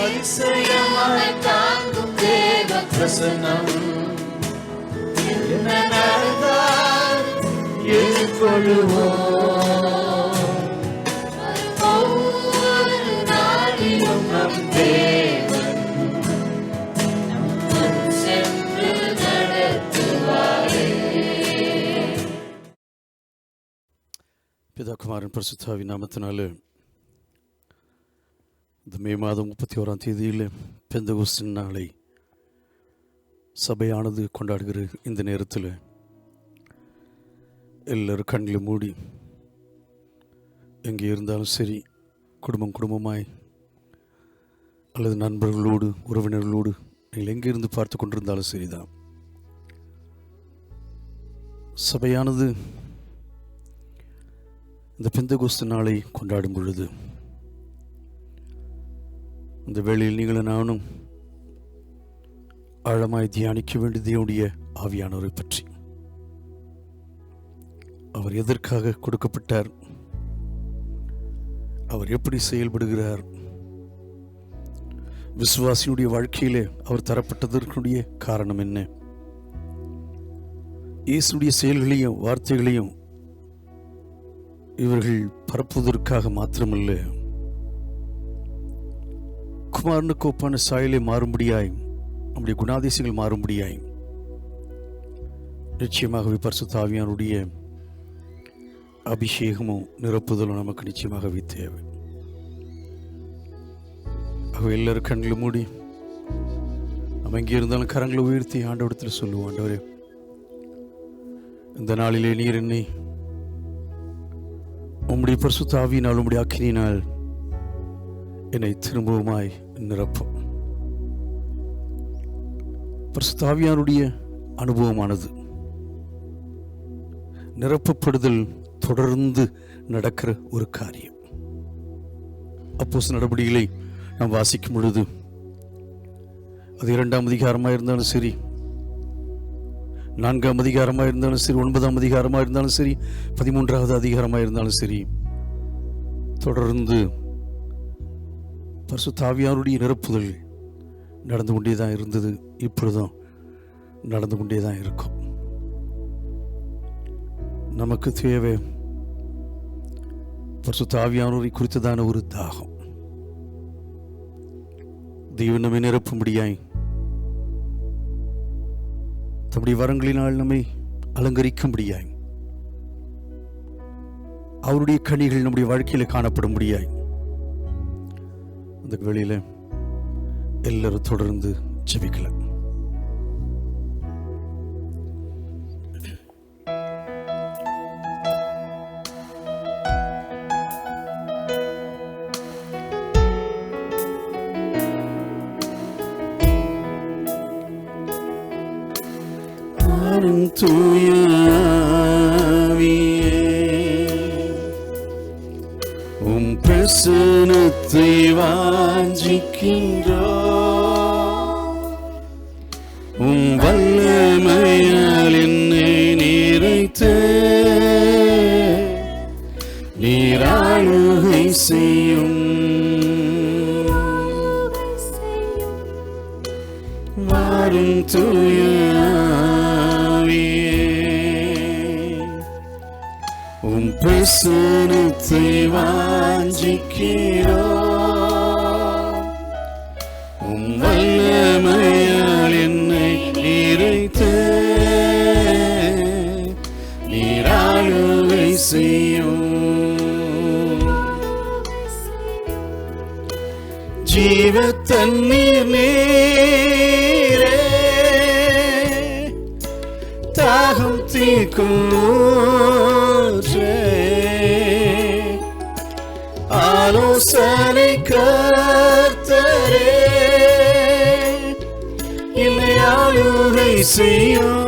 அதிசயமாய் தாங்கும் தேவ பிரசன்னம் என்ன நடந்தால் எதிர்கொள்ளுவோம். ஒவ்வொரு நாளிலும் நம் தேவன் நம்முடன் சென்று நடத்துவாரே. பிதா குமாரன் பரிசுத்த ஆவியின் நாமத்தினாலே இந்த மே மாதம் 31ஆம் தேதியில் பெந்தகோஸ்து நாளை சபையானது கொண்டாடுகிற இந்த நேரத்தில் எல்லோரும் கண்களை மூடி எங்கே இருந்தாலும் சரி, குடும்பமாய் அல்லது நண்பர்களோடு உறவினர்களோடு நீங்கள் எங்கே இருந்து பார்த்து கொண்டிருந்தாலும் சரிதான், சபையானது இந்த பெந்தகோஸ்து நாளை கொண்டாடும் பொழுது இந்த வேளையில் நீங்களும் நானும் ஆழமாய் தியானிக்க வேண்டிய தேவனுடைய ஆவியானவரை பற்றி, அவர் எதற்காக கொடுக்கப்பட்டார், அவர் எப்படி செயல்படுகிறார், விசுவாசியுடைய வாழ்க்கையிலே அவர் தரப்பட்டதற்குடைய காரணம் என்ன, இயேசுடைய செயல்களையும் வார்த்தைகளையும் இவர்கள் பரப்புவதற்காக மாத்திரமல்ல, குமாரனுக்கு ஒப்பான சாயலை மாறும்படியாய், நம்முடைய குணாதிசயங்கள் மாறும்படியாய் நிச்சயமாகவே பரிசுத்த ஆவியானுடைய அபிஷேகமும் நிரப்புதலும் நமக்கு நிச்சயமாகவே தேவை. ஆகவே எல்லாரும் கண்களை மூடி நம்ம எங்கே இருந்தாலும் கரங்களை உயர்த்தி ஆண்டவரிடத்தில் சொல்லுவோம், ஆண்டவரே, இந்த நாளிலே நீர் என்னை உம்முடைய பரிசுத்த ஆவியினால் உம்முடைய அக்கினியினால் என்னை திரும்பவுமாய் நிரப்பும். பரிசுத்த ஆவியானுடைய அனுபவமானது நிரப்பப்படுதல் தொடர்ந்து நடக்கிற ஒரு காரியம். அப்போஸ்தலர் நடபடிகளை நாம் வாசிக்கும் பொழுது அது 2ஆம் அதிகாரமாக இருந்தாலும் சரி, 4ஆம் அதிகாரமாக இருந்தாலும் சரி, 9ஆம் அதிகாரமாக இருந்தாலும் சரி, 13ஆவது அதிகாரமாக இருந்தாலும் சரி, தொடர்ந்து பரிசுத்த ஆவியானுடைய நிரப்புதல் நடந்து கொண்டே தான் இருந்தது, இப்பொழுதும் நடந்து கொண்டே தான் இருக்கும். நமக்கு தேவை பரிசுத்த ஆவியானவரை குறித்ததான ஒரு தாகம். தெய்வம் நம்மை நிரப்பும்படியாய் தம்முடைய வரங்களினால் நம்மை அலங்கரிக்கும்படியாய், அவருடைய கனிகள் நம்முடைய வாழ்க்கையில் காணப்படும்படியாய் அந்த வேளையில எல்லாரும் தொடர்ந்து ஜெபிக்கலாம். உம் பிரசன்னத்தை வாஞ்சிக்கின்றோம், உம் வல்லமையால் என்னை நிறைத்து நீராளுகை செய்யும். வாரும் தூய உம் பிரசன்னத்தை வாஞ்சிக்கிறோம், உம் வல்லமையால் என்னை நிறைத்து நீராளுகை செய்யும். ஜீவ தண்ணீர் நீரே, தாகம் தீர்க்கும் ஆலோசனை கர்த்தரே, என்னை ஆளுகை செய்யும்.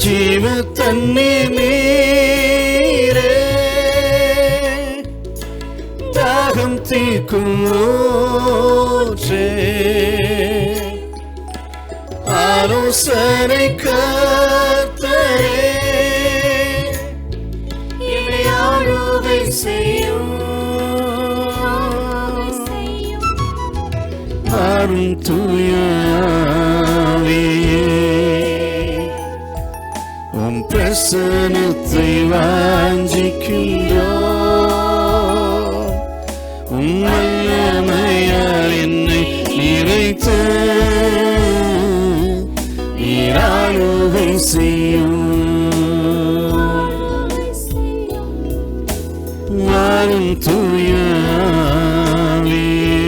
ஜீவ தண்ணீர் நீரே, தாகம் தீர்க்கும் ஆலோசனை கர்த்தரே, என்னை ஆளுகை செய்யும். வாரும் தூய ஆவியே, உம் பிரசன்னத்தை வாஞ்சிக்கின்றோம். உம் வல்லமையால் என்னை நிறைத்து நீராளுகை செய்யும். வாரும் தூய ஆவியே,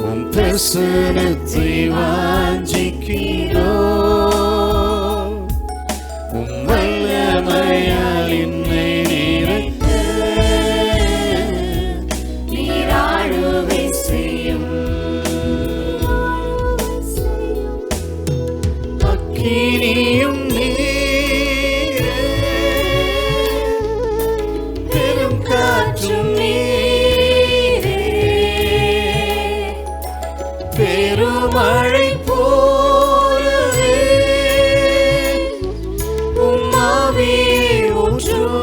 உம் பிரசன்னத்தை வாஞ்சிக்கிறோம். உம் வல்லமையால் என்னை நிறைத்து நீராளுகை செய்யும். அக்கினியும் பெரும் காற்றும் நீரே, பெருமழை போலவே உம் ஆவியை ஊற்றும்.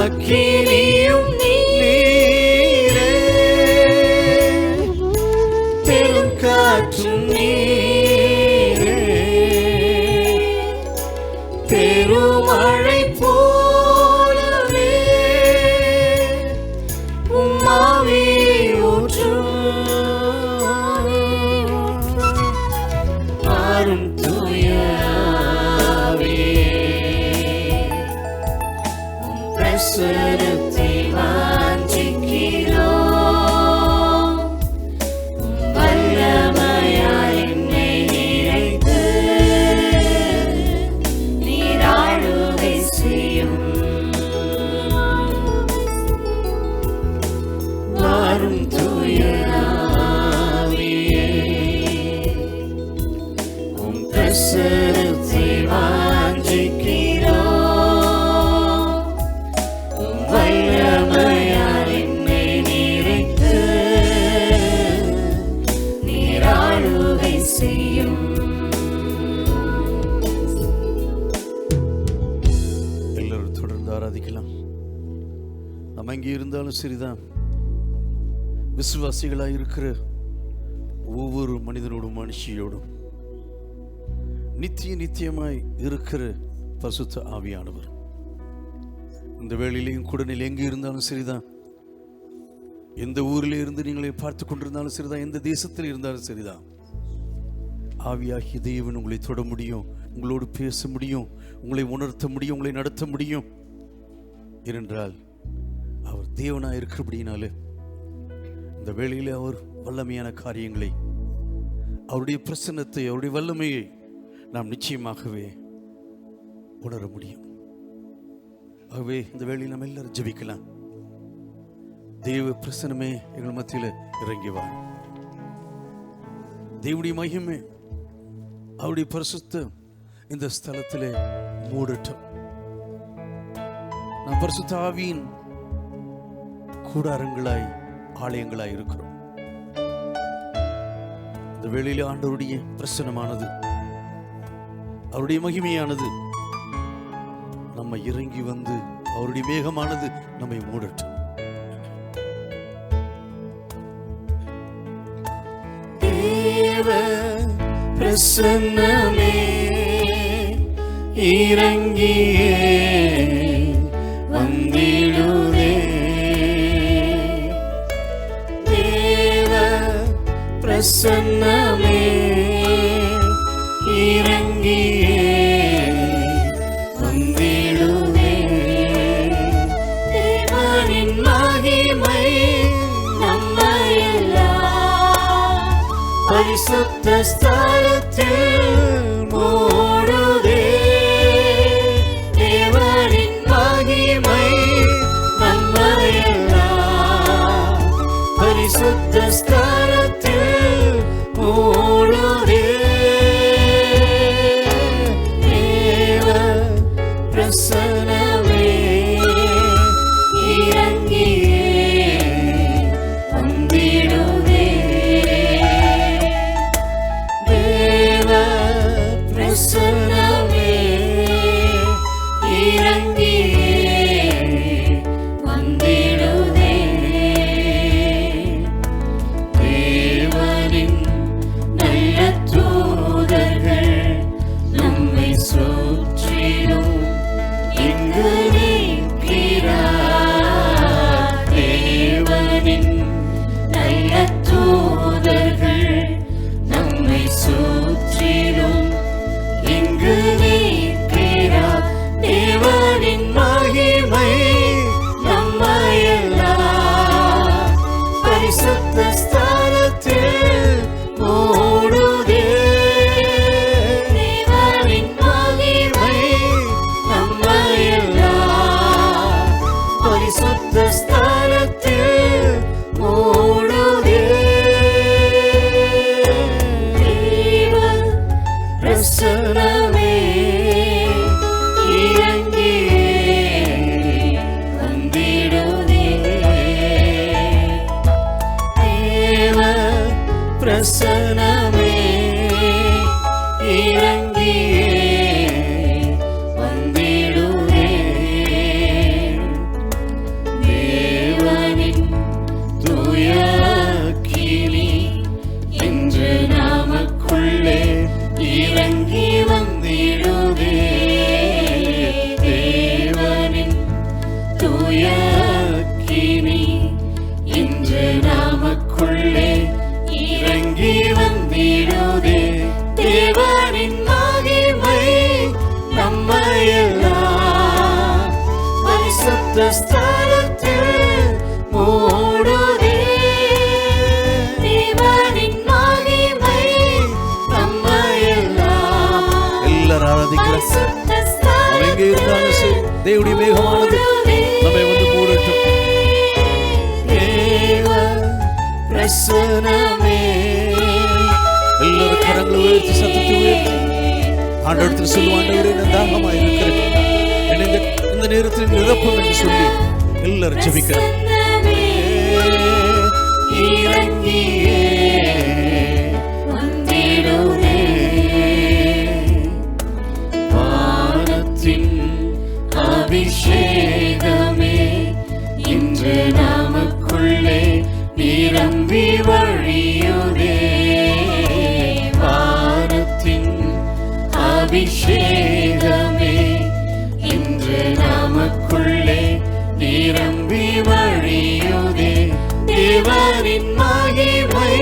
அக்கினியும் நீரே, பெரும் காற்றும் நீரே, பெருமழை போலவே உம் ஆவியை ஊற்றும். வாரும் தூய ஆவியே, உம் பிரசன்னத்தை வாஞ்சிக்கிறோம். உம் வல்லமையால் என்னை நிறைத்து நீராளுகை செய்யும். வாரும் தூய ஆவியே, உம் பிரசன்னத்தை வாஞ்சிக்கிறோம். உம் வல்லமையால் என்னை நிறைத்து நீராளுகை செய்யும். எல்லாரும் தொடர்ந்து ஆராதிக்கலாம். நம்ம இங்கே இருந்தாலும் சரிதான், விசுவாசிகளாக இருக்கிற ஒவ்வொரு மனிதனோடும் மனுஷியோடும் நித்தியமாய் இருக்கிற பரிசுத்த ஆவியானவர் இந்த வேளையிலையும் கூட நீங்கள் எங்கே இருந்தாலும் சரிதான், எந்த ஊரில் இருந்து நீங்களை பார்த்து கொண்டிருந்தாலும் சரிதான், எந்த தேசத்தில் இருந்தாலும் சரிதான், ஆவியாகிய தேவன் உங்களை தொட முடியும், உங்களோடு பேச முடியும், உங்களை உணர்த்த முடியும், உங்களை நடத்த முடியும். ஏனென்றால் அவர் தேவனாக இருக்கிறபடினாலே இந்த வேளையிலே அவர் வல்லமையான காரியங்களை, அவருடைய பிரசன்னத்தை, அவருடைய வல்லமையை நாம் நிச்சயமாகவே உணர முடியும். ஆகவே இந்த வேளையில் நம்ம எல்லாரும் ஜெபிக்கலாம். தேவ பிரசன்னமே எங்கள் மத்தியில் இறங்கி வா. தேவனுடைய மகிமை, அவருடைய பரிசுத்த இந்த ஸ்தலத்திலே மூடட்டும். நாம் பரிசுத்த ஆவியின் கூடாரங்களாய், ஆலயங்களாய் இருக்கிறோம். இந்த வேளையிலே ஆண்டவருடைய பிரசன்னமானது, அவருடைய மகிமையானது நம்மை இறங்கி வந்து, அவருடைய மேகமானது நம்மை மூடட்டும். தேவ பிரசன்னமே இறங்கியே வந்திடுதே. தேவ பிரசன்னமே இறங்கியே வந்திடுதே. தேவனின் மகிமை நம்மையெல்லாம் பரிசுத்த ஸ்தலத்தில் மூடுதே. தேவனின் மகிமை நம்மையெல்லாம் பரிசுத்த ஸ்தலத்தில் மூடுதே. தேவ பிரசன்னமே இறங்கியே வந்திடுதே. தேவ பிரசன்னமே இறங்கியே வந்திடுதே. சுற்றிலும் இங்கு நிற்கிறார். தேவனின் நல்ல தூதர்கள் நம்மை சுற்றிலும் இங்கு நிற்கிறார். தேவனின் மகிமை நம்மையெல்லாம் பரிசுத்த ஸ்தலத்தில் மூடுதே. தேவனின் மகிமை நம்மையெல்லாம் பரிசுத்த ஸ்தலத்தில் மூடுதே. தேவ பிரசன்னமே பிரசனமே இறங்கியே வந்திடுவே. தேவனின் தூய அக்கினி இன்று நமக்குள்ளே இறங்கி வந்திடுவே. தேவனின் தூய அக்கினி இன்று நமக்குள்ளே இறங்கி வந்திடுதே. தேவனின் மகிமை நம்மையெல்லாம் பரிசுத்த ஸ்தலத்தில் மூடுதே. தேவனின் மகிமை நம்மையெல்லாம் எல்லாரும் ஆராதிக்கிறார். நம்ம எங்கே இருந்தாலும் சரி தேவனுடைய மேகமானது நம்மை வந்து மூடட்டும். பிரசனமே எல்லாரும் கரங்களை உயர்த்தி சத்தத்தை உயர்த்தி ஆண்டவரத்தில் சொல்லுவோம், ஆண்டவரே நான் தாகமாக இருக்கிறேன், என்னை இந்த நேரத்தில் நிரப்பும் என்று சொல்லி எல்லாரும் ஜெபிக்கிறேன். இறங்கியே வந்திடுவே. வானத்தின் அபிஷேகமே இன்று நமக்குள்ளே நிரம்பி வழியுதே. வானத்தின் அபிஷேகமே இன்று நமக்குள்ளே நிரம்பி வழியுதே. தேவனின் மகிமை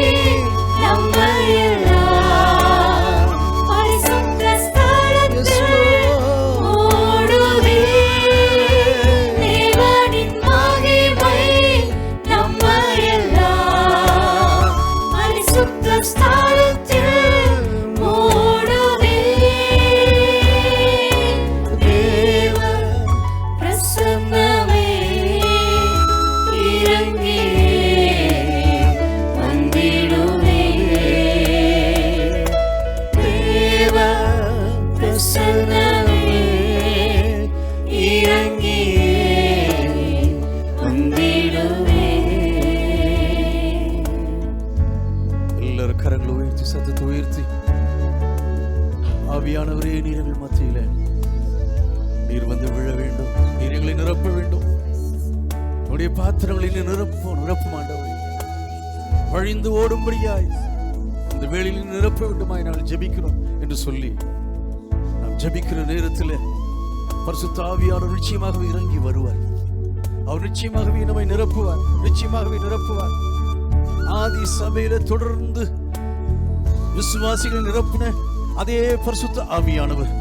நம்மையெல்லாம் பரிசுத்த ஸ்தலத்தில் மூடுதே. தேவனின் மகிமை நம்மையெல்லாம் பரிசுத்த ஸ்தலத்தில் மூடுதே. தேவ பிரசன்னமே இறங்கியே வந்திடுவே. தேவ பிரசன்னமே இறங்கியே வந்திடுவே. எல்லாரும் கரங்களை உயர்த்தி சத்தத்தை உயர்த்தி ஆவியானவரே நீர் எங்கள் மத்தியில நீர் வந்து விழ வேண்டும், நீர் எங்களை நிரப்ப வேண்டும். உடைய பாத்திரங்களை நிரப்பும் ஆண்டவரே, வழிந்து ஓடும்படியாய் இந்த வேளையில் நிரப்ப வேண்டுமாய் நாங்கள் ஜெபிக்கிறோம் என்று சொல்லி நாம் ஜெபிக்கிற நேரத்தில் பரிசுத்த ஆவியானவர் நிச்சயமாகவே இறங்கி வருவார். அவர் நிச்சயமாகவே நம்மை நிரப்புவார், நிச்சயமாகவே நிரப்புவார். ஆதி சபையில தொடர்ந்து விசுவாசிகள் நிரப்புன அதே பரிசுத்த ஆவியானவர்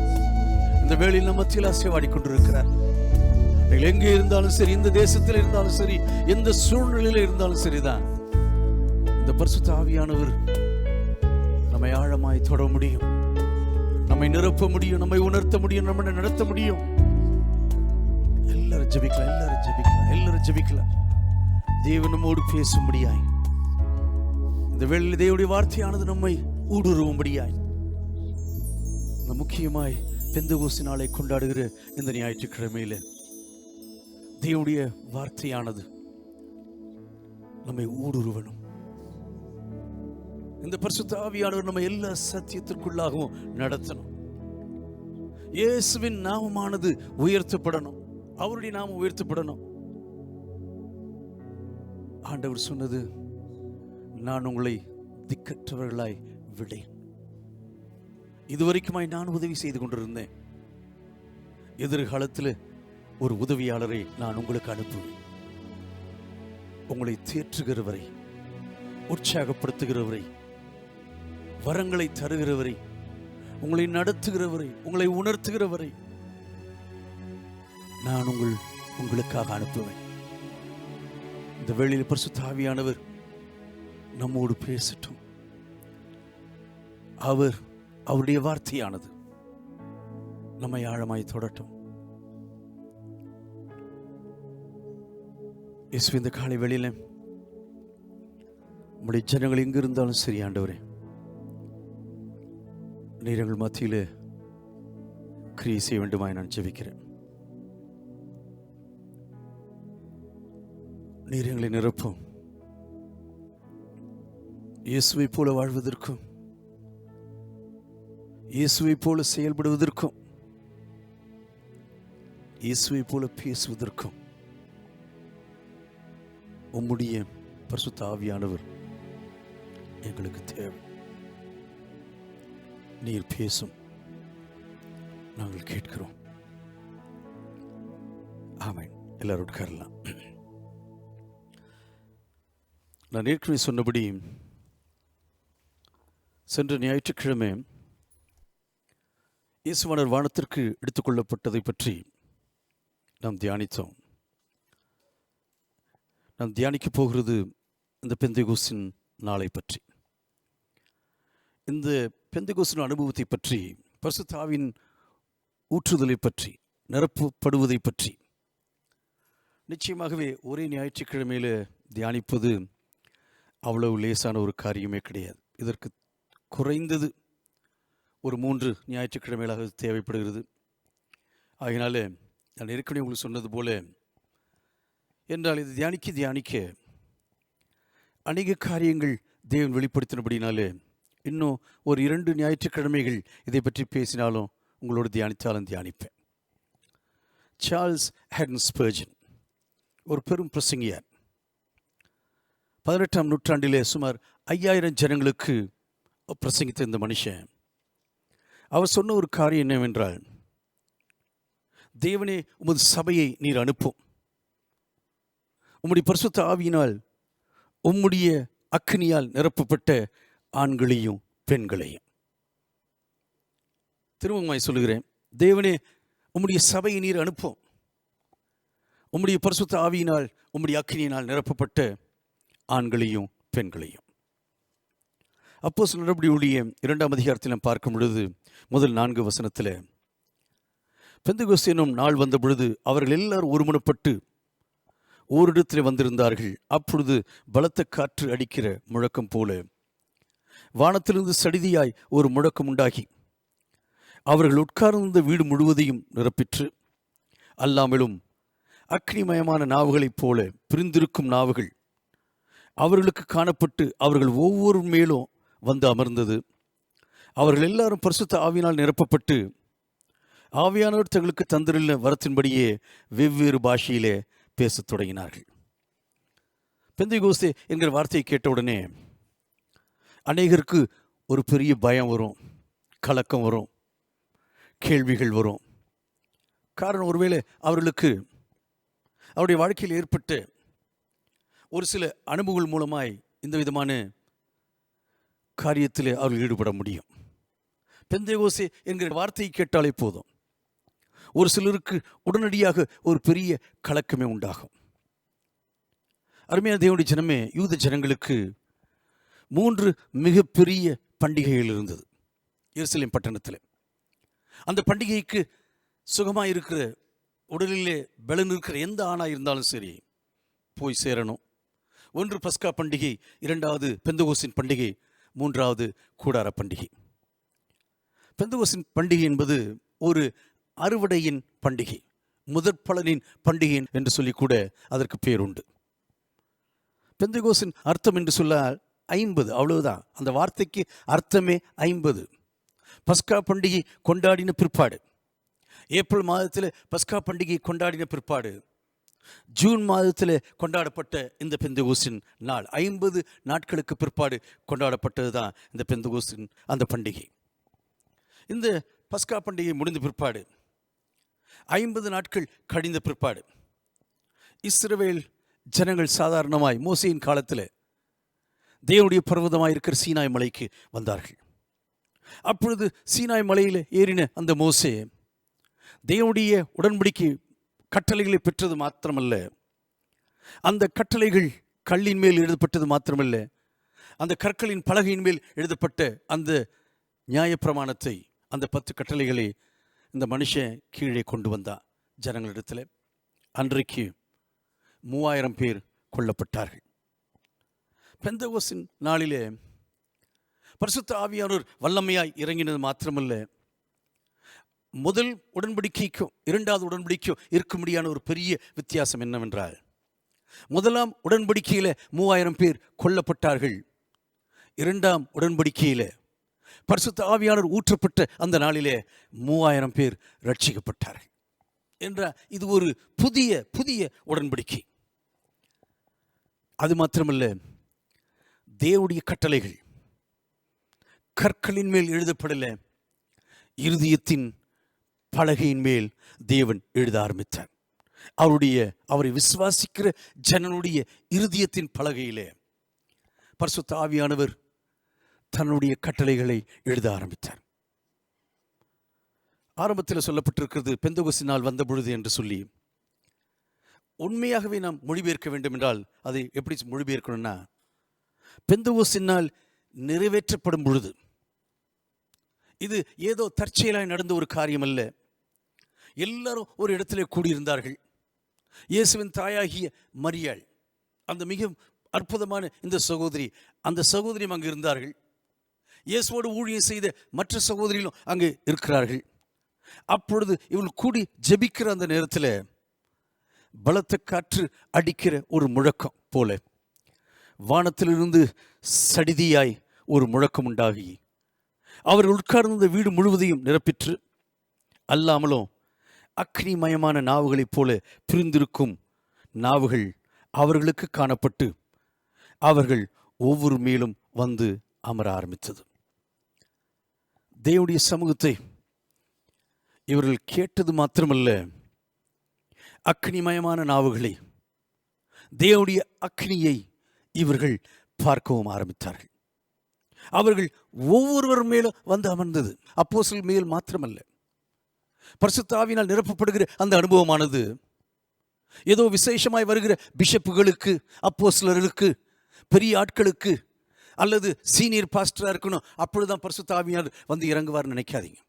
இந்த வேளையில் நம்ம மத்தியில் அசைவாடி கொண்டிருக்கிறார். எங்கே இருந்தாலும் சரி, இந்த தேசத்தில் இருந்தாலும் சரி, எந்த சூழ்நிலையில இருந்தாலும் சரிதான், இந்த பரிசுத்த ஆவியானவர் நம்மை ஆழமாய் தொட முடியும், நம்மை நிரப்ப முடியும், நம்மை உணர்த்த முடியும், நம்மை நடத்த முடியும். எல்லாரும் ஜெபிக்கலாம், எல்லாரும் ஜெபிக்கலாம், எல்லாரும் ஜெபிக்கலாம். தேவன் நம்மோடு பேசும்படியாய் இந்த வேளையில் தேவனுடைய வார்த்தையானது நம்மை ஊடுருவும்படியாய் இந்த முக்கியமாய் பெந்தகோஸ்து நாளை கொண்டாடுகிற இந்த ஞாயிற்றுக்கிழமையில தேவனுடைய வார்த்தையானது நம்மை ஊடுருவணும். இந்த பரிசுத்த ஆவியானவர் நம்ம எல்லா சத்தியத்திற்குள்ளாகவும் நடத்தணும். இயேசுவின் நாமமானது உயர்த்தப்படணும், அவருடைய நாமம் உயர்த்தப்படணும். ஆண்டவர் சொன்னது, நான் உங்களை திக்கற்றவர்களாய் விடேன். இதுவரைக்குமாய் நான் உதவி செய்து கொண்டிருந்தேன், எதிர்காலத்தில் ஒரு உதவியாளரை நான் உங்களுக்கு அனுப்புவேன். உங்களை தேற்றுகிறவரை, உற்சாகப்படுத்துகிறவரை, வரங்களை தருகிறவரை, உங்களை நடத்துகிறவரை, உங்களை உணர்த்துகிறவரை நான் உங்களுக்காக அனுப்புவேன். இந்த வேளையில் பரிசுத்த ஆவியானவர் நம்மோடு பேசட்டும். அவருடைய வார்த்தையானது நம்மை ஆழமாய் தொடட்டும். இயேசு, இந்த காலை வேளையில நம்முடைய ஜனங்கள் எங்கு இருந்தாலும் சரி ஆண்டவரே, நீர் எங்கள் மத்தியில கிரியை செய்ய வேண்டுமாய் நான் ஜெபிக்கிறேன். நீர் எங்களை நிரப்பும். இயேசுவை போல வாழ்வதற்கும், இயேசுவை போல செயல்படுவதற்கும், இயேசுவை போல பேசுவதற்கும் உம்முடைய பரிசுத்த ஆவியானவர் எங்களுக்கு தேவை. நீர் பேசும், நாங்கள் கேட்கிறோம். ஆமென். எல்லாரும் உட்காரலாம். நான் ஏற்கனவே சொன்னபடி சென்ற ஞாயிற்றுக்கிழமை இயேசுவானவர் வானத்திற்கு எடுத்துக்கொள்ளப்பட்டதை பற்றி நாம் தியானித்தோம். நாம் தியானிக்க போகிறது இந்த பெந்தெகோஸ்தின் நாளை பற்றி, இந்த பெந்தெகோஸ்தின் அனுபவத்தை பற்றி, பரிசுத்த ஆவியின் ஊற்றுதலை பற்றி, நிரப்பப்படுவதை பற்றி. நிச்சயமாகவே ஒரே ஞாயிற்றுக்கிழமையில தியானிப்பது அவ்வளவு லேசான ஒரு காரியமே கிடையாது. இதற்கு குறைந்தது ஒரு 3 ஞாயிற்றுக்கிழமைகளாக தேவைப்படுகிறது. ஆகினால நான் ஏற்கனவே உங்களுக்கு சொன்னது போல, என்றால் இது தியானிக்க அநேக காரியங்கள் தேவன் வெளிப்படுத்தினபடினாலே இன்னும் ஒரு 2 ஞாயிற்றுக்கிழமைகள் இதை பற்றி பேசினாலும் உங்களோடு தியானித்தாலும் தியானிப்பேன். சார்ல்ஸ் ஹேடன் ஸ்பர்ஜன் ஒரு பெரும் பிரசங்கியார். 18ஆம் நூற்றாண்டிலே சுமார் 5000 ஜனங்களுக்கு பிரசங்கித்த இந்த மனுஷன், அவர் சொன்ன ஒரு காரியம் என்னவென்றால், தேவனே உமது சபையை நீர் அனுப்பும், உம்முடைய பரிசுத்த ஆவியினால் உம்முடைய அக்கினியால் நிரப்பப்பட்ட ஆண்களையும் பெண்களையும். திரும்பமாய் சொல்லுகிறேன், தேவனே உம்முடைய சபையை நீர் அனுப்பும், உம்முடைய பரிசுத்த ஆவியினால் உம்முடைய அக்கினியினால் நிரப்பப்பட்ட ஆண்களையும் பெண்களையும். அப்போஸ்தலர் நடபடிகளின் 2ஆம் அதிகாரத்தில் நாம் பார்க்கும் பொழுது முதல் 4 வசனத்தில், பெந்தெகோஸ்து என்னும் நாள் வந்த பொழுது அவர்கள் எல்லாரும் ஒருமனப்பட்டு ஓரிடத்தில் வந்திருந்தார்கள். அப்பொழுது பலத்த காற்று அடிக்கிற முழக்கம் போல வானத்திலிருந்து சடிதியாய் ஒரு முழக்கம் உண்டாகி அவர்கள் உட்கார்ந்த வீடு முழுவதையும் நிரப்பிற்று. அல்லாமலும் அக்னிமயமான நாவுகளைப் போல பிரிந்திருக்கும் நாவுகள் அவர்களுக்கு காணப்பட்டு அவர்கள் ஒவ்வொரு மேலும் வந்து அமர்ந்தது. அவர்கள் எல்லாரும் பரிசுத்த ஆவியினால் நிரப்பப்பட்டு ஆவியானவர் தங்களுக்கு தந்திருள்ள வரத்தின்படியே வெவ்வேறு பாஷையிலே பேசத் தொடங்கினார்கள். பெந்தெகோஸ்தே என்கிற வார்த்தையை கேட்டவுடனே அநேகருக்கு ஒரு பெரிய பயம் வரும், கலக்கம் வரும், கேள்விகள் வரும். காரணம், ஒருவேளை அவர்களுக்கு அவருடைய வாழ்க்கையில் ஏற்பட்ட ஒரு சில அனுபவங்கள் மூலமாய் இந்த விதமான காரியத்தில் அவர்கள் ஈடுபட முடியும். பெந்தெகோஸ்தே என்கிற வார்த்தையை கேட்டாலே போதும், ஒரு சிலருக்கு உடனடியாக ஒரு பெரிய கலக்கமே உண்டாகும். அருமையான தேவனுடைய ஜனமே, யூத ஜனங்களுக்கு 3 மிகப்பெரிய பண்டிகைகள் இருந்தது எருசலேம் பட்டணத்தில். அந்த பண்டிகைக்கு சுகமாக இருக்கிற, உடலிலே பலன் இருக்கிற எந்த ஆணாக இருந்தாலும் சரி போய் சேரணும். ஒன்று பஸ்கா பண்டிகை, 2வது பெந்தெகோஸ்தின் பண்டிகை, 3வது கூடார பண்டிகை. பெந்தெகோஸ்தின் பண்டிகை என்பது ஒரு அறுவடையின் பண்டிகை, முதற் பலனின் பண்டிகை என்று சொல்லி கூட அதற்கு பேர் உண்டு. பெந்தெகோஸ்தின் அர்த்தம் என்று சொன்னால் 50, அவ்வளவுதான். அந்த வார்த்தைக்கு அர்த்தமே 50. பஸ்கா பண்டிகை கொண்டாடின பிற்பாடு, ஏப்ரல் மாதத்தில் பஸ்கா பண்டிகை கொண்டாடின பிற்பாடு, ஜூன் மாதத்தில் கொண்டாடப்பட்ட இந்த பெந்தெகோஸ்தின் நாள் 50 நாட்களுக்கு பிற்பாடு கொண்டாடப்பட்டது தான் இந்த பெந்தெகோஸ்தின் அந்த பண்டிகை. இந்த பஸ்கா பண்டிகை முடிந்த பிற்பாடு 50 நாட்கள் கழிந்த பிற்பாடு இஸ்ரவேல் ஜனங்கள் சாதாரணமாய் மோசேயின் காலத்தில் தேவனுடைய பர்வதமாக இருக்கிற சீனாய் மலைக்கு வந்தார்கள். அப்பொழுது சீனாய் மலையில் ஏறின அந்த மோசே தேவனுடைய உடன்படிக்கை கட்டளைகளை பெற்றது மாத்திரமல்ல, அந்த கட்டளைகள் கல்லின் மேல் எழுதப்பட்டது மாத்திரமல்ல, அந்த கற்களின் பலகையின் மேல் எழுதப்பட்ட அந்த நியாயப்பிரமாணத்தை, அந்த 10 கட்டளைகளை இந்த மனுஷன் கீழே கொண்டு வந்தான் ஜனங்களிடத்தில். அன்றைக்கு 3000 பேர் கொல்லப்பட்டார்கள். பெந்தகோஸ்தின் நாளிலே பரிசுத்த ஆவியானவர் வல்லமையாய் இறங்கினது மாத்திரமல்ல, முதல் உடன்படிக்கைக்கும் 2வது உடன்படிக்கைக்கும் இருக்கும்படியான ஒரு பெரிய வித்தியாசம் என்னவென்றால், முதலாம் உடன்படிக்கையில் 3000 பேர் கொல்லப்பட்டார்கள். 2ஆம் உடன்படிக்கையில் பரிசுத்த ஆவியானவர் ஊற்றப்பட்ட அந்த நாளிலே 3000 பேர் ரட்சிக்கப்பட்டார்கள் என்ற இது ஒரு புதிய உடன்படிக்கை. அது மாத்திரமல்ல, தேவனுடைய கட்டளைகள் கற்களின் மேல் எழுதப்படல, இருதயத்தின் பலகையின் மேல் தேவன் எழுத ஆரம்பித்தார். அவரை விசுவாசிக்கிற ஜனனுடைய இருதயத்தின் பலகையிலே பரிசுத்த ஆவியானவர் தன்னுடைய கட்டளைகளை எழுத ஆரம்பித்தார். ஆரம்பத்தில் சொல்லப்பட்டிருக்கிறது பெந்தகோஸ்து நாள் வந்த பொழுது என்று சொல்லி. உண்மையாகவே நாம் மொழிபெயர்க்க வேண்டும் என்றால் அதை எப்படி மொழிபெயர்க்கணும்னா, பெந்தகோஸ்து நாள் நிறைவேற்றப்படும் பொழுது. இது ஏதோ தற்செயலாய் நடந்த ஒரு காரியம் அல்ல. எல்லாரும் ஒரு இடத்திலே கூடியிருந்தார்கள். இயேசுவின் தாயாகிய மரியாள், அந்த மிக அற்புதமான இந்த சகோதரி, அந்த சகோதரியும் அங்கு இருந்தார்கள். இயேசுவோடு ஊழியம் செய்த மற்ற சகோதரிகளும் அங்கு இருக்கிறார்கள். அப்பொழுது இவள் கூடி ஜெபிக்கிற அந்த நேரத்தில் பலத்த காற்று அடிக்கிற ஒரு முழக்கம் போல வானத்திலிருந்து சடிதியாய் ஒரு முழக்கம் உண்டாகி அவர்கள் உட்கார்ந்த வீடு முழுவதையும் நிரப்பிற்று. அல்லாமலும் அக்னிமயமான நாவுகளைப் போல பிரிந்திருக்கும் நாவுகள் அவர்களுக்கு காணப்பட்டு அவர்கள் ஒவ்வொரு மேலும் வந்து அமர ஆரம்பித்தது. தேவனுடைய சமூகத்தை இவர்கள் கேட்டது மாத்திரமல்ல, அக்னிமயமான நாவுகளை, தேவனுடைய அக்னியை இவர்கள் பார்க்கவும் ஆரம்பித்தார்கள். அவர்கள் ஒவ்வொருவர் மேலும் வந்து அமர்ந்தது. அப்போஸ்தலர் மேல் மாத்திரமல்ல, பரிசுத்த ஆவியினால் நிரப்பப்படுகிற அந்த அனுபவமானது ஏதோ விசேஷமாய் வருகிற பிஷப்புகளுக்கு, அப்போஸ்தலர்களுக்கு, பெரிய ஆட்களுக்கு அல்லது சீனியர் பாஸ்டராக இருக்கணும் அப்பொழுதுதான் பரிசுத்த ஆவியானவர் வந்து இறங்குவார்னு நினைக்காதீங்க.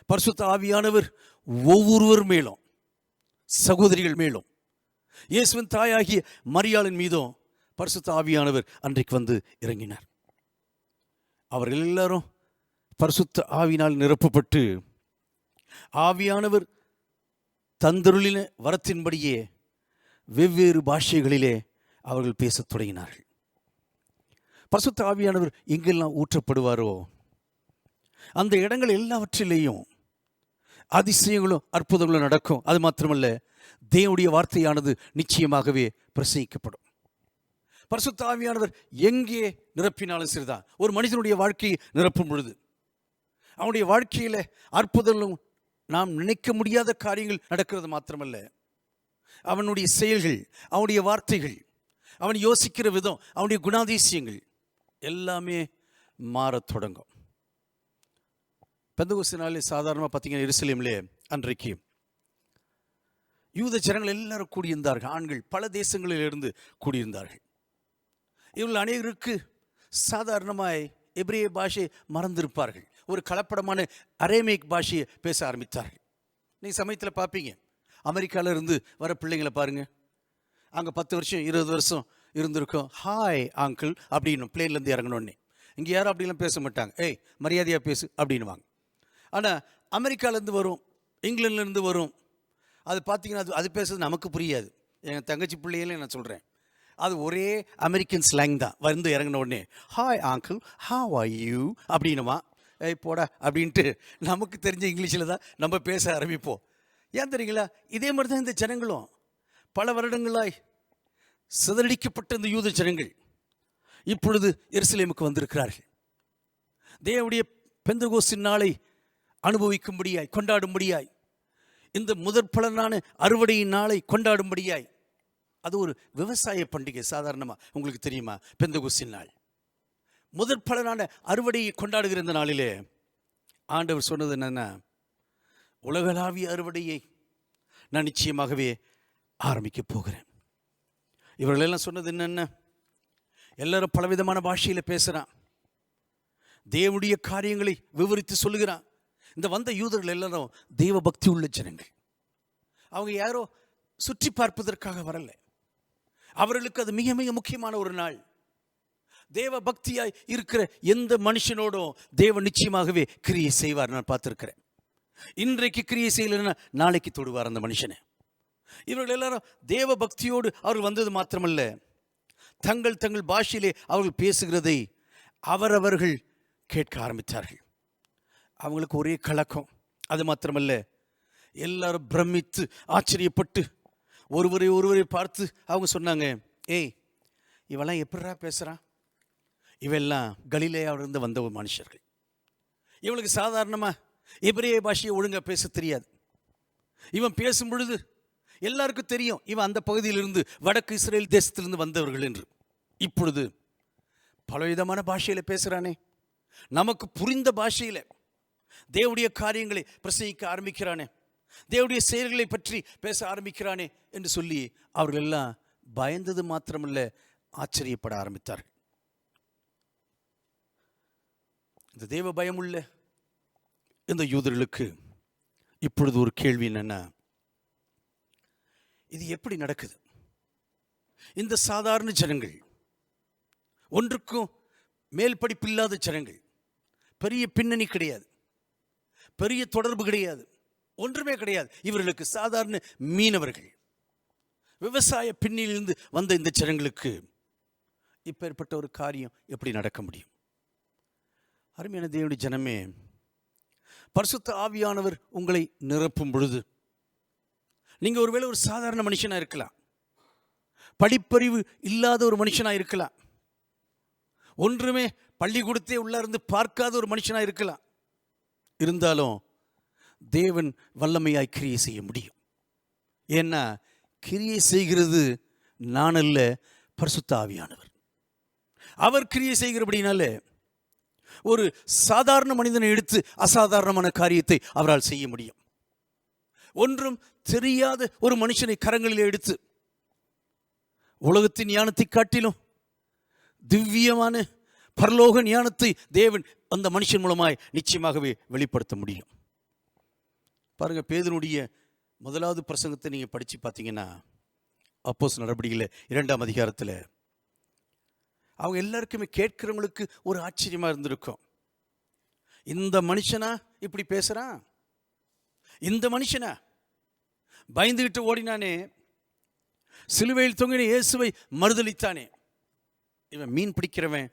பரிசுத்த ஆவியானவர் ஒவ்வொருவர் மேலும், சகோதரிகள் மேலும், இயேசுவின் தாயாகிய மரியாளின் மீதும் பரிசுத்த ஆவியானவர் அன்றைக்கு வந்து இறங்கினார். அவர்கள் எல்லாரும் பரிசுத்த ஆவியினால் நிரப்பப்பட்டு ஆவியானவர் தந்தருளின வரத்தின்படியே வெவ்வேறு பாஷைகளிலே அவர்கள் பேசத் தொடங்கினார்கள். பரிசுத்த ஆவியானவர் எங்கெல்லாம் ஊற்றப்படுவாரோ அந்த இடங்கள் எல்லாவற்றிலேயும் அதிசயங்களும் அற்புதங்களும் நடக்கும். அது மாத்திரமல்ல, தேவனுடைய வார்த்தையானது நிச்சயமாகவே பிரசங்கிக்கப்படும். பரிசுத்த ஆவியானவர் எங்கே நிரப்பினாலும் சரிதான். ஒரு மனிதனுடைய வாழ்க்கையை நிரப்பும் பொழுது அவனுடைய வாழ்க்கையில் அற்புதங்களும் நாம் நினைக்க முடியாத காரியங்கள் நடக்கிறது மாத்திரமல்ல, அவனுடைய செயல்கள், அவனுடைய வார்த்தைகள், அவன் யோசிக்கிற விதம், அவனுடைய குணாதிசயங்கள் எல்லாமே மாறத் தொடங்கும். பெந்தகோஸ்து நாளில் சாதாரணமாக பார்த்தீங்கன்னா எருசலேமிலே அன்றைக்கு யூத ஜனங்கள் எல்லாரும் கூடியிருந்தார்கள். ஆண்கள் பல தேசங்களிலிருந்து கூடியிருந்தார்கள். இவர்கள் அநேகருக்கு சாதாரணமாய் எபிரேய பாஷையை மறந்திருப்பார்கள். ஒரு கலப்படமான அரேமிக் பாஷையை பேச ஆரம்பித்தார்கள். நீங்கள் சமயத்தில் பார்ப்பீங்க, அமெரிக்காவிலிருந்து வர பிள்ளைங்களை பாருங்கள். அங்கே 10 வருஷம் 20 வருஷம் இருந்திருக்கும். ஹாய் ஆங்கிள் அப்படின்னு பிளேன்லேருந்து இறங்கணுன்னே. இங்கே யாரும் அப்படிலாம் பேச மாட்டாங்க. ஏய் மரியாதையாக பேசு அப்படின்வாங்க. ஆனால் அமெரிக்காவிலேருந்து வரும், இங்கிலாந்துலேருந்து வரும், அது பார்த்தீங்கன்னா அது பேசுறது நமக்கு புரியாது. எங்கள் தங்கச்சி பிள்ளைகளே நான் சொல்கிறேன், அது ஒரே அமெரிக்கன் ஸ்லாங் தான். வந்து இறங்கின உடனே hi uncle, how are you அப்படின்னுமா. ஏய் போடா அப்படின்ட்டு நமக்கு தெரிஞ்ச இங்கிலீஷில் தான் நம்ம பேச ஆரம்பிப்போம். ஏன் தெரியுங்களா? இதே மாதிரி தான் இந்த ஜனங்களும் பல வருடங்களாய் சிதறடிக்கப்பட்ட இந்த யூத ஜனங்கள் இப்பொழுது எருசலேமுக்கு வந்திருக்கிறார்கள். தேவனுடைய பெந்தகோஸ்து நாளை அனுபவிக்கும்படியாய், கொண்டாடும்படியாய் இந்த முதற் பலனான அறுவடையின் நாளை கொண்டாடும்படியாய், அது ஒரு விவசாய பண்டிகை. சாதாரணமாக உங்களுக்கு தெரியுமா, பெந்தெகோஸ்தின் நாள் முதற் பலனான அறுவடையை கொண்டாடுகிற இந்த நாளிலே ஆண்டவர் சொன்னது என்னன்னா, உலகளாவிய அறுவடையை நான் நிச்சயமாகவே ஆரம்பிக்க போகிறேன். இவர்களெல்லாம் சொன்னது என்னென்ன, எல்லாரும் பலவிதமான பாஷையில் பேசுகிறான், தேவனுடைய காரியங்களை விவரித்து சொல்லுகிறான். இந்த வந்த யூதர்கள் எல்லாரும் தெய்வ பக்தி உள்ள ஜனங்கள். அவங்க யாரோ சுற்றி பார்ப்பதற்காக வரல, அவர்களுக்கு அது மிக மிக முக்கியமான ஒரு நாள். தேவ பக்தியாய் இருக்கிற எந்த மனுஷனோடும் தேவன் நிச்சயமாகவே கிரியை செய்வார். நான் பார்த்திருக்கிறேன். இன்றைக்கு கிரியை செய்யலைன்னா நாளைக்கு தொடுவார் அந்த மனுஷனை. இவர்கள் எல்லாரும் தேவ பக்தியோடு அவர்கள் வந்தது மாத்திரமல்ல, தங்கள் தங்கள் பாஷையிலே அவர்கள் பேசுகிறதை அவரவர்கள் கேட்க ஆரம்பித்தார்கள். அவங்களுக்கு ஒரே கலக்கம். அது மாத்திரமல்ல, எல்லாரும் பிரமித்து ஆச்சரியப்பட்டு ஒருவரை பார்த்து அவங்க சொன்னாங்க, ஏய், இவெல்லாம் எப்படிரா பேசுகிறான்? இவெல்லாம் கலிலேயாவிலிருந்து வந்த ஒரு மனுஷர்கள். இவனுக்கு சாதாரணமாக எபிரேய பாஷையை ஒழுங்காக பேச தெரியாது. இவன் பேசும் பொழுது எல்லாருக்கும் தெரியும் இவன் அந்த பகுதியிலிருந்து, வடக்கு இஸ்ரேல் தேசத்திலிருந்து வந்தவர்கள் என்று. இப்பொழுது பலவிதமான பாஷையில் பேசுகிறானே, நமக்கு புரிந்த பாஷையில் தேவனுடைய காரியங்களை பிரசங்கிக்க ஆரம்பிக்கிறானே, தேவனுடைய செயல்களை பற்றி பேச ஆரம்பிக்கிறானே என்று சொல்லி அவர்கள் எல்லாம் பயந்தது மாத்திரமல்ல, ஆச்சரியப்பட ஆரம்பித்தார்கள். இந்த தேவ பயமுள்ள இந்த யூதர்களுக்கு இப்பொழுது ஒரு கேள்வி என்னன்னா, இது எப்படி நடக்குது? இந்த சாதாரண ஜனங்கள், ஒன்றுக்கும் மேல் படிப்பில்லாத ஜனங்கள், பெரிய பின்னணி கிடையாது, பெரிய தொடர்பு கிடையாது, ஒன்றுமே கிடையாது. இவர்களுக்கு சாதாரண மீனவர்கள், விவசாய பின்னணியிலிருந்து வந்த இந்த ஜனங்களுக்கு இப்பேற்பட்ட ஒரு காரியம் எப்படி நடக்க முடியும்? அருமையான தேவனுடைய ஜனமே, பரிசுத்த ஆவியானவர் உங்களை நிரப்பும் பொழுது நீங்கள் ஒருவேளை ஒரு சாதாரண மனுஷனாக இருக்கலாம், படிப்பறிவு இல்லாத ஒரு மனுஷனாக இருக்கலாம், ஒன்றுமே பள்ளிக்கூடத்தே உள்ள இருந்து பார்க்காத ஒரு மனுஷனாக இருக்கலாம். இருந்தாலும் தேவன் வல்லமையாய் கிரியை செய்ய முடியும். ஏன்னா கிரியை செய்கிறது நான் அல்ல, பரிசுத்த ஆவியானவர். அவர் கிரியை செய்கிறபடினால ஒரு சாதாரண மனிதனை எடுத்து அசாதாரணமான காரியத்தை அவரால் செய்ய முடியும். ஒன்றும் தெரியாத ஒரு மனுஷனை கரங்களில் எடுத்து உலகத்தின் ஞானத்தை காட்டிலும் திவ்யமான பரலோக ஞானத்தை தேவன் அந்த மனுஷன் மூலமாய் நிச்சயமாகவே வெளிப்படுத்த முடியும். பாருங்க, பேதுருடைய முதலாவது பிரசங்கத்தை நீங்க படிச்சு பார்த்தீங்கன்னா, அப்போஸ்தலர் நடபடிகளில் 2ஆம் அதிகாரத்தில் அவங்க எல்லாருக்குமே கேட்கிறவங்களுக்கு ஒரு ஆச்சரியமா இருந்திருக்கும். இந்த மனுஷனா இப்படி பேசுறான்? இந்த மனுஷனா பயந்துகிட்டு ஓடினானே, சிலுவையில் தொங்கின இயேசுவை மறுதலித்தானே, இவன் மீன் பிடிக்கிறவன்,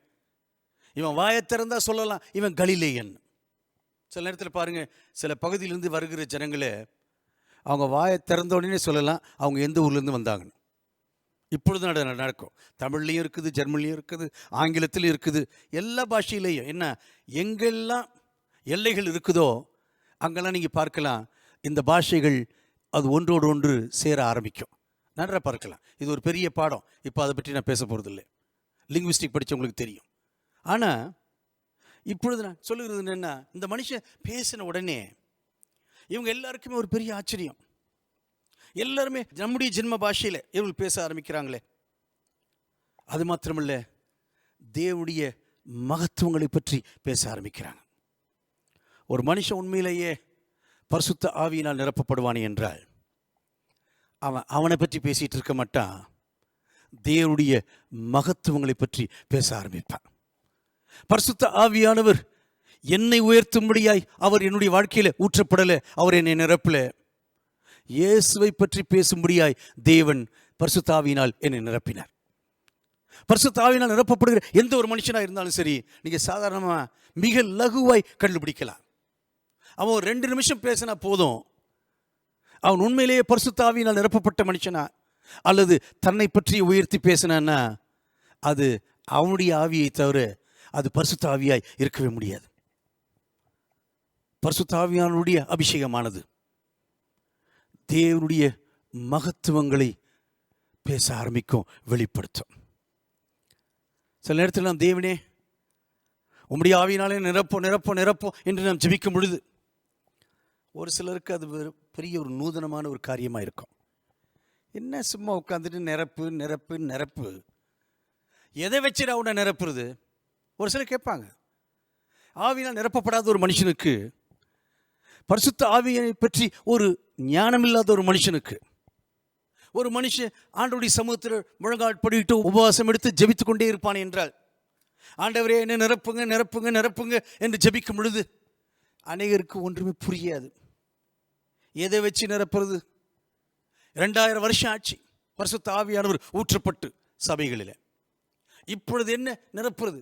இவன் வாயை திறந்தா சொல்லலாம் இவன் கலிலேயன். சில நேரத்தில் பாருங்க, சில பகுதியிலிருந்து வருகிற ஜனங்களை அவங்க வாயை திறந்த உடனே சொல்லலாம் அவங்க எந்த ஊர்லேருந்து வந்தாங்கன்னு. இப்பொழுது நடக்கும். தமிழ்லையும் இருக்குது, ஜெர்மன்லையும் இருக்குது, ஆங்கிலத்திலையும் இருக்குது, எல்லா பாஷையிலையும். என்ன, எங்கெல்லாம் எல்லைகள் இருக்குதோ அங்கெல்லாம் நீங்கள் பார்க்கலாம் இந்த பாஷைகள் அது ஒன்றோடு ஒன்று சேர ஆரம்பிக்கும். நன்றாக பார்க்கலாம். இது ஒரு பெரிய பாடம். இப்போ அதை பற்றி நான் பேச போகிறதில்லை, லிங்குவிஸ்டிக் படித்தவங்களுக்கு தெரியும். ஆனால் இப்பொழுது நான் சொல்லுகிறது என்னென்னா, இந்த மனுஷன் பேசின உடனே இவங்க எல்லாருக்குமே ஒரு பெரிய ஆச்சரியம். எல்லாருமே நம்முடைய ஜென்ம பாஷையில் இவங்க பேச ஆரம்பிக்கிறாங்களே. அது மாத்திரமல்ல, தேவனுடைய மகத்துவங்களை பற்றி பேச ஆரம்பிக்கிறாங்க. ஒரு மனுஷன் உண்மையிலேயே பரிசுத்த ஆவியினால் நிரப்பப்படுவானே என்றால் அவனை பற்றி பேசிகிட்டு இருக்க மாட்டான், தேவனுடைய மகத்துவங்களை பற்றி பேச ஆரம்பிப்பான். பரிசுத்த ஆவியானவர் என்னை உயர்த்தும்படியாய் அவர் என்னுடைய வாழ்க்கையில் ஊற்றப்படலை, அவர் என்னை நிரப்பல. இயேசுவை பற்றி பேசும்படியாய் தேவன் பரிசுத்த ஆவியினால் என்னை நிரப்பினார். பரிசுத்த ஆவியினால் நிரப்பப்படுகிற எந்த ஒரு மனுஷனாக இருந்தாலும் சரி, நீங்கள் சாதாரணமாக மிக லகுவாய் கண்டுபிடிக்கலாம். அவன் ஒரு 2 நிமிஷம் பேசினா போதும், அவன் உண்மையிலேயே பரிசுத்த ஆவியினால் நிரப்பப்பட்ட மனுஷனா அல்லது தன்னை பற்றி உயர்த்தி பேசினான்னா அது அவனுடைய ஆவியை தவிர அது பரிசுத்த ஆவியாய் இருக்கவே முடியாது. பரிசுத்த ஆவியானுடைய அபிஷேகமானது தேவனுடைய மகத்துவங்களை பேச ஆரம்பிக்கும், வெளிப்படுத்தும். சில நேரத்தில் நாம் தேவனே உம்முடைய ஆவியினாலே நிரப்போம் நிரப்போம் நிரப்போம் என்று நாம் ஜெபிக்கும் பொழுது ஒரு சிலருக்கு அது பெரிய ஒரு நூதனமான ஒரு காரியமாக இருக்கும். என்ன சும்மா உட்காந்துட்டு நிரப்பு நிரப்பு நிரப்பு, எதை வச்சுடா உன்னை நிரப்புறது? ஒரு சிலர் கேட்பாங்க. ஆவியினால் நிரப்பப்படாத ஒரு மனுஷனுக்கு, பரிசுத்த ஆவியை பற்றி ஒரு ஞானம் இல்லாத ஒரு மனுஷனுக்கு, ஒரு மனுஷன் ஆண்டவருடைய சமூகத்தில் முழங்கால் படிட்டு உபவாசம் எடுத்து ஜெபித்து கொண்டே இருப்பான் என்றால், ஆண்டவரே என்ன நிரப்புங்க நிரப்புங்க நிரப்புங்க என்று ஜெபிக்கும் பொழுது அநேகருக்கு ஒன்றுமே புரியாது. எதை வச்சு நிரப்புறது? 2000 வருஷம் ஆச்சு பரிசுத்த ஆவியானவர் ஊற்றப்பட்டு சபைகளில். இப்பொழுது என்ன நிரப்புறது?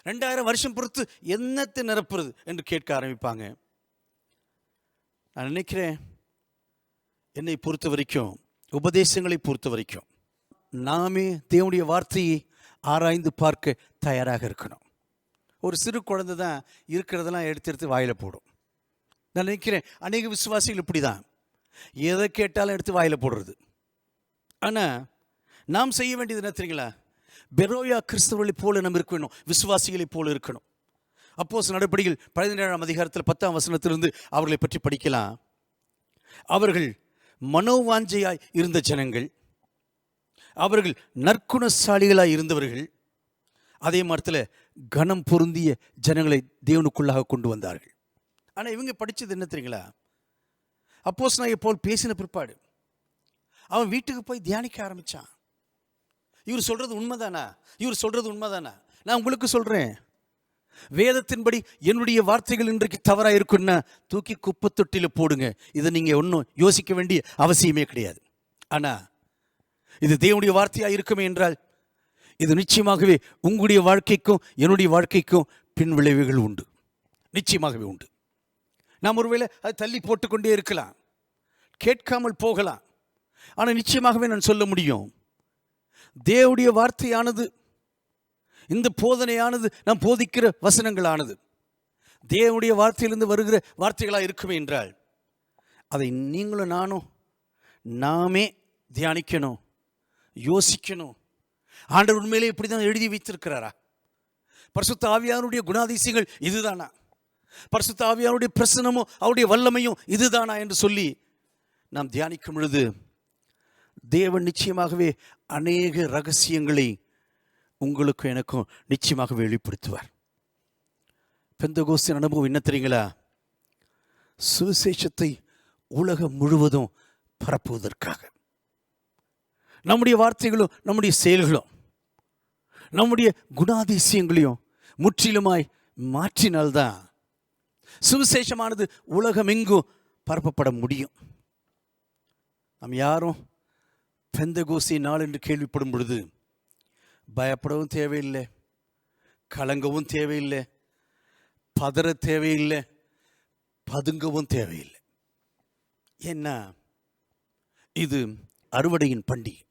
2000 வருஷம் பொறுத்து என்னத்தை நிரப்புறது என்று கேட்க ஆரம்பிப்பாங்க. நான் நினைக்கிறேன், என்னை பொறுத்த வரைக்கும், உபதேசங்களை பொறுத்த வரைக்கும் நாமே தேவனுடைய வார்த்தையை ஆராய்ந்து பார்க்க தயாராக இருக்கணும். ஒரு சிறு குழந்தை தான் இருக்கிறதெல்லாம் எடுத்து எடுத்து வாயில் போடும். நான் நினைக்கிறேன் அநேக விசுவாசிகள் இப்படி தான், எதை கேட்டாலும் எடுத்து வாயில் போடுறது. ஆனால் நாம் செய்ய வேண்டியது என்ன தெரியுங்களா? பெரோயா கிறிஸ்தவர்களை போல நம்ம இருக்கணும், விசுவாசிகளை போல இருக்கணும். அப்போஸ்தலர் நடபடிகள் 17ஆம் அதிகாரத்தில் 10ஆம் வசனத்திலிருந்து அவர்களை பற்றி படிக்கலாம். அவர்கள் மனோவாஞ்சையாய் இருந்த ஜனங்கள், அவர்கள் நற்குணசாலிகளாய் இருந்தவர்கள், அதே மரத்தில் கனம் பொருந்திய ஜனங்களை தேவனுக்குள்ளாக கொண்டு வந்தார்கள். ஆனால் இவங்க படித்தது என்ன தெரியுங்களா? அப்போஸ்தலனாகிய பவுல் பேசின பிற்பாடு அவன் வீட்டுக்கு போய் தியானிக்க ஆரம்பித்தான். இவர் சொல்கிறது உண்மைதானா? இவர் சொல்கிறது உண்மைதானா? நான் உங்களுக்கு சொல்கிறேன், வேதத்தின்படி என்னுடைய வார்த்தைகள் இன்றைக்கு தவறாக இருக்குன்னா தூக்கி குப்பை தொட்டியில் போடுங்க. இதை நீங்கள் ஒன்றும் யோசிக்க வேண்டிய அவசியமே கிடையாது. ஆனால் இது தேவனுடைய வார்த்தையாக இருக்குமே என்றால் இது நிச்சயமாகவே உங்களுடைய வாழ்க்கைக்கும் என்னுடைய வாழ்க்கைக்கும் பின் விளைவுகள் உண்டு, நிச்சயமாகவே உண்டு. நாம் ஒருவேளை அதை தள்ளி போட்டுக்கொண்டே இருக்கலாம், கேட்காமல் போகலாம். ஆனால் நிச்சயமாகவே நான் சொல்ல முடியும், தேவனுடைய வார்த்தையானது, இந்த போதனையானது, நாம் போதிக்கிற வசனங்களானது தேவனுடைய வார்த்தையிலிருந்து வருகிற வார்த்தைகளாக இருக்குமே என்றால் அதை நீங்களும் நானும் நாமே தியானிக்கணும், யோசிக்கணும். ஆண்டவர் உண்மையிலே இப்படி தான் எழுதி வைத்திருக்கிறாரா? பரிசுத்த ஆவியானுடைய குணாதிசயங்கள் இதுதானா? பரிசுத்த ஆவியானுடைய பிரசன்னமும் அவருடைய வல்லமையும் இதுதானா என்று சொல்லி நாம் தியானிக்கும் பொழுது தேவன் நிச்சயமாகவே அநேக ரகசியங்களை உங்களுக்கும் எனக்கும் நிச்சயமாக வெளிப்படுத்துவார். பெந்தகோஸ்தின் அனுபவம் என்ன தெரியுங்களா? சுவிசேஷத்தை உலகம் முழுவதும் பரப்புவதற்காக நம்முடைய வார்த்தைகளும் நம்முடைய செயல்களும் நம்முடைய குணாதிசயங்களையும் முற்றிலுமாய் மாற்றினால்தான் சுவிசேஷமானது உலகமெங்கும் பரப்பப்பட முடியும். நாம் யாரும் பெந்தகோஸ்தே நாள் என்று கேள்விப்படும் பொழுது பயப்படவும் தேவையில்லை, கலங்கவும் தேவையில்லை, பதற தேவையில்லை, பதுங்கவும் தேவையில்லை. ஏன்னா இது அறுவடையின் பண்டிகை.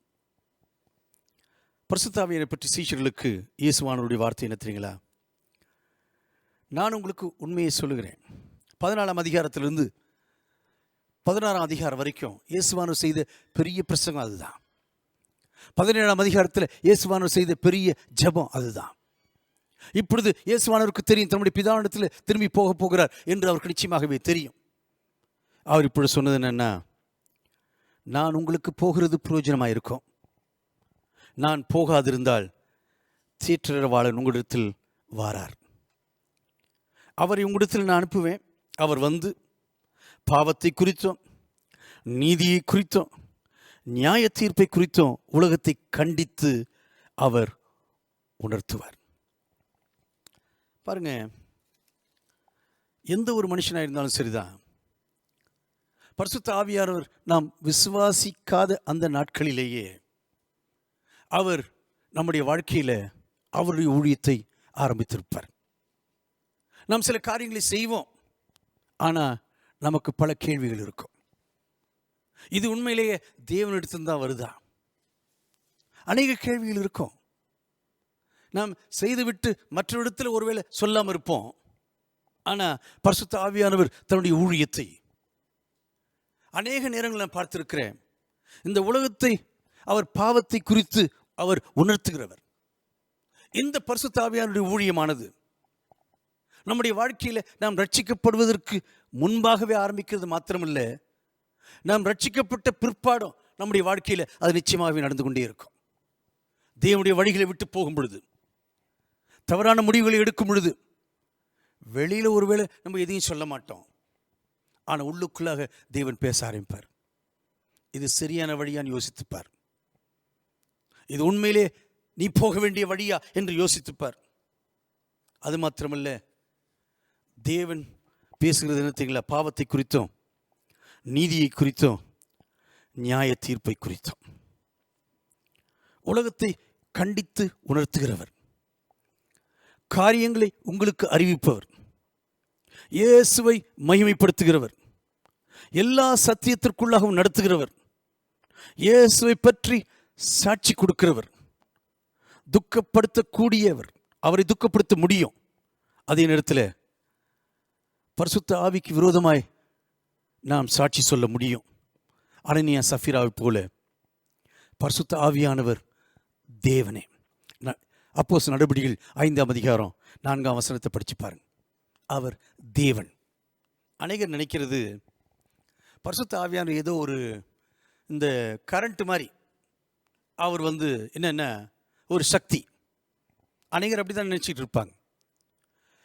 பரிசுத்த ஆவியாரை பற்றி சீஷர்களுக்கு இயேசுவானவருடைய வார்த்தை என்ன தெரியுங்களா? நான் உங்களுக்கு உண்மையை சொல்லுகிறேன். 14ஆம் அதிகாரத்திலிருந்து 16ஆம் அதிகாரம் வரைக்கும் இயேசுவானவர் செய்த பெரிய பிரசங்கம் அதுதான். 17ஆம் அதிகாரத்தில் இயேசுவானவர் செய்த பெரிய ஜெபம் அதுதான். இப்பொழுது இயேசுவானவருக்கு தெரியும் தன்னுடைய பிதாவிடத்தில் திரும்பி போக போகிறார் என்று அவருக்கு நிச்சயமாகவே தெரியும். அவர் இப்பொழுது சொன்னது என்னன்னா, நான் உங்களுக்கு போகிறது பிரயோஜனமாக இருக்கும், நான் போகாதிருந்தால் தேற்றரவாளன் உங்களிடத்தில் வாரார், அவரை உங்களிடத்தில் நான் அனுப்புவேன். அவர் வந்து பாவத்தை குறித்தும் நீதியை குறித்தும் நியாய தீர்ப்பை குறித்தும் உலகத்தை கண்டித்து அவர் உணர்த்துவார். பாருங்க, எந்த ஒரு மனுஷனாக இருந்தாலும் சரிதான், பரிசுத்த ஆவியானவர் நாம் விசுவாசிக்காத அந்த நாட்களிலேயே அவர் நம்முடைய வாழ்க்கையில் அவருடைய ஊழியத்தை ஆரம்பித்திருப்பார். நாம் சில காரியங்களை செய்வோம், ஆனால் நமக்கு பல கேள்விகள் இருக்கும். இது உண்மையிலேயே தேவனிடத்தில் தான் வருதா? அநேக கேள்விகள் இருக்கும். நாம் செய்துவிட்டு மற்றவரிடத்தில் ஒருவேளை சொல்லாமல் இருப்போம். ஆனால் பரிசுத்த ஆவியானவர் தன்னுடைய ஊழியத்தை அநேக நேரங்கள் நான் பார்த்திருக்கிறேன். இந்த உலகத்தை அவர் பாவத்தை குறித்து அவர் உணர்த்துகிறவர். இந்த பரிசுத்த ஆவியானுடைய ஊழியமானது நம்முடைய வாழ்க்கையில் நாம் ரட்சிக்கப்படுவதற்கு முன்பாகவே ஆரம்பிக்கிறது மாத்திரமல்ல, நாம் ரட்சிக்கப்பட்ட பிற்பாடும் நம்முடைய வாழ்க்கையில் அது நிச்சயமாகவே நடந்து கொண்டே இருக்கும். தேவனுடைய வழிகளை விட்டு போகும் பொழுது, தவறான முடிவுகளை எடுக்கும் பொழுது, வெளியில் ஒருவேளை நம்ம எதையும் சொல்ல மாட்டோம், ஆனால் உள்ளுக்குள்ளாக தேவன் பேச ஆரம்பிப்பார். இது சரியான வழியான்னு யோசித்துப்பார். இது உண்மையிலே நீ போக வேண்டிய வழியா என்று யோசித்துப்பார். அது மாத்திரமல்ல, தேவன் பேசுகிறது என்ன தெரியுங்களா? பாவத்தை குறித்தும், நீதியை குறித்தும், நியாய தீர்ப்பை குறித்தும். உலகத்தை கண்டித்து உணர்த்துகிறவர், காரியங்களை உங்களுக்கு அறிவிப்பவர், இயேசுவை மகிமைப்படுத்துகிறவர், எல்லா சத்தியத்திற்குள்ளாகவும் நடத்துகிறவர், இயேசுவை பற்றி சாட்சி கொடுக்கிறவர், துக்கப்படுத்தக்கூடியவர், அவரை துக்கப்படுத்த முடியும். அதே நேரத்தில் பரிசுத்த ஆவிக்கு விரோதமாய் நாம் சாட்சி சொல்ல முடியும். அனனியா சஃபீராவை போல பரிசுத்த ஆவியானவர் தேவனே. அப்போஸ்தலர் நடபடிகள் 5ஆம் அதிகாரம் 4ஆம் வசனத்தை படிச்சு பாருங்க. அவர் தேவன். அநேகர் நினைக்கிறது பரிசுத்த ஆவியானவர் ஏதோ ஒரு இந்த கரண்ட் மாதிரி, அவர் என்னென்ன ஒரு சக்தி. அநேகர் அப்படி தான் நினச்சிட்டு இருப்பாங்க.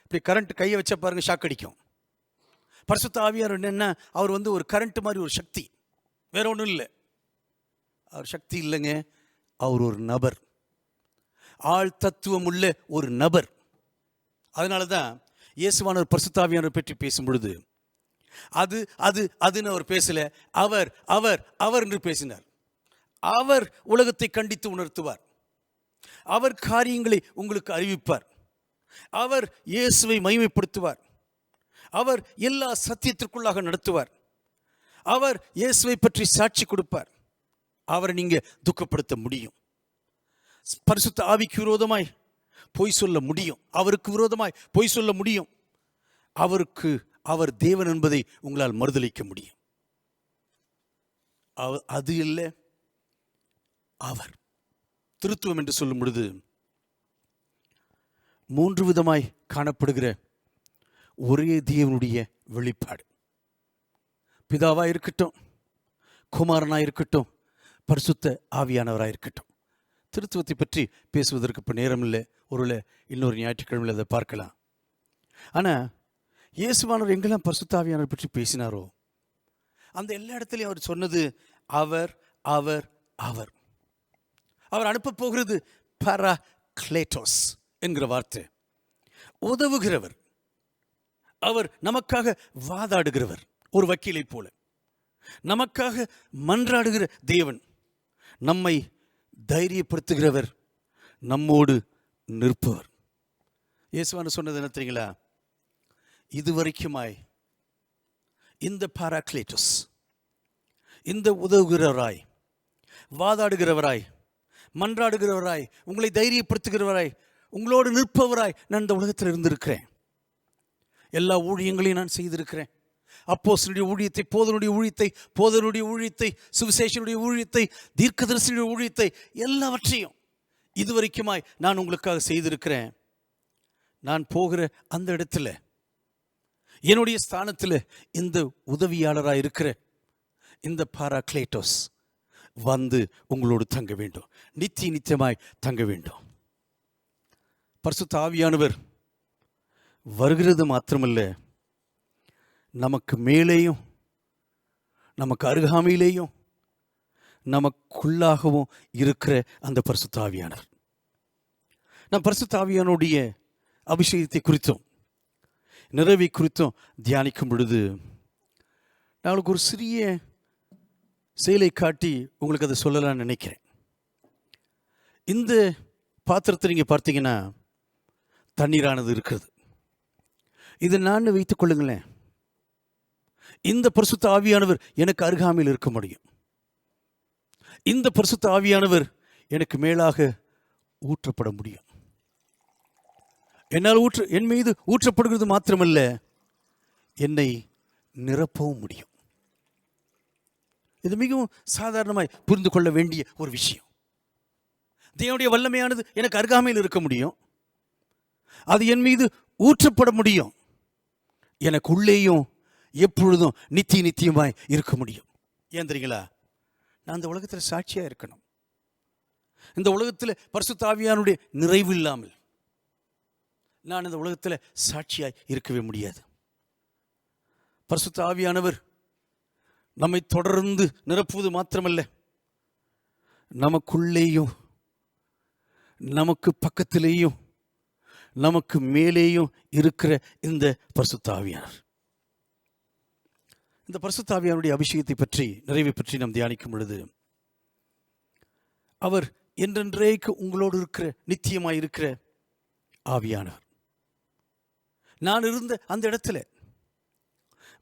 இப்படி கரண்ட் கையை வச்ச பாருங்க, ஷாக் அடிக்கும். பரிசுத்த ஆவியானவர் என்னென்ன, அவர் ஒரு கரண்ட் மாதிரி ஒரு சக்தி, வேற ஒன்றும் இல்லை. அவர் சக்தி இல்லைங்க, அவர் ஒரு நபர், ஆள் தத்துவம் உள்ள ஒரு நபர். அதனால தான் இயேசுவானவர் பரிசுத்த ஆவியானவர் பற்றி பேசும் பொழுது அதுன்னு அவர் பேசல, அவர் அவர் அவர் என்று பேசினார். அவர் உலகத்தை கண்டித்து உணர்த்துவார், அவர் காரியங்களை உங்களுக்கு அறிவிப்பார், அவர் இயேசுவை மகிமைப்படுத்துவார், அவர் எல்லா சத்தியத்திற்குள்ளாக நடத்துவார், அவர் இயேசுவை பற்றி சாட்சி கொடுப்பார். அவரை நீங்க துக்கப்படுத்த முடியும். பரிசுத்த ஆவிக்கு விரோதமாய் பொய் சொல்ல முடியும், அவருக்கு விரோதமாய் பொய் சொல்ல முடியும். அவர் தேவன் என்பதை உங்களால் மறுதலிக்க முடியும். அது இல்லை, அவர் திருத்துவம் என்று சொல்லும் பொழுது 3 விதமாய் காணப்படுகிற ஒரே தேவனுடைய வெளிப்பாடு. பிதாவாக இருக்கட்டும், குமாரனாக இருக்கட்டும், பரிசுத்த ஆவியானவராக இருக்கட்டும். திருத்துவத்தை பற்றி பேசுவதற்கு இப்போ நேரம் இல்லை, ஒருவேளை இன்னொரு ஞாயிற்றுக்கிழமையில் அதை பார்க்கலாம். ஆனால் இயேசுவானவர் எங்கெல்லாம் பரிசுத்த ஆவியானவர் பற்றி பேசினாரோ அந்த எல்லா இடத்துலையும் அவர் சொன்னது அவர் அவர் அவர். அவர் அனுப்ப போகிறது பாராக்ளேட்டோஸ் என்கிற வார்த்தை, உதவுகிறவர். அவர் நமக்காக வாதாடுகிறவர், ஒரு வக்கீலை போல நமக்காக மன்றாடுகிற தேவன், நம்மை தைரியப்படுத்துகிறவர், நம்மோடு நிற்பவர். இயேசுவானவர் சொன்னது என்ன தெரியுங்களா? இதுவரைக்குமாய் இந்த பாராக்ளேட்டோஸ், இந்த உதவுகிறவராய், வாதாடுகிறவராய், மன்றாடுகிறவராய், உங்களை தைரியப்படுத்துகிறவராய், உங்களோடு நிற்பவராய் நான் இந்த உலகத்தில் இருந்திருக்கிறேன். எல்லா ஊழியங்களையும் நான் செய்திருக்கிறேன். அப்போஸ்தலனுடைய ஊழியத்தை, போதனுடைய ஊழியத்தை, சுவிசேஷனுடைய ஊழியத்தை, தீர்க்கதரிசியுடைய ஊழியத்தை, எல்லாவற்றையும் இதுவரைக்குமாய் நான் உங்களுக்காக செய்திருக்கிறேன். நான் போகிற அந்த இடத்துல என்னுடைய ஸ்தானத்தில் இந்த உதவியாளராக இருக்கிற இந்த பாராக்ளேட்டோஸ் உங்களோடு தங்க வேண்டும், நித்தியமாய் தங்க வேண்டும். பரிசுத்த ஆவியானவர் வருகிறது மாத்திரமல்ல, நமக்கு மேலேயும் நமக்கு அருகாமையிலேயும் நமக்குள்ளாகவும் இருக்கிற அந்த பரிசுத்த ஆவியானவர். நான் பரிசுத்த ஆவியானுடைய அபிஷேகத்தை குறித்தும் நிறைவை குறித்தும் தியானிக்கும் பொழுது நான் உங்களுக்கு ஒரு சிறிய செயலை காட்டி உங்களுக்கு அதை சொல்லலாம்னு நினைக்கிறேன். இந்த பாத்திரத்தை நீங்கள் பார்த்தீங்கன்னா தண்ணீரானது இருக்கிறது. இது நான் வைத்துக் கொள்ளுங்களேன், இந்த பரிசுத்த ஆவியானவர் எனக்கு அருகாமையில் இருக்க முடியும். இந்த பரிசுத்த ஆவியானவர் எனக்கு மேலாக ஊற்றப்பட முடியும். என்னால் என் மீது ஊற்றப்படுகிறது மாத்திரமல்ல, என்னை நிரப்பவும் முடியும். இது மிகவும் சாதாரணமாய் புரிந்து கொள்ள வேண்டிய ஒரு விஷயம். தேவனுடைய வல்லமையானது எனக்கு அருகாமையில் இருக்க முடியும், அது என் மீது ஊற்றப்பட முடியும், எனக்கு உள்ளேயும் எப்பொழுதும் நித்தியமாய் இருக்க முடியும். ஏன் தெரியுங்களா? நான் இந்த உலகத்தில் சாட்சியாக இருக்கணும். இந்த உலகத்தில் பரிசுத்த ஆவியானுடைய நிறைவு இல்லாமல் நான் இந்த உலகத்தில் சாட்சியாய் இருக்கவே முடியாது. பரிசுத்த ஆவியானவர் நம்மை தொடர்ந்து நிரப்புவது மாத்திரமல்ல, நமக்குள்ளேயும் நமக்கு பக்கத்திலேயும் நமக்கு மேலேயும் இருக்கிற இந்த பரிசுத்த ஆவியானவர், இந்த பரிசுத்த ஆவியானுடைய அபிஷேகத்தை பற்றி, நிறைவை பற்றி நாம் தியானிக்கும் பொழுது, அவர் என்றென்றைக்கு உங்களோடு இருக்கிற நித்தியமாய் இருக்கிற ஆவியானவர். நான் இருந்த அந்த இடத்துல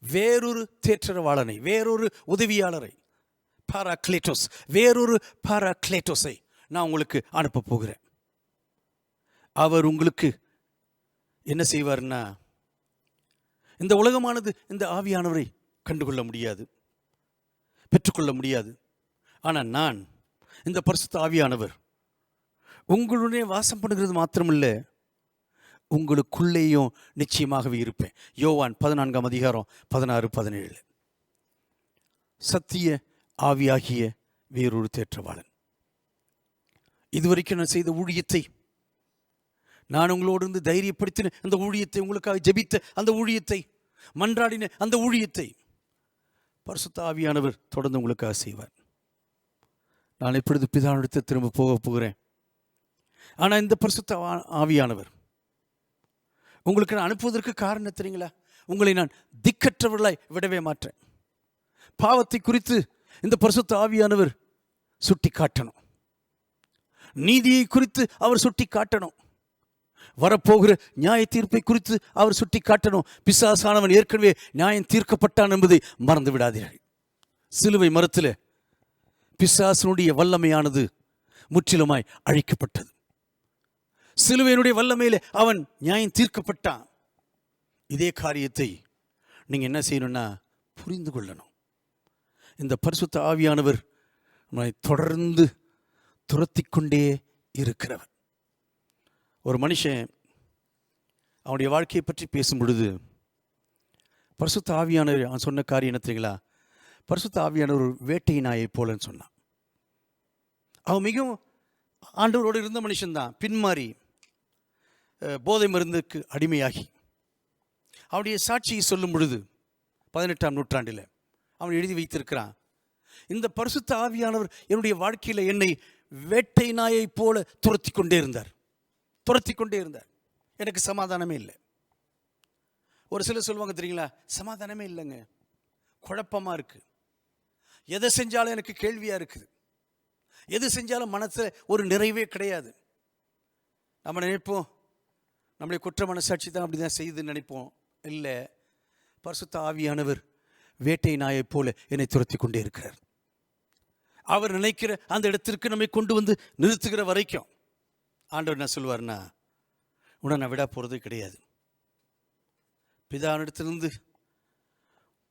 வேறொரு தேற்றரவாளனை, வேறொரு உதவியாளரை, பாராக்ளேட்டோஸ், வேறொரு பாராக்ளேட்டோஸை நான் உங்களுக்கு அனுப்ப போகிறேன். அவர் உங்களுக்கு என்ன செய்வார்னா, இந்த உலகமானது இந்த ஆவியானவரை கண்டுகொள்ள முடியாது, பெற்றுக்கொள்ள முடியாது. ஆனால் நான், இந்த பரிசுத்த ஆவியானவர் உங்களுடைய வாசம் பண்ணுகிறது மாத்திரமில்லை, உங்களுக்குள்ளேயும் நிச்சயமாகவே இருப்பேன். யோவான் 14:16-17. சத்திய ஆவியாகிய வேறொரு தேற்றவாளன். இதுவரைக்கும் நான் செய்த ஊழியத்தை, நான் உங்களோடு இருந்து தைரியப்படுத்தின அந்த ஊழியத்தை, உங்களுக்காக ஜெபித்த அந்த ஊழியத்தை, மன்றாடின அந்த ஊழியத்தை பரிசுத்த ஆவியானவர் தொடர்ந்து உங்களுக்காக செய்வார். நான் எப்பொழுது பிதாவிடத்தை திரும்ப போகிறேன். ஆனால் இந்த பரிசுத்த ஆவியானவர் உங்களுக்கு நான் அனுப்புவதற்கு காரணம் தெரியுங்களா? உங்களை நான் திக்கற்றவர்களாய் விடவே மாட்டேன். பாவத்தை குறித்து இந்த பரிசுத்த ஆவியானவர் சுட்டி காட்டணும், நீதியை குறித்து அவர் சுட்டி காட்டணும், வரப்போகிற நியாய தீர்ப்பை குறித்து அவர் சுட்டி காட்டணும். பிசாசானவன் ஏற்கனவே நியாயம் தீர்க்கப்பட்டான் என்பதை மறந்து விடாதீர்கள். சிலுவை மரத்தில் பிசாசனுடைய வல்லமையானது முற்றிலுமாய் அழிக்கப்பட்டது. சிலுவையினுடைய வல்லமையிலே அவன் நியாயம் தீர்க்கப்பட்டான். இதே காரியத்தை நீங்கள் என்ன செய்யணும்னா புரிந்து கொள்ளணும். இந்த பரிசுத்த ஆவியானவர் நம்மை தொடர்ந்து துரத்தி கொண்டே இருக்கிறவர். ஒரு மனுஷன் அவனுடைய வாழ்க்கையை பற்றி பேசும் பொழுது பரிசுத்த ஆவியானவர் அவன் சொன்ன காரியம் என்ன தெரியுங்களா? பரிசுத்த ஆவியானவர் ஒரு வேட்டை நாயை போலன்னு சொன்னான். அவன் மிகவும் ஆண்டவரோடு இருந்த மனுஷன்தான். பின்மாறி போதை மருந்துக்கு அடிமையாகி அவனுடைய சாட்சியை சொல்லும் பொழுது 18ஆம் நூற்றாண்டில் அவன் எழுதி வைத்திருக்கிறான், இந்த பரிசுத்த ஆவியானவர் என்னுடைய வாழ்க்கையில் என்னை வேட்டை நாயை போல துரத்தி கொண்டே இருந்தார். எனக்கு சமாதானமே இல்லை. ஒரு சிலர் சொல்லுவாங்க தெரியுங்களா, சமாதானமே இல்லைங்க, குழப்பமாக இருக்குது, எதை செஞ்சாலும் எனக்கு கேள்வியாக இருக்குது, எது செஞ்சாலும் மனசில் ஒரு நிறைவே கிடையாது. நம்ம நினைப்போம் நம்முடைய குற்ற மனசாட்சி தான் அப்படி தான் செய்யுதுன்னு நினைப்போம். இல்லை, பரிசுத்த ஆவியானவர் வேட்டை நாயை போல என்னை துரத்தி கொண்டே இருக்கிறார். அவர் நினைக்கிற அந்த இடத்திற்கு நம்மை கொண்டு வந்து நிறுத்துகிற வரைக்கும் ஆண்டவர் என்ன சொல்வார்னா, உன்னை நான் விட போகிறதே கிடையாது. பிதாவிடத்திலிருந்து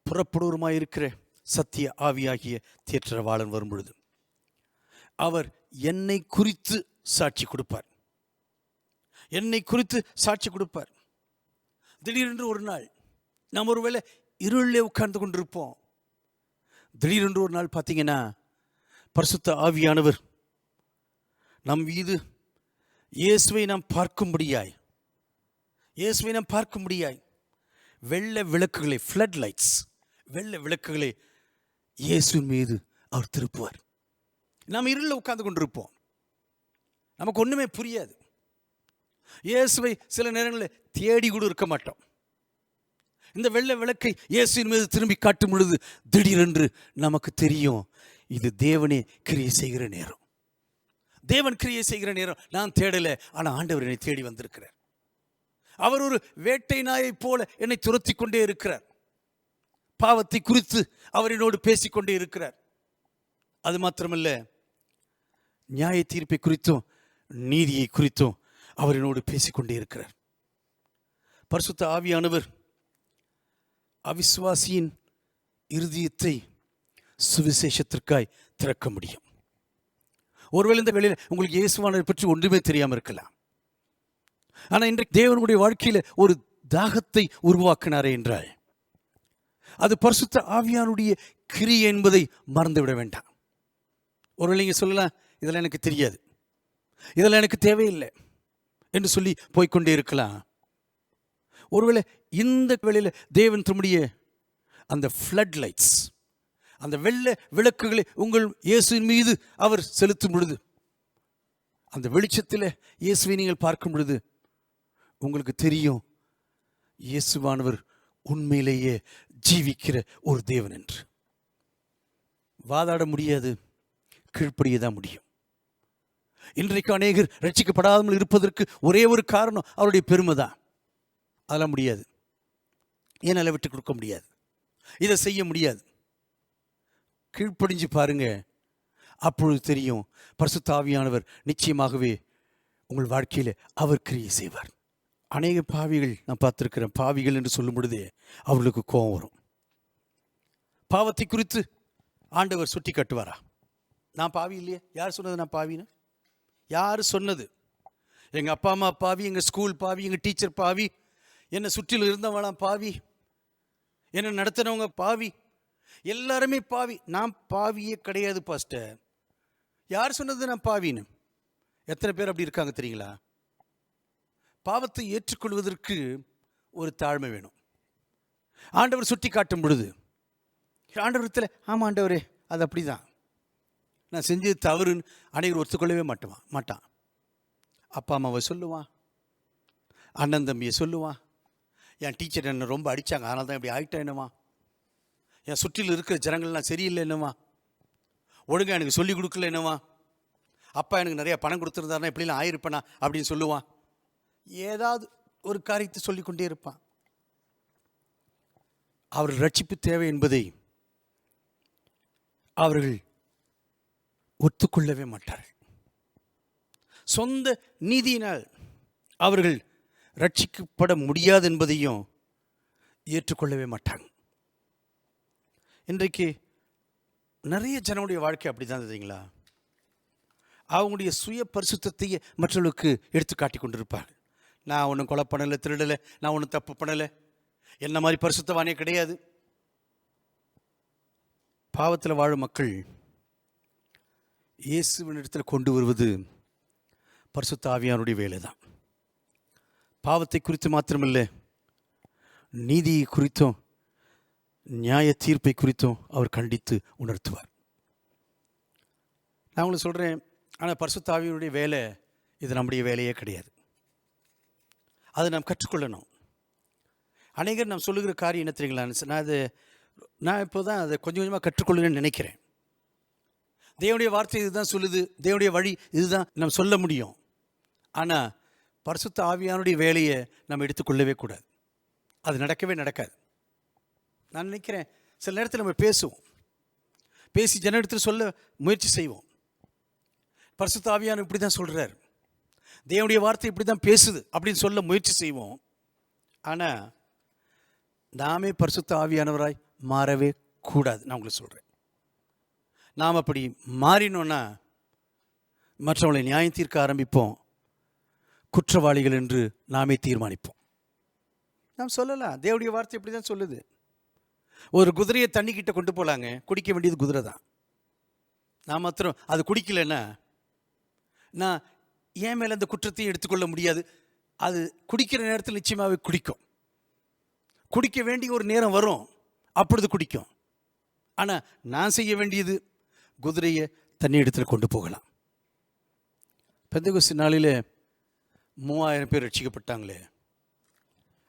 புறப்படுவருமாய் இருக்கிற சத்திய ஆவியாகிய தேற்றரவாளன் வரும் பொழுது அவர் என்னை குறித்து சாட்சி கொடுப்பார். திடீரென்று ஒரு நாள் நாம் ஒருவேளை இருளிலே உட்கார்ந்து கொண்டிருப்போம். திடீரென்று ஒரு நாள் பார்த்தீங்கன்னா பரிசுத்த ஆவியானவர் நம் மீது இயேசுவை நாம் பார்க்கும்படியாய் வெள்ளை விளக்குகளை, ஃப்ளட் லைட்ஸ், வெள்ளை விளக்குகளை இயேசுவின் மீது அவர் திருப்புவார். நாம் இருளில் உட்கார்ந்து கொண்டிருப்போம், நமக்கு ஒன்றுமே புரியாது. இயேசுவை சில நேரங்களில் தேடி கூட இருக்க மாட்டோம். இந்த வெள்ளை விளக்கை இயேசுவின் மீது திரும்பி காட்டும் பொழுது திடீரென்று நமக்கு தெரியும், இது தேவனே கிரியை செய்கிற நேரம். தேவன் கிரியை செய்கிற நேரம். நான் தேடலை, ஆனால் ஆண்டவர் என்னை தேடி வந்திருக்கிறார். அவர் ஒரு வேட்டை நாயை போல என்னை துரத்தி கொண்டே இருக்கிறார். பாவத்தை குறித்து அவர் என்னோடு பேசிக்கொண்டே இருக்கிறார். அது மாத்திரமல்ல, நியாய தீர்ப்பை குறித்தும் நீதியை குறித்தும் அவர் என்னோடு பேசிக்கொண்டே இருக்கிறார். பரிசுத்த ஆவியானவர் அவிசுவாசியின் இருதயத்தை சுவிசேஷத்திற்காய் திறக்க முடியும். ஒருவேளை இந்த வேளையில் உங்களுக்கு இயேசுவானவரை பற்றி ஒன்றுமே தெரியாமல் இருக்கலாம். ஆனால் இன்றைக்கு தேவனுடைய வாழ்க்கையில் ஒரு தாகத்தை உருவாக்கினாரே என்றால் அது பரிசுத்த ஆவியானுடைய கிரியை என்பதை மறந்துவிட வேண்டாம். ஒருவேளை நீங்கள் சொல்லலாம், இதெல்லாம் எனக்கு தெரியாது, இதெல்லாம் எனக்கு தேவையில்லை என்று சொல்லி போய்கொண்டே இருக்கலாம். ஒருவேளை இந்த வேளையில் தேவன் தம்முடைய அந்த ஃப்ளட் லைட்ஸ், அந்த வெள்ளை விளக்குகளை உங்கள் இயேசுவின் மீது அவர் செலுத்தும் பொழுது, அந்த வெளிச்சத்தில் இயேசுவை நீங்கள் பார்க்கும் பொழுது உங்களுக்கு தெரியும் இயேசுவானவர் உண்மையிலேயே ஜீவிக்கிற ஒரு தேவன் என்று. வாதாட முடியாது, கீழ்ப்படியதான் முடியும். இன்றைக்கு அநேகர் ரட்சிக்கப்படாமல் இருப்பதற்கு ஒரே ஒரு காரணம் அவருடைய பெருமை தான். அதெல்லாம் முடியாது, என்னால் விட்டு கொடுக்க முடியாது, இதை செய்ய முடியாது. கீழ்ப்படிஞ்சு பாருங்க, அப்பொழுது தெரியும் பரிசுத்த ஆவியானவர் நிச்சயமாகவே உங்கள் வாழ்க்கையில் அவர் கிரியை செய்வார். அநேக பாவிகள் நான் பார்த்துருக்கிறேன், பாவிகள் என்று சொல்லும் பொழுதே அவர்களுக்கு கோபம் வரும். பாவத்தை குறித்து ஆண்டவர் சுட்டி காட்டுவாரா? நான் பாவி இல்லையே, யார் சொன்னது நான் பாவின்னு? யார் சொன்னது? எங்கள் அப்பா அம்மா பாவி, எங்கள் ஸ்கூல் பாவி, எங்கள் டீச்சர் பாவி, என்னை சுற்றிலும் இருந்தவங்களாம் பாவி, என்னை நடத்தினவங்க பாவி, எல்லாருமே பாவி. நான் பாவியே கிடையாது பாஸ்டர். யார் சொன்னது நான் பாவின்னு? எத்தனை பேர் அப்படி இருக்காங்க தெரியுங்களா? பாவத்தை ஏற்றுக்கொள்வதற்கு ஒரு தாழ்மை வேணும். ஆண்டவர் சுட்டி காட்டும் பொழுது ஆண்டவரத்தில், ஆமாம் ஆண்டவரே அது அப்படி தான், நான் செஞ்சது தவறுன்னு அனைவரும் ஒத்துக்கொள்ளவே மாட்டான். அப்பா அம்மாவை சொல்லுவான், அண்ணன் தம்பியை சொல்லுவான், என் டீச்சர் என்னை ரொம்ப அடித்தாங்க அதனால தான் இப்படி ஆகிட்டேன் என்னவா, என் சுற்றில் இருக்கிற ஜனங்கள்லாம் சரியில்லை என்னவா, ஒழுங்காக எனக்கு சொல்லிக் கொடுக்கல என்னவா, அப்பா எனக்கு நிறையா பணம் கொடுத்துருந்தாருன்னா எப்படிலாம் ஆயிருப்பேனா அப்படின்னு சொல்லுவான். ஏதாவது ஒரு காரியத்தை சொல்லிக்கொண்டே இருப்பான். அவர்கள் ரட்சிப்பு தேவை என்பதை அவர்கள் ஒத்துக்கொள்ளவே மாட்டார்கள். சொந்த நீதியினால் அவர்கள் ரட்சிக்கப்பட முடியாது என்பதையும் ஏற்றுக்கொள்ளவே மாட்டாங்க. இன்றைக்கு நிறைய ஜனங்களுடைய வாழ்க்கை அப்படி தான் இருந்தீங்களா? அவங்களுடைய சுய பரிசுத்தத்தையே மற்றவர்களுக்கு எடுத்து காட்டி கொண்டிருப்பார்கள். நான் ஒன்றும் கொலை பண்ணலை, திருடலை, நான் ஒன்றும் தப்பு பண்ணலை, என்ன மாதிரி பரிசுத்தவானே கிடையாது. பாவத்தில் வாழும் மக்கள் இயேசுவின் இடத்துல கொண்டு வருவது பரிசுத்த ஆவியானுடைய வேலை தான். பாவத்தை குறித்து மாத்திரமில்லை, நீதியை குறித்தும் நியாய தீர்ப்பை குறித்தும் அவர் கண்டித்து உணர்த்துவார். நான் உங்களுக்கு சொல்கிறேன், ஆனால் பரிசுத்த ஆவியானுடைய வேலை இது நம்முடைய வேலையே கிடையாது. அதை நாம் கற்றுக்கொள்ளணும். அநேகர் நாம் சொல்லுகிற காரியம் என்ன தெரியுங்களா? நான் இப்போ தான் அதை கொஞ்சம் கொஞ்சமாக கற்றுக்கொள்ளுன்னு நினைக்கிறேன். தேவனுடைய வார்த்தை இதுதான் சொல்லுது, தேவனுடைய வழி இதுதான் நம்ம சொல்ல முடியும். ஆனால் பரிசுத்த ஆவியானுடைய வேலையை நம்ம எடுத்துக்கொள்ளவே கூடாது. அது நடக்காது. நான் நினைக்கிறேன், சில நேரத்தில் நம்ம பேசி ஜன இடத்துல சொல்ல முயற்சி செய்வோம். பரிசுத்த ஆவியானவர் இப்படி தான் சொல்கிறார், தேவனுடைய வார்த்தை இப்படி தான் பேசுது அப்படின்னு சொல்ல முயற்சி செய்வோம். ஆனால் நாமே பரிசுத்த ஆவியானவராய் மாறவே கூடாது. நான் உங்களுக்கு சொல்கிறேன், நாம் அப்படி மாறினோன்னா மற்றவங்களை நியாயம் தீர்க்க ஆரம்பிப்போம், குற்றவாளிகள் என்று நாமே தீர்மானிப்போம். நாம் சொல்லலாம், தேவனுடைய வார்த்தை இப்படி தான் சொல்லுது. ஒரு குதிரையை தண்ணிக்கிட்ட கொண்டு போகலாங்க, குடிக்க வேண்டியது குதிரை தான். நான் மாத்திரம் அது குடிக்கலைன்னா நான் ஏன் மேலே அந்த குற்றத்தையும் எடுத்துக்கொள்ள முடியாது. அது குடிக்கிற நேரத்தில் நிச்சயமாகவே குடிக்கும். குடிக்க வேண்டிய ஒரு நேரம் வரும், அப்பொழுது குடிக்கும். ஆனால் நான் செய்ய வேண்டியது குதிரையை தண்ணி இடத்துல கொண்டு போகலாம். பெந்தெகோஸ்து நாளில் 3000 பேர் ரட்சிக்கப்பட்டாங்களே,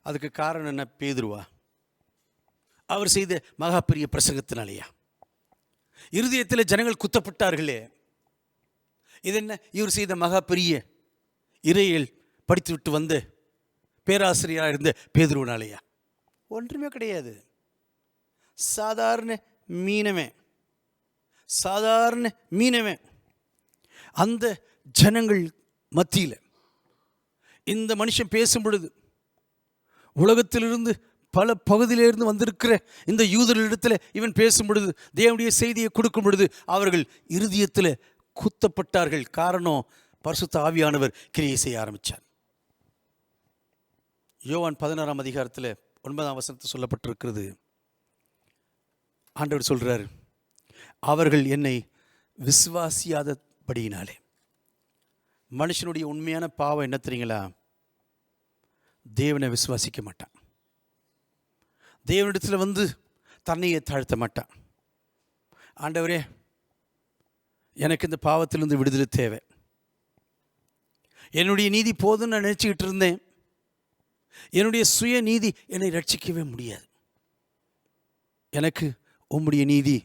அதுக்கு காரணம் என்ன? பேதுருவா? அவர் செய்த மகா பெரிய பிரசங்கத்தினாலேயா? இருதயத்தில் ஜனங்கள் குத்தப்பட்டார்களே, இது என்ன? இவர் செய்த மகா பெரிய இறையில் படித்து விட்டு வந்த பேராசிரியராக இருந்த பேதுருவனாலேயா? ஒன்றுமே கிடையாது. சாதாரண மீனவன் அந்த ஜனங்கள் மத்தியில் இந்த மனுஷன் பேசும் பொழுது உலகத்திலிருந்து பல பகுதியிலிருந்து வந்திருக்கிற இந்த யூதர்களிடத்தில் இவன் பேசும் பொழுது, தேவனுடைய செய்தியை கொடுக்கும் பொழுது அவர்கள் இருதயத்தில் குத்தப்பட்டார்கள். காரணம், பரிசுத்த ஆவியானவர் கிரியை செய்ய ஆரம்பித்தார். யோவான் 16ஆம் அதிகாரத்தில் 9ஆம் வசனத்தில் சொல்லப்பட்டிருக்கிறது. ஆண்டவர் சொல்றார், அவர்கள் என்னை விசுவாசியாதபடியினாலே. மனுஷனுடைய உண்மையான பாவம் என்ன தெரியுங்களா? தேவனை விசுவாசிக்க மாட்டான். தேவனிடத்தில் வந்து தன்னையே தாழ்த்த மாட்டான். ஆண்டவரே, எனக்கு இந்த பாவத்திலிருந்து விடுதலை தேவை, என்னுடைய நீதி போதுன்னு நான் நினச்சிக்கிட்டு இருந்தேன். என்னுடைய சுய நீதி என்னை ரட்சிக்கவே முடியாது. எனக்கு உம்முடைய நீதி,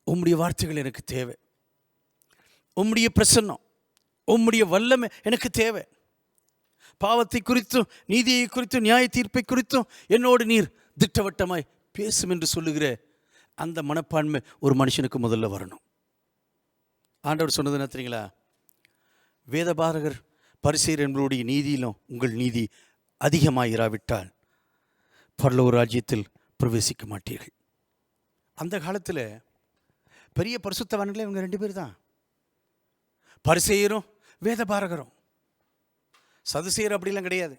உம்முடைய வார்த்தைகள் எனக்கு தேவை. உம்முடைய பிரசன்னம், உம்முடைய வல்லமை எனக்கு தேவை. பாவத்தை குறித்தும் நீதியை குறித்தும் நியாய தீர்ப்பை குறித்தும் என்னோடு நீர் திட்டவட்டமாய் பேசும் என்று சொல்லுகிற அந்த மனப்பான்மை ஒரு மனுஷனுக்கு முதல்ல வரணும். ஆண்டவர் சொன்னது என்ன தெரியுங்களா? வேதபாரகர் பரிசேயர் என்பவருடைய நீதியிலும் உங்கள் நீதி அதிகமாயிராவிட்டால் பரலோக ராஜ்யத்தில் பிரவேசிக்க மாட்டீர்கள். அந்த காலத்தில் பெரிய பரிசுத்தவான்களே இவங்க 2 பேர் தான், பரிசேயரும் வேதபாரகரும். சதுசேயர் அப்படிலாம் கிடையாது.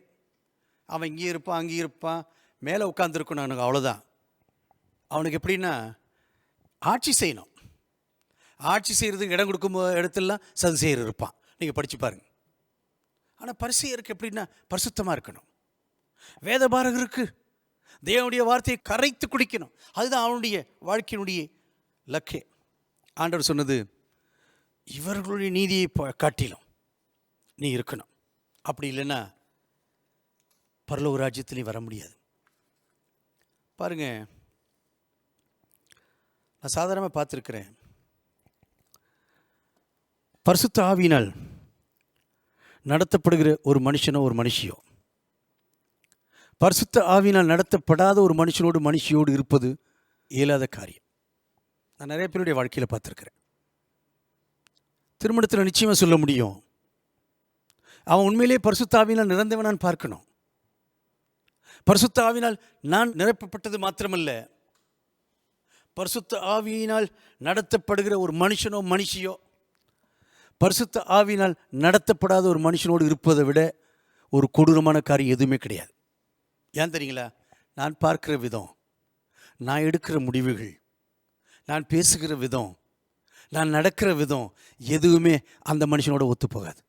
அவன் இங்கேயும் இருப்பான், அங்கேயும் இருப்பான், மேலே உட்காந்துருக்கணும். அவனுக்கு அவ்வளோதான். அவனுக்கு எப்படின்னா ஆட்சி செய்யணும். ஆட்சி செய்கிறதுக்கு இடம் கொடுக்கும் இடத்துலலாம் சதுசேயர் இருப்பான். நீங்கள் படித்து பாருங்க. ஆனால் பரிசேயருக்கு எப்படின்னா பரிசுத்தமாக இருக்கணும். வேதபாரகருக்கு தேவனுடைய வார்த்தையை கரைத்து குடிக்கணும். அதுதான் அவனுடைய வாழ்க்கையினுடைய லக்கே. ஆண்டவர் சொன்னது, இவர்களுடைய நீதியை காட்டிலும் நீ இருக்கணும். அப்படி இல்லைன்னா பரலோக ராஜ்யத்திலையும் வர முடியாது. பாருங்க, நான் சாதாரணமாக பார்த்துருக்கிறேன். பரிசுத்த ஆவியினால் நடத்தப்படுகிற ஒரு மனுஷனோ ஒரு மனுஷியோ, பரிசுத்த ஆவியினால் நடத்தப்படாத ஒரு மனுஷனோடு மனுஷியோடு இருப்பது இயலாத காரியம். நான் நிறைய பேருடைய வாழ்க்கையில் பார்த்துருக்கிறேன். திருமணத்தில் நிச்சயமாக சொல்ல முடியும், அவன் உண்மையிலே பரிசுத்த ஆவியினால் நிறந்தவனான் பார்க்கணும். பரிசுத்த ஆவியினால் நான் நிரப்பப்பட்டது மாத்திரமல்ல, பரிசுத்த ஆவியினால் நடத்தப்படுகிற ஒரு மனுஷனோ மனுஷியோ பரிசுத்த ஆவியினால் நடத்தப்படாத ஒரு மனுஷனோடு இருப்பதை விட ஒரு கொடூரமான காரியம் எதுவுமே கிடையாது. ஏன் தெரியுங்களா? நான் பார்க்கிற விதம், நான் எடுக்கிற முடிவுகள், நான் பேசுகிற விதம், நான் நடக்கிற விதம் எதுவுமே அந்த மனுஷனோட ஒத்துப்போகாது.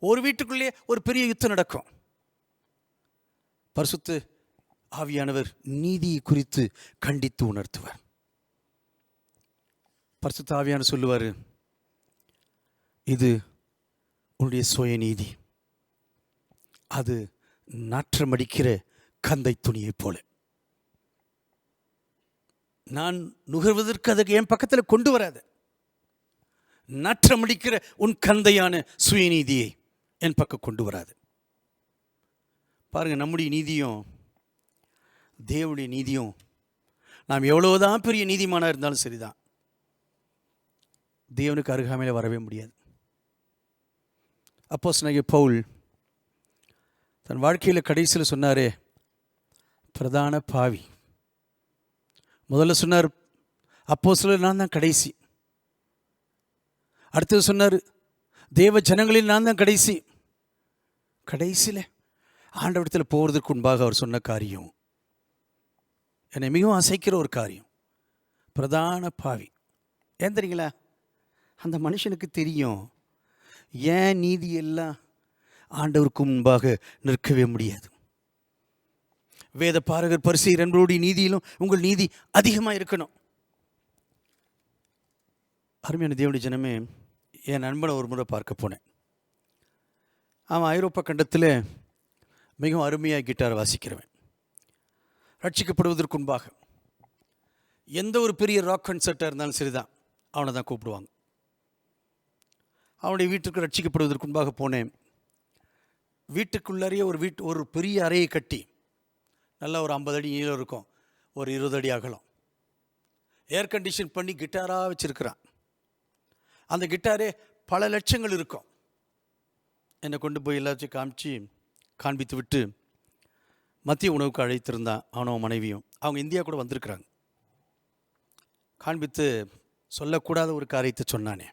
ஒரு வீட்டுக்குள்ளேயே ஒரு பெரிய யுத்தம் நடக்கும். பரிசுத்த ஆவியானவர் நீதியை குறித்து கண்டித்து உணர்த்துவார். பரிசுத்த ஆவியானவர் சொல்லுவார், இது உன்னுடைய சுய நீதி, அது நாற்றமடிக்கிற கந்தை துணியை போல. நான் நுகர்வதற்கு அதுக்கு என் பக்கத்தில் கொண்டு வராத. நாற்றமடிக்கிற உன் கந்தையான சுயநீதியை என் பக்கம் கொண்டு வராது. பாருங்க, நம்முடைய நீதியும் தேவனுடைய நீதியும், நாம் எவ்வளவுதான் பெரிய நீதிமானாக இருந்தாலும் சரிதான், தேவனுக்கு அருகாமையில் வரவே முடியாது. அப்போஸ்தலனாகிய பவுல் தன் வாழ்க்கையில் கடைசியில் சொன்னாரே, பிரதான பாவி. முதல்ல சொன்னார், அப்போஸ்தலர் நான் தான் கடைசி. அடுத்தது சொன்னார், தேவ ஜனங்களில் நான் தான் கடைசி. கடைசியில் ஆண்டவரிடத்தில் போகிறதுக்கு முன்பாக அவர் சொன்ன காரியம் என்னை மிகவும் அசைக்கிற ஒரு காரியம். பிரதான பாவி. ஏன் தெரியுங்களா? அந்த மனுஷனுக்கு தெரியும், ஏன் நீதி எல்லாம் ஆண்டவருக்கு முன்பாக நிற்கவே முடியாது. வேத பாரகர் பரிசேயர் என்பவருடைய நீதியிலும் உங்கள் நீதி அதிகமாக இருக்கணும். அருமையான தேவனுடைய ஜனமே, என் நண்பனை ஒரு முறை பார்க்க போனேன். அவன் ஐரோப்பா கண்டத்தில் மிகவும் அருமையாக கிட்டார் வாசிக்கிறவன். ரட்சிக்கப்படுவதற்கு முன்பாக எந்த ஒரு பெரிய ராக் கன்சர்ட்டாக இருந்தாலும் சரிதான், அவனை தான் கூப்பிடுவாங்க. அவனுடைய வீட்டுக்கு ரட்சிக்கப்படுவதற்கு முன்பாக போனேன். வீட்டுக்குள்ளேயே ஒரு பெரிய அறையை கட்டி, நல்லா ஒரு 50 அடி நீளம் இருக்கும், ஒரு 20 அடி அகலம், ஏர் கண்டிஷன் பண்ணி கிட்டாராக வச்சுருக்கிறான். அந்த கிட்டாரே பல லட்சங்கள் இருக்கும். என்னை கொண்டு போய் எல்லாத்தையும் காமிச்சு, காண்பித்து விட்டு மத்திய உணவுக்கு அழைத்திருந்தான் அவனும் மனைவியும். அவங்க இந்தியா கூட வந்திருக்கிறாங்க. காண்பித்து சொல்லக்கூடாத ஒரு காரியத்தை சொன்னானே.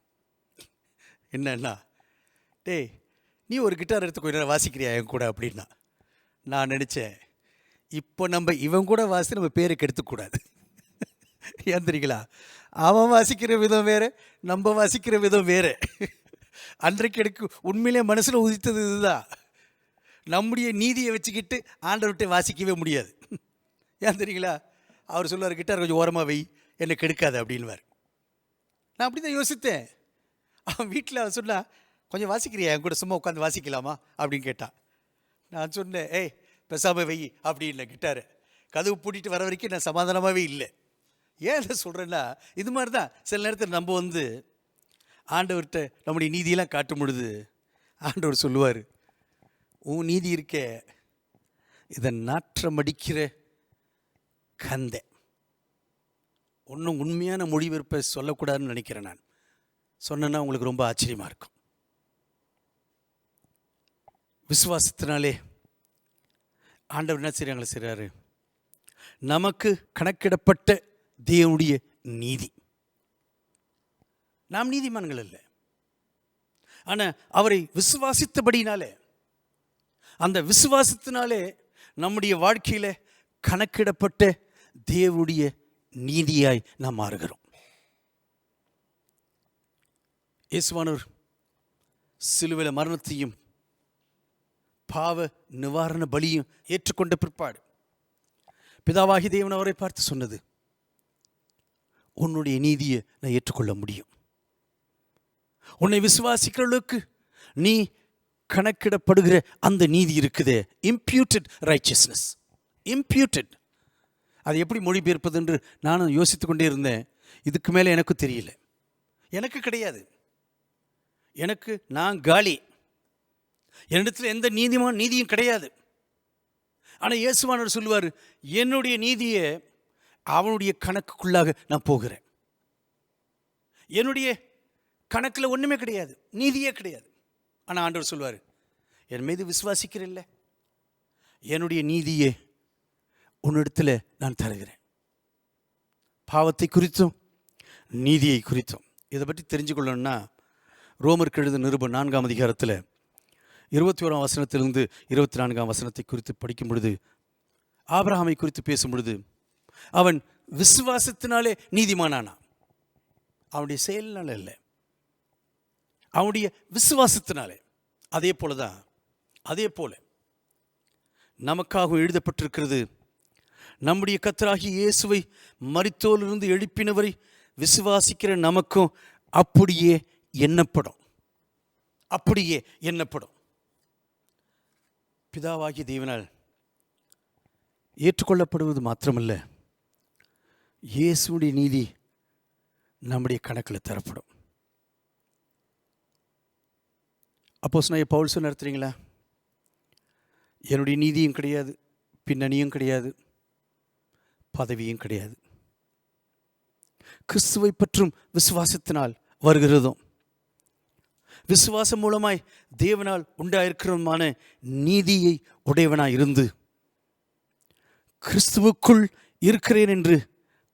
என்னன்னா, டேய் நீ ஒரு கிட்டார் எடுத்து கொஞ்ச நேரம் வாசிக்கிறியா என் கூட அப்படின்னா. நான் நினச்சேன், இப்போ நம்ம இவன் கூட வாசி நம்ம பேரை கெடுத்துக்கூடாது. ஏன் தெரியுங்களா, அவன் வாசிக்கிற விதம் வேறு, நம்ம வாசிக்கிற விதம் வேறு. அன்றைக்கு எனக்கு உண்மையிலே மனசில் உதித்தது இதுதான். நம்முடைய நீதியை வச்சுக்கிட்டு ஆண்டவர்கிட்ட வாசிக்கவே முடியாது. ஏன் தெரியுங்களா, அவர் சொல்லுவார், கிட்டார் கொஞ்சம் ஓரமாக வை, என்னை கெடுக்காது அப்படின்வார். நான் அப்படி தான் யோசித்தேன். அவன் வீட்டில் அவன் சொன்னா, கொஞ்சம் வாசிக்கிறியா என் கூட, சும்மா உட்காந்து வாசிக்கலாமா அப்படின்னு கேட்டான். நான் சொன்னேன், ஏய் பேசாமல் வை அப்படின்னு. கிட்டாரு கதவு பூட்டிட்டு வர வரைக்கும் நான் சமாதானமாகவே இல்லை. ஏன் அதை சொல்கிறேன்னா, இது மாதிரி தான் சில நேரத்தில் நம்ம ஆண்டவர்கிட்ட நம்முடைய நீதியெல்லாம் காட்டும் பொழுது ஆண்டவர் சொல்லுவார், உன் நீதி இருக்க இதை நாற்றமடிக்கிற கந்தை. ஒன்றும் உண்மையான மொழிபெயர்ப்பை சொல்லக்கூடாதுன்னு நினைக்கிறேன். நான் சொன்னேன்னா உங்களுக்கு ரொம்ப ஆச்சரியமாக இருக்கும். விசுவாசத்தினாலே ஆண்டவர் என்ன செய்கிறாங்களே செய்கிறாரு, நமக்கு கணக்கிடப்பட்ட தேவனுடைய நீதி. நாம் நீதிமான்கள் இல்லை, ஆனால் அவரை விசுவாசித்தபடினாலே, அந்த விசுவாசத்தினாலே நம்முடைய வாழ்க்கையில் கணக்கிடப்பட்ட தேவனுடைய நீதியாய் நாம் மாறுகிறோம். இயேசுவானவர் சிலுவையில் மரணத்தையும் பாவ நிவாரண பலியும் ஏற்றுக்கொண்ட பிற்பாடு பிதாவாகி தேவன் அவரை பார்த்து சொன்னது, உன்னுடைய நீதியை நான் ஏற்றுக்கொள்ள முடியும். உன்னை விசுவாசிக்கிறவர்களுக்கு நீ கணக்கிடப்படுகிற அந்த நீதி இருக்குதே, இம்ப்யூட்டட் ரைச்சியஸ்னஸ். இம்ப்யூட்டட், அது எப்படி மொழிபெயர்ப்பது என்று நானும் யோசித்து கொண்டே இருந்தேன். இதுக்கு மேலே எனக்கு தெரியல. எனக்கு கிடையாது, எனக்கு நான் காலி, என்னிடத்தில் எந்த நீதியும் கிடையாது. ஆனால் இயேசுவானவர் சொல்லுவார், என்னுடைய நீதியை அவனுடைய கணக்குக்குள்ளாக நான் போகிறேன். என்னுடைய கணக்கில் ஒன்றுமே கிடையாது, நீதியே கிடையாது. ஆனால் ஆண்டவர் சொல்வார், என் மீது விசுவாசிக்கிறல்ல, என்னுடைய நீதியை உன்னிடத்தில் நான் தருகிறேன். பாவத்தை குறித்தும் நீதியை குறித்தும் இதை பற்றி தெரிஞ்சு கொள்ளணும்னா ரோமருக்கு எழுதின நிருபம் 4ஆம் அதிகாரத்தில் 21ஆம் வசனத்திலிருந்து 24ஆம் வசனத்தை குறித்து படிக்கும் பொழுது, ஆபிரகாமை குறித்து பேசும் பொழுது, அவன் விசுவாசத்தினாலே நீதிமானானான். அவனுடைய செயல்னால இல்லை, அவனுடைய விசுவாசத்தினாலே. அதே போல நமக்காக எழுதப்பட்டிருக்கிறது, நம்முடைய கர்த்தராகிய இயேசுவை மரித்தோரிலிருந்து எழுப்பினவரை விசுவாசிக்கிற நமக்கும் அப்படியே எண்ணப்படும். பிதாவாகிய தேவனால் ஏற்றுக்கொள்ளப்படுவது மாத்திரமல்ல, இயேசுடைய நீதி நம்முடைய கணக்கில் தரப்படும். அப்போஸ்தலனாகிய பவுல் சொன்னார் தெரியுங்களா, என்னுடைய நீதியும் கிடையாது, பின்னணியும் கிடையாது, பதவியும் கிடையாது, கிறிஸ்துவை பற்றும் விசுவாசத்தினால் வருகிறதும் விசுவாசம் மூலமாய் தேவனால் உண்டாயிருக்கிறதுமான நீதியை உடையவனாய் இருந்து கிறிஸ்துவுக்குள் இருக்கிறேன் என்று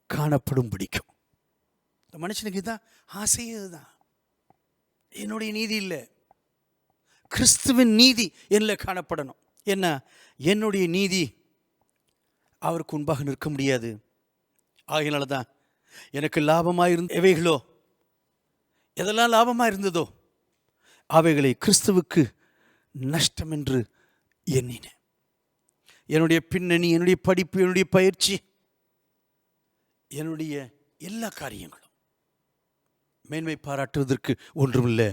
காணப்படும் பிடிக்கும். இந்த மனுஷனுக்கு இதுதான் ஆசையே. இதுதான் என்னுடைய நீதி இல்லை, கிறிஸ்துவின் நீதி என்னில் காணப்படணும். என்ன, என்னுடைய நீதி அவருக்கு முன்பாக நிற்க முடியாது. ஆகையினால தான் எனக்கு லாபமாக எவைகளோ, எதெல்லாம் லாபமாக இருந்ததோ அவைகளை கிறிஸ்துவுக்கு நஷ்டம் என்று எண்ணினேன். என்னுடைய பின்னணி, என்னுடைய படிப்பு, என்னுடைய பயிற்சி, என்னுடைய எல்லா காரியங்களும் மேன்மை பாராட்டுவதற்கு ஒன்றுமில்லை,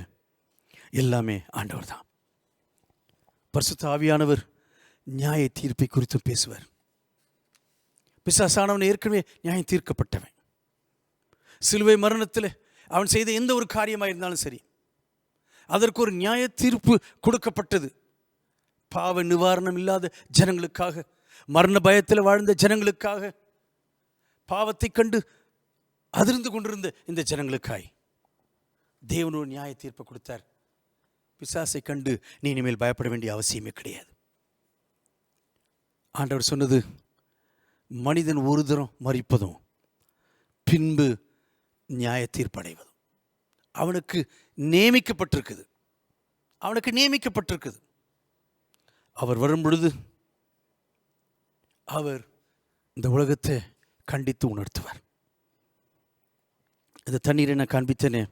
எல்லாமே ஆண்டவர் தான். பரிசுத்த ஆவியானவர் நியாய தீர்ப்பை குறித்து பேசுவார். பிசாசானவன் ஏற்கனவே நியாயம் தீர்க்கப்பட்டவன். சிலுவை மரணத்தில் அவன் செய்த எந்த ஒரு காரியமாக இருந்தாலும் சரி, அதற்கு ஒரு நியாய தீர்ப்பு கொடுக்கப்பட்டது. பாவ நிவாரணம் இல்லாத ஜனங்களுக்காக, மரண பயத்தில் வாழ்ந்த ஜனங்களுக்காக, பாவத்தை கண்டு அதிர்ந்து கொண்டிருந்த இந்த ஜனங்களுக்காய் தேவன் ஒரு நியாய தீர்ப்பை கொடுத்தார். பிசாசை கண்டு நீ இனிமேல் பயப்பட வேண்டிய அவசியமே கிடையாது. ஆண்டவர் சொன்னது, மனிதன் ஒரு தரம் மரிப்பதும் பின்பு நியாய தீர்ப்படைவதும் அவனுக்கு நியமிக்கப்பட்டிருக்குது. அவனுக்கு நியமிக்கப்பட்டிருக்குது. அவர் வரும் பொழுது அவர் இந்த உலகத்தை கண்டித்து உணர்த்துவார். இந்த தண்ணீரை நான் காண்பித்தேனே,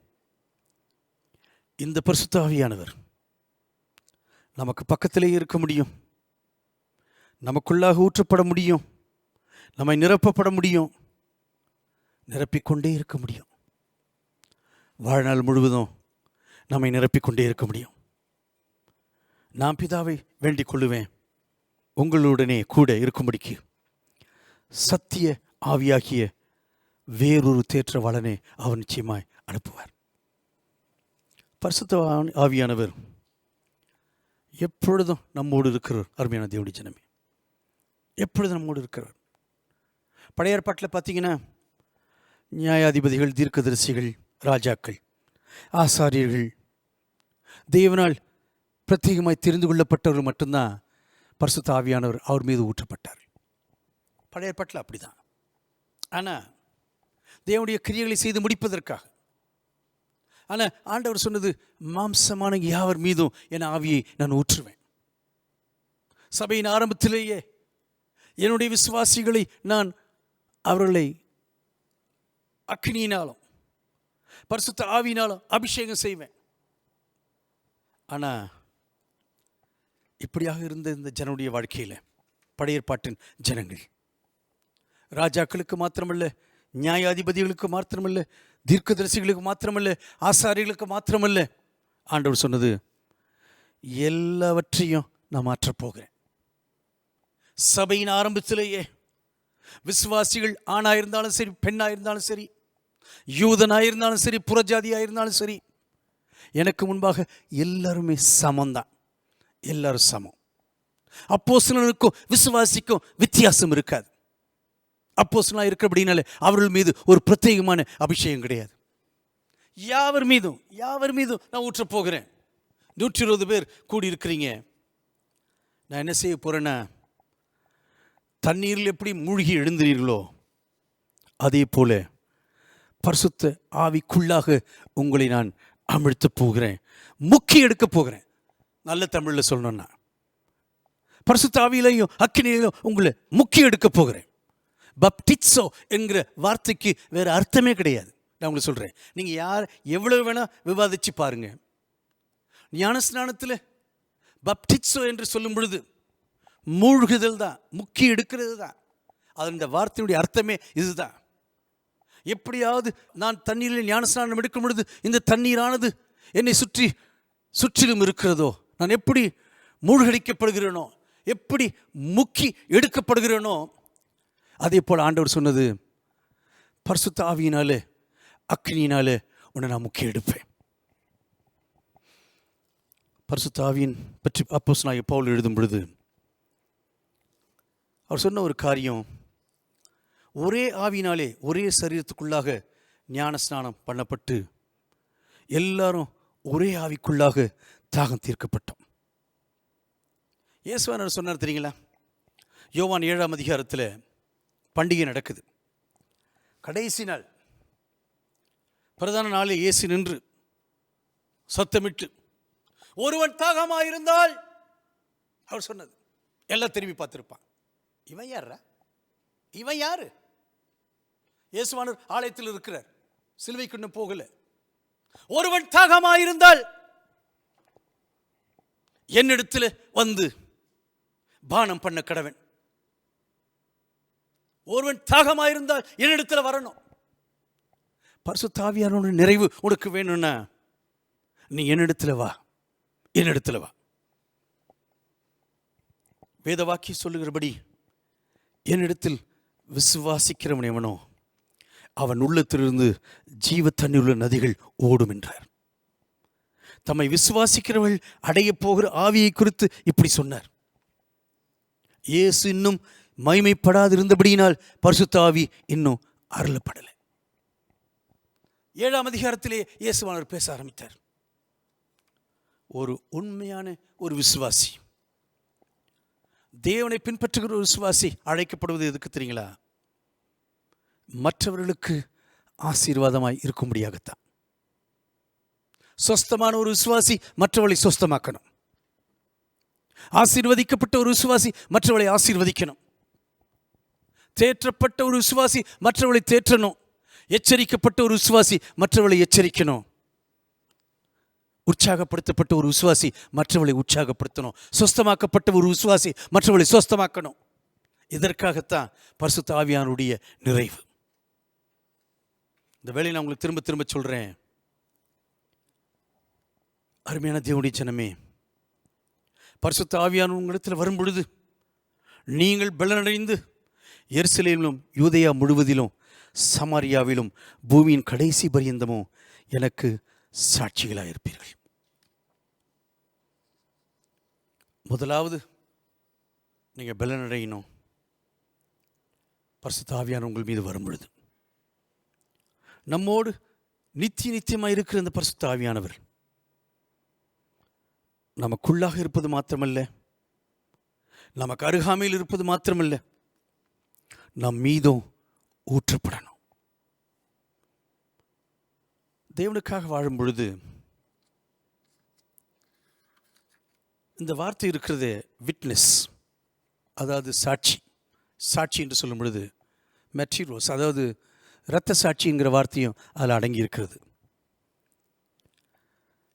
இந்த பரிசுத்த ஆவியானவர் நமக்கு பக்கத்திலே இருக்க முடியும், நமக்குள்ளாக ஊற்றப்பட முடியும், நம்மை நிரப்பப்பட முடியும், நிரப்பிக்கொண்டே இருக்க முடியும். வாழ்நாள் முழுவதும் நம்மை நிரப்பிக்கொண்டே இருக்க முடியும். நான் பிதாவை வேண்டிக் கொள்ளுவேன், உங்களுடனே கூட இருக்கும்படிக்கு சத்திய ஆவியாகிய வேறொரு தேற்றவாளனை அவர் நிச்சயமாய் அனுப்புவார். பரிசுத்த ஆவியானவர் எப்பொழுதும் நம்மோடு இருக்கிறார். அருமையான தேவனுடைய ஜனமே, எப்பொழுதும் நம்மோடு இருக்கிறார். பழைய ஏற்பாட்டில் பார்த்தீங்கன்னா, நியாயாதிபதிகள், தீர்க்கதரிசிகள், ராஜாக்கள், ஆசாரியர்கள், தேவனால் பிரத்யேகமாய் தெரிந்து கொள்ளப்பட்டவர்கள் மட்டும்தான் பரிசுத்த ஆவியானவர் அவர் மீது ஊற்றப்பட்டார். பழைய ஏற்பாட்டில் அப்படிதான். ஆனால் தேவனுடைய கிரியைகளை செய்து முடிப்பதற்காக, ஆனால் ஆண்டவர் சொன்னது, மாம்சமான யாவர் மீதும் என் ஆவியை நான் ஊற்றுவேன். சபையின் ஆரம்பத்திலேயே என்னுடைய விசுவாசிகளை நான் அவர்களை அக்னியினாலும் பரிசுத்த ஆவியினாலும் அபிஷேகம் செய்வேன். ஆனால் இப்படியாக இருந்த இந்த ஜனனுடைய வாழ்க்கையில், பழைய ஏற்பாட்டின் ஜனங்கள் ராஜாக்களுக்கு மாத்திரமல்ல, நியாயாதிபதிகளுக்கு மாத்திரமல்ல, தீர்க்கதரிசிகளுக்கு மாத்திரமல்ல, ஆசாரிகளுக்கு மாத்திரமல்ல, ஆண்டவர் சொன்னது, எல்லாவற்றையும் நான் மாற்றப் போகிறேன். சபையின் ஆரம்பத்திலேயே விசுவாசிகள் ஆணாயிருந்தாலும் சரி, பெண்ணாயிருந்தாலும் சரி, யூதனாயிருந்தாலும் சரி, புறஜாதியாயிருந்தாலும் சரி, எனக்கு முன்பாக எல்லாருமே சமம்தான். எல்லாரும் சமம். அப்போஸ்தலனுக்கும் விசுவாசிக்கும் வித்தியாசம் இருக்காது. அப்போஸ்தலனாக இருக்கிறபடினாலே அவர்கள் மீது ஒரு பிரத்யேகமான அபிஷேகம் கிடையாது. யாவர் மீதும் நான் ஊற்றப் போகிறேன். 120 பேர் கூடியிருக்கிறீங்க. நான் என்ன செய்ய போகிறேன்னா, தண்ணீரில் எப்படி மூழ்கி எழுந்தீர்களோ அதே போல பரிசுத்த ஆவிக்குள்ளாக உங்களை நான் அமிழ்த்த போகிறேன், முக்கி எடுக்க போகிறேன். நல்ல தமிழில் சொல்லணும்னா, பரிசுத்த ஆவியிலையும் அக்கினியிலையும் உங்களை முக்கி எடுக்க போகிறேன். பப்டிட்ஸோ என்கிற வார்த்தைக்கு வேறு அர்த்தமே கிடையாது. நான் உங்களுக்கு சொல்கிறேன், நீங்கள் யார் எவ்வளவு வேணால் விவாதித்து பாருங்கள். ஞானஸ்நானத்தில் பப்டிட்ஸோ என்று சொல்லும் பொழுது மூழ்குதல் தான், முக்கி எடுக்கிறது தான். அது இந்த வார்த்தையுடைய அர்த்தமே இதுதான். எப்படியாவது நான் தண்ணீரில் ஞானஸ்நானம் எடுக்கும் பொழுது இந்த தண்ணீரானது என்னை சுற்றிலும் இருக்கிறதோ, நான் எப்படி மூழ்கடிக்கப்படுகிறேனோ, எப்படி முக்கி எடுக்கப்படுகிறேனோ, அதே போல் ஆண்டவர் சொன்னது, பரிசுத்த ஆவியினாலே அக்னியினாலே உன்னை நான் முக்கி எடுப்பேன். பரிசுத்த ஆவியின் பற்றி அப்போஸ்தலனாகிய பவுல் எழுதும் பொழுது அவர் சொன்ன ஒரு காரியம், ஒரே ஆவியினாலே ஒரே சரீரத்துக்குள்ளாக ஞானஸ்நானம் பண்ணப்பட்டு எல்லாரும் ஒரே ஆவிக்குள்ளாக தாகம் தீர்க்கப்பட்டோம். இயேசுவானவர் சொன்னார் தெரியுங்களா, யோவான் 7ஆம் அதிகாரத்தில் பண்டிகை நடக்குது. கடைசி நாள், பிரதான நாளில் இயேசு நின்று சத்தமிட்டு, ஒருவன் தாகமாயிருந்தால், அவர் சொன்னது எல்லாம் திரும்பி பார்த்துருப்பான். இவன் யாரா? இவன் யாரு? இயேசுவானவர் ஆலயத்தில் இருக்கிறார், சிலுவைக்கு இன்னும் போகல. ஒருவன் தாகமாயிருந்தால் என்னிடத்தில் வந்து பானம் பண்ண கடவன். ஒருவன் தாகமாயிருந்தால் என்னிடத்தில் வரணும். பரிசுத்த ஆவியானவருடைய நிறைவு உனக்கு வேணும்னா நீ என்னிடத்தில் வா, என்னிடத்தில் வா. வேத வாக்கியம் சொல்லுகிறபடி, என்னிடத்தில் விசுவாசிக்கிறவன் எவனோ அவன் உள்ளத்திலிருந்து ஜீவ தண்ணீருள்ள நதிகள் ஓடும் என்றார். தம்மை விசுவாசிக்கிறவர்கள் அடைய போகிற ஆவியை குறித்து இப்படி சொன்னார். இயேசு இன்னும் மகிமைப்படாதிருந்தபடியினால் பரிசுத்த ஆவி இன்னும் அருளப்படலை. 7ஆம் அதிகாரத்திலே இயேசுவானவர் பேச ஆரம்பித்தார். ஒரு உண்மையான ஒரு விசுவாசி தேவனை பின்பற்றுகிற ஒரு விசுவாசி அழைக்கப்படுவது எதுக்கு தெரியுங்களா? மற்றவர்களுக்கு ஆசீர்வாதமாய் இருக்கும்படியாகத்தான். சொஸ்தமான ஒரு விசுவாசி மற்றவளை சொஸ்தமாக்கணும். ஆசீர்வதிக்கப்பட்ட ஒரு விசுவாசி மற்றவளை ஆசீர்வதிக்கணும். தேற்றப்பட்ட ஒரு விசுவாசி மற்றவளை தேற்றணும். எச்சரிக்கப்பட்ட ஒரு விசுவாசி மற்றவளை எச்சரிக்கணும். உற்சாகப்படுத்தப்பட்ட ஒரு விசுவாசி மற்றவளை உற்சாகப்படுத்தணும். சொஸ்தமாக்கப்பட்ட ஒரு விசுவாசி மற்றவளை சொஸ்தமாக்கணும். இதற்காகத்தான் பரிசுத்த ஆவியானுடைய நிறைவு. இந்த வேளையை நான் உங்களுக்கு திரும்ப திரும்ப சொல்றேன். அருமையான தேவனுடைய ஜனமே, பரிசுத்த ஆவியான உங்களிடத்தில் வரும் பொழுது நீங்கள் பலனடைந்து எருசலேமிலும் யூதேயா முழுவதிலும் சமாரியாவிலும் பூமியின் கடைசி பரியந்தமும் எனக்கு சாட்சிகளாக இருப்பீர்கள். முதலாவது நீங்கள் பலனடையணும். பரிசுத்த ஆவியான உங்கள் மீது வரும் பொழுது நம்மோடு நித்தியமாக இருக்கிற இந்த பரிசுத்த ஆவியானவர் நமக்குள்ளாக இருப்பது மாத்திரமல்ல, நமக்கு அருகாமையில் இருப்பது மாத்திரமல்ல, நம் மீதும் ஊற்றப்படணும். தேவனுக்காக வாழும் பொழுது இந்த வார்த்தை இருக்கிறது விட்னஸ், அதாவது சாட்சி. சாட்சி என்று சொல்லும் பொழுது மெட்டீரியல்ஸ், அதாவது இரத்த சாட்சிங்கிற வார்த்தையும் அதில் அடங்கி இருக்கிறது.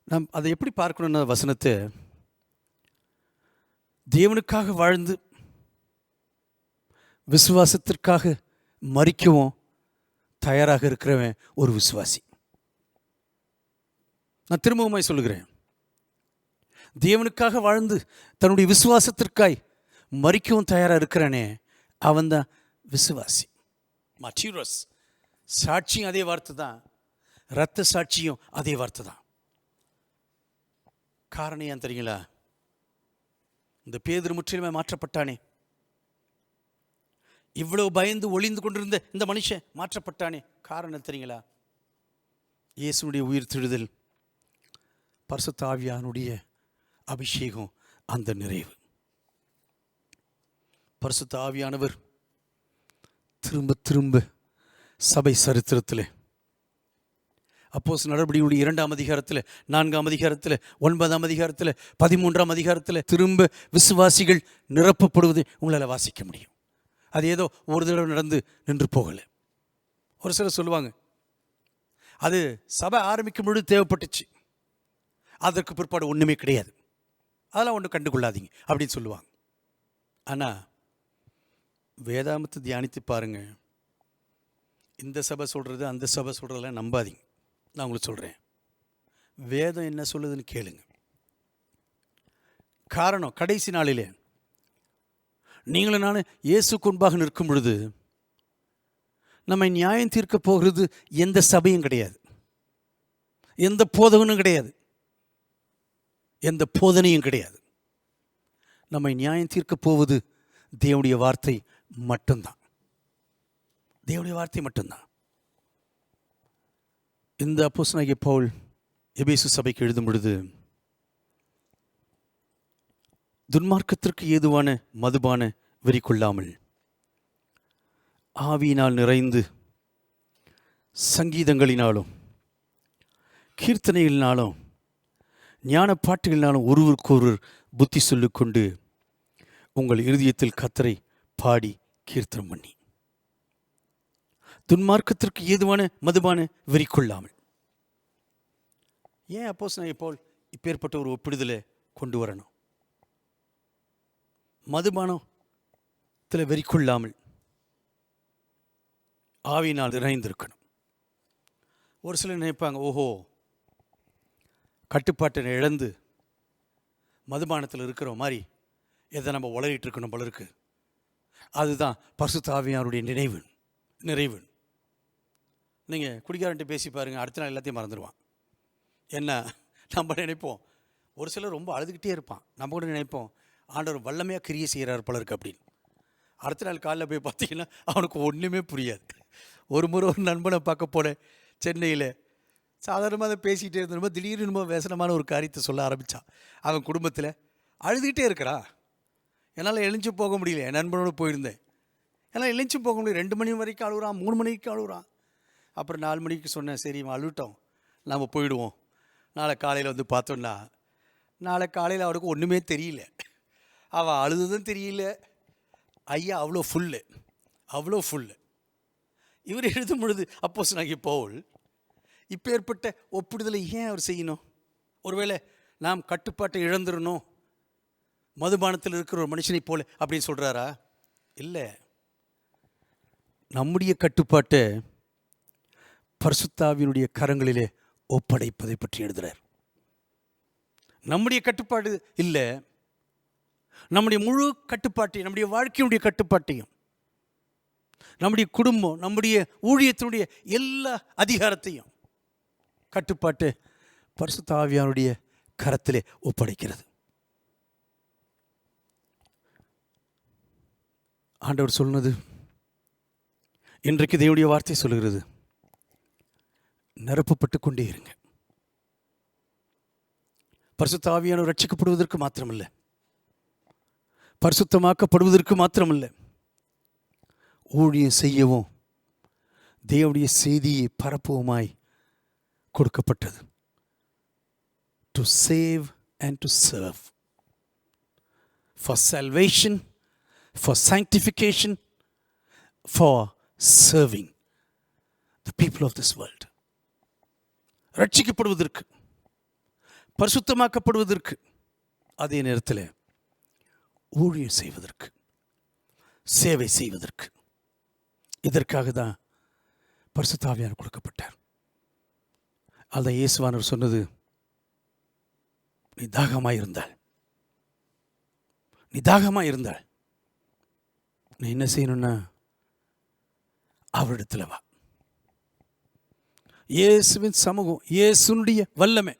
நாம் அதை எப்படி பார்க்கணும்னா, வசனத்தை தேவனுக்காக வாழ்ந்து விசுவாசத்திற்காக மரிக்கவும் தயாராக இருக்கிறவன் ஒரு விசுவாசி. நான் திரும்பவுமாய் சொல்லுகிறேன், தேவனுக்காக வாழ்ந்து தன்னுடைய விசுவாசத்திற்காய் மரிக்கவும் தயாராக இருக்கிறானே அவன்தான் விசுவாசி. மட்டீரியல்ஸ் சாட்சியும் அதே வார்த்தை தான், இரத்த சாட்சியும் அதே வார்த்தை தான். காரணம் ஏன் தெரியுங்களா? இந்த பேதுரு முற்றிலுமே மாற்றப்பட்டானே, இவ்வளவு பயந்து ஒளிந்து கொண்டிருந்த இந்த மனுஷன் மாற்றப்பட்டானே. காரணம் தெரியுங்களா? இயேசுனுடைய உயிர் தெழுதல், பரிசுத்த ஆவியானுடைய அபிஷேகம், அந்த நிறைவு. பரிசுத்த ஆவியானவர் திரும்ப திரும்ப சபை சரித்திரத்தில், அப்போஸ்தலர் நடபடிகளுடைய 2ஆம் அதிகாரத்தில், 4ஆம் அதிகாரத்தில், 9ஆம் அதிகாரத்தில், 13ஆம் அதிகாரத்தில் திரும்ப விசுவாசிகள் நிரப்பப்படுவதை உங்களால் வாசிக்க முடியும். அது ஏதோ ஒரு தடவை நடந்து நின்று போகலை. ஒரு சிலர் சொல்லுவாங்க, அது சபை ஆரம்பிக்கும் பொழுது தேவைப்பட்டுச்சு, அதற்கு பிற்பாடு ஒன்றுமே கிடையாது, அதெல்லாம் ஒன்றும் கண்டுகொள்ளாதீங்க அப்படின்னு சொல்லுவாங்க. ஆனால் வேதாமத்தை தியானித்து பாருங்க, இந்த சபை சொல்கிறது அந்த சபை சொல்கிறதெல்லாம் நம்பாதீங்க. நான் உங்களுக்கு சொல்கிறேன், வேதம் என்ன சொல்லுதுன்னு கேளுங்க. காரணம், கடைசி நாளிலே நீங்களும் நான் இயேசுக்கு முன்பாக நிற்கும் பொழுது நம்மை நியாயம் தீர்க்க போகிறது எந்த சபையும் கிடையாது, எந்த போதகனும் கிடையாது, எந்த போதனையும் கிடையாது. நம்மை நியாயம் தீர்க்க போவது தேவனுடைய வார்த்தை மட்டும்தான். தேவனுடைய வார்த்தை மட்டும்தான். இந்த அப்போஸ்தலனாகிய பவுல் எபேசு சபைக்கு எழுதும் பொழுது, துன்மார்க்கத்திற்கு ஏதுவான மதுபான வெறி கொள்ளாமல் ஆவியினால் நிறைந்து சங்கீதங்களினாலும் கீர்த்தனைகளினாலும் ஞான பாட்டுகளினாலும் ஒருவருக்கொருவர் புத்தி சொல்லிக்கொண்டு உங்கள் இருதயத்தில் கர்த்தரை பாடி கீர்த்தனம் பண்ணி, துன்மார்க்கத்திற்கு ஏதுவான மதுபான வெறி கொள்ளாமல். ஏன் அப்போஸ்தலனாகிய பவுல் இப்பேற்பட்ட ஒரு ஒப்பிடுதலை கொண்டு வரணும்? மதுபானத்தில் வெறி கொள்ளாமல் ஆவியினால் நிறைந்திருக்கணும். ஒரு சிலர் நினைப்பாங்க, ஓஹோ, கட்டுப்பாட்டை இழந்து மதுபானத்தில் இருக்கிற மாதிரி எதை நம்ம உளறிட்டு இருக்கணும் போல இருக்கு. அதுதான் பரிசுத்த ஆவியானுடைய நிறைவு. நீங்கள் குடிக்காரன்ட்டு பேசி பாருங்கள், அடுத்த நாள் எல்லாத்தையும் மறந்துடுவான். என்ன நம்ம நினைப்போம், ஒரு சிலர் ரொம்ப அழுதுகிட்டே இருப்பான், நம்ம கூட நினைப்போம் ஆண்டவர் வல்லமையாக கிரியை செய்கிறார் போல இருக்கு அப்படின்னு. அடுத்த நாள் காலையில் போய் பார்த்தீங்கன்னா அவனுக்கு ஒன்றுமே புரியாது. ஒரு முறை ஒரு நண்பனை பார்க்க போனேன் சென்னையில். சாதாரணமாக அதை பேசிகிட்டே இருந்தோம், திடீர்னு ரொம்ப வேசனமான ஒரு காரியத்தை சொல்ல ஆரம்பித்தான். அவன் குடும்பத்தில் அழுதுகிட்டே இருக்கிறான். என்னால் எழுந்து போக முடியல. என் நண்பனோடு போயிருந்தேன். என்னால் எழுந்து போக முடியல. 2 மணி வரைக்கும் அழுகுறான், 3 மணிக்கு அழுகுறான். அப்புறம் 4 மணிக்கு சொன்னேன், சரி அழுவிட்டோம், நாம் போயிடுவோம். நாளை காலையில் வந்து பார்த்தோன்னா, நாளை காலையில் அவனுக்கு ஒன்றுமே தெரியல. அவள் அழுதுதும் தெரியல. ஐயா அவ்வளோ ஃபுல்லு. இவர் எழுதும் பொழுது அப்போஸ்தலனாகிய பவுல் இப்போ ஏற்பட்ட ஒப்பிடுதலை ஏன் அவர் செய்யணும்? ஒருவேளை நாம் கட்டுப்பாட்டை இழந்துடணும், மதுபானத்தில் இருக்கிற ஒரு மனுஷனை போல அப்படின்னு சொல்கிறாரா? இல்லை, நம்முடைய கட்டுப்பாட்டை பரிசுத்த ஆவியினுடைய கரங்களிலே ஒப்படைப்பதை பற்றி எழுதுகிறார். நம்முடைய கட்டுப்பாடு இல்லை, நம்முடைய முழு கட்டுப்பாட்டையும், நம்முடைய வாழ்க்கையினுடைய கட்டுப்பாட்டையும், நம்முடைய குடும்பம், நம்முடைய ஊழியத்தினுடைய எல்லா அதிகாரத்தையும் கட்டுப்பாட்டு பரிசுத்த ஆவியானுடைய கரத்திலே ஒப்படைக்கிறது. ஆண்டவர் சொன்னது, இன்றைக்கு தேவனுடைய வார்த்தை சொல்லுகிறது, நிரப்பப்பட்டு கொண்டே இருங்க. பரிசுத்த ஆவியானவர் ரட்சிக்கப்படுவதற்கு மாத்திரமல்ல, பரிசுத்தமாக்கப்படுவதற்கு மாத்திரமல்ல, ஊழியம் செய்யவும் தேவனுடைய செய்தியை பரப்புவமாய் கொடுக்கப்பட்டது. To save and to serve, for salvation, for sanctification, for serving the people of this world. ரட்சிக்கப்படுவதற்கு, பரிசுத்தமாக்கப்படுவதற்கு, அதே நேரத்தில் ஊழியம் செய்வதற்கு, சேவை செய்வதற்கு. இதற்காக தான் பரிசுத்த ஆவியானவர் கொடுக்கப்பட்டார். அதுதான் இயேசுவானவர் சொன்னது, நீ தாகமாக இருந்தால் நீ என்ன செய்யணும்னா அவரிடத்தில் வா. இயேசுவின் சமூகம், இயேசுனுடைய வல்லமை,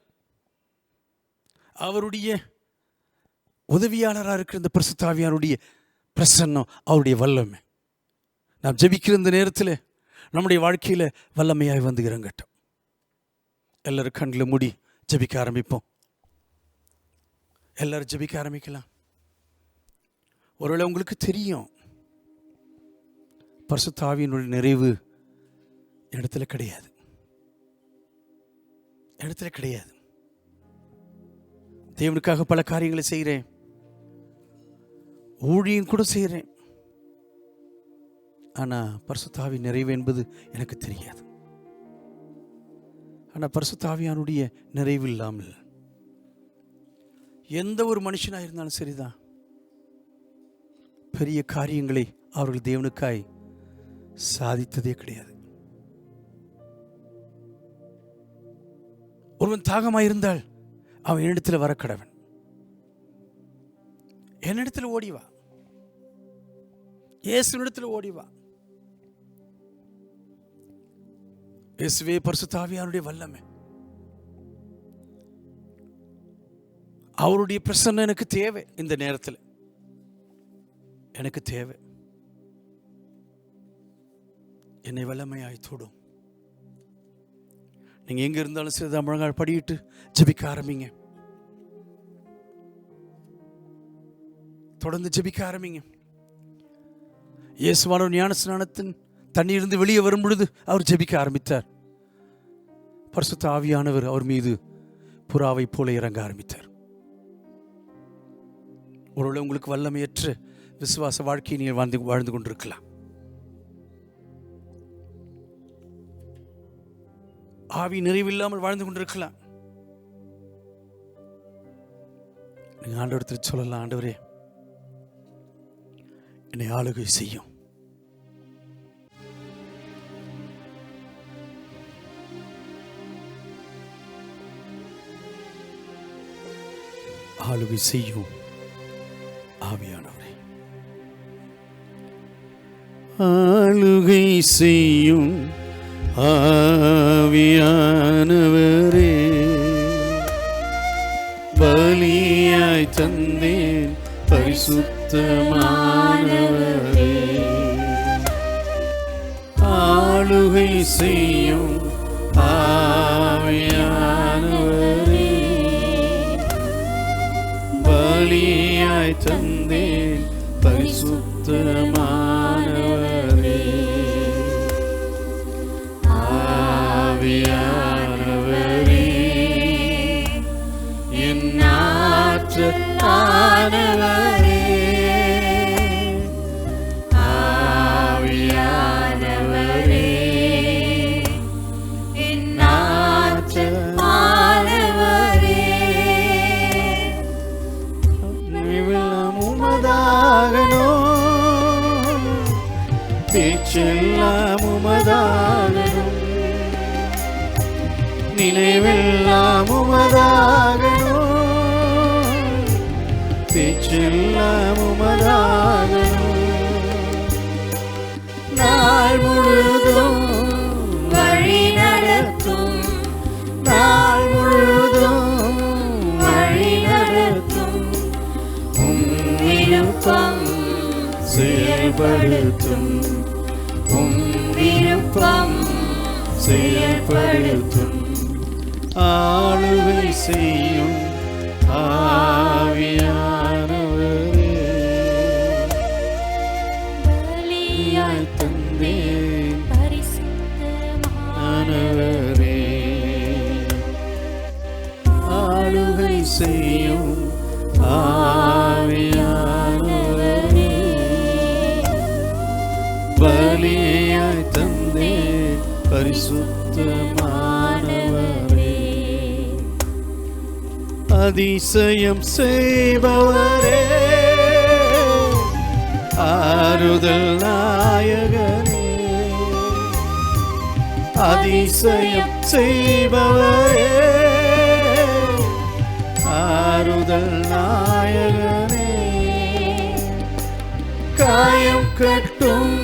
அவருடைய உதவியாளராக இருக்கிற இந்த பரிசுத்த ஆவியானுடைய பிரசன்னம், அவருடைய வல்லமை நாம் ஜெபிக்கிற இந்த நேரத்தில் நம்முடைய வாழ்க்கையில் வல்லமையாய் வந்து இறங்கட்டும். எல்லாரும் கண்ணில் மூடி ஜெபிக்க ஆரம்பிப்போம். எல்லாரும் ஜெபிக்க ஆரம்பிக்கலாம். ஒருவேளை உங்களுக்கு தெரியும், பரிசுத்த ஆவியினுடைய நிறைவு இடத்துல கிடையாது. தேவனுக்காக பல காரியங்களை செய்கிறேன், ஊழியம் கூட செய்கிறேன், ஆனால் பரிசுத்த ஆவி நிறைவு என்பது எனக்கு தெரியாது. ஆனால் பரிசுத்த ஆவியானுடைய நிறைவு இல்லாமல் எந்த ஒரு மனுஷனாக இருந்தாலும் சரிதான், பெரிய காரியங்களை அவர்கள் தேவனுக்காய் சாதித்ததே கிடையாது. ஒருவன் தாகமாக இருந்தால் அவன் என்னிடத்தில் வர கடவன், என்னிடத்தில் ஓடிவா, இயேசுவினிடத்தில் ஓடிவா. இயேசுவே பரிசுத்த ஆவியானுடைய வல்லமை, அவருடைய பிரசன்னம் எனக்கு தேவை. இந்த நேரத்தில் எனக்கு தேவை. என்னை வல்லமையாய் தொடும். நீங்க எங்க இருந்தாலும் சரி, முழங்கால் படியிட்டு ஜெபிக்க ஆரம்பிங்க. தொடர்ந்து ஜெபிக்க ஆரம்பிங்க. இயேசுவானவர் ஞான ஸ்நானத்தின் தண்ணீரிலிருந்து வெளியே வரும் பொழுது அவர் ஜெபிக்க ஆரம்பித்தார். பரிசுத்த ஆவியானவர் அவர் மீது புறாவை போல இறங்க ஆரம்பித்தார். ஒருவேளை உங்களுக்கு வல்லமையற்ற விசுவாச வாழ்க்கையை நீங்கள் வாழ்ந்து கொண்டிருக்கலாம். ஆவி நிறைவில்லாமல் வாழ்ந்து கொண்டிருக்கலாம். நீங்க ஆண்டவரிடத்தில் சொல்லலாம், ஆண்டவரே என்னை ஆளுகை செய்யும். ஆளுகை செய்யும் ஆவியானவரே, ஆளுகை செய்யும் ஆவியானவரே, பலியாய் தந்தேன் பரிசுத்தமானவரே, ஆளுகை செய்யும் ஆவியானவரே, பலியாய் தந்தேன் பரிசுத்தமானவரே, ஆவியானவரே, என் ஆற்றலானவரே, ஆவியானவரே, என் ஆற்றலானவரே, நினைவெல்லாம் உமதாகணும், பேச்செல்லாம் உமதாகணும், நினைவெல்லாம் உமதாகணும், பேச்செல்லாம் உமதாகணும், நாள் முழுதும் வழி நடத்தும், நாள் முழுதும் வழி நடத்தும், உம் விருப்பம் செயல்படுத்தும், உம் விருப்பம் செயல்படுத்தும், ஆளுகை செய்யும் ஆவியானவரே, பலியாய் தந்தேன் பரிசுத்தமானவரே, ஆளுகை செய்யும் ஆவியானவரே, பலியாய் தந்தேன் பரிசுத்தமானவரே, அதிசயம் செய்பவரே, ஆறுதல் நாயகனே, அதிசயம் செய்பவரே, ஆறுதல் நாயகனே, காயம் கட்டும்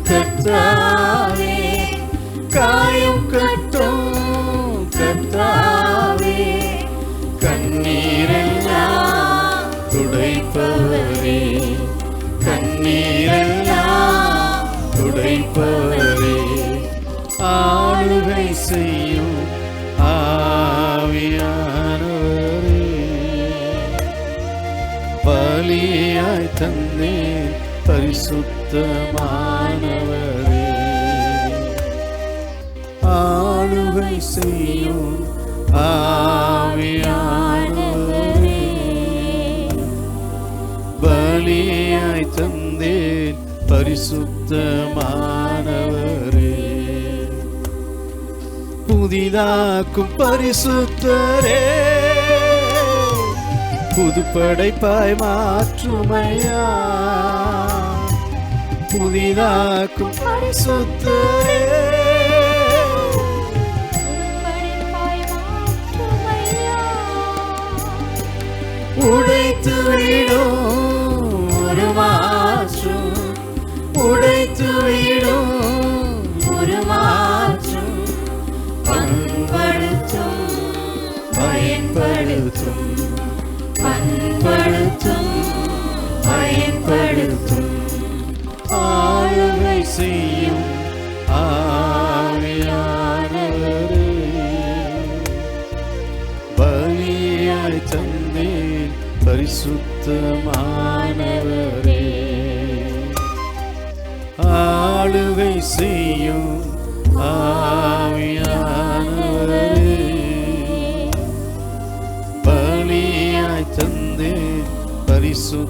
கர்த்தாவே, காயம் கட்டும் கர்த்தாவே, கண்ணீரெல்லாம் துடைப்பவரே, கண்ணீரெல்லாம் துடைப்பவரே, ஆளுகை செய்யும் ஆவியானவரே, பலியாய் தந்தேன் பரிசுத்தமானவரே, ஆளுகை செய்யும் ஆவியானவரே, பலியாய் தந்தேன் பரிசுத்தமானவரே, புதிதாக்கும் பரிசுத்தரே, புதுப்படைப்பாய் மாற்றுமையா, புதிதாக்கும் பரிசுத்தரே, உடைத்து விடும் ஒரு மாற்றும், உடைத்து விடும் ஒரு மாற்றும், பண்படுத்தும் பயன்படுத்தும், பண்படுத்தும் பயன்படுத்தும், ஆளுகை செய்யும் ஆவியானவரே, பலியாய் தந்தேன் பரிசுத்தமானவரே, ஆளுகை செய்யும் ஆவியானவரே, பலியாய் தந்தேன் பரிசுத்தமானவரே,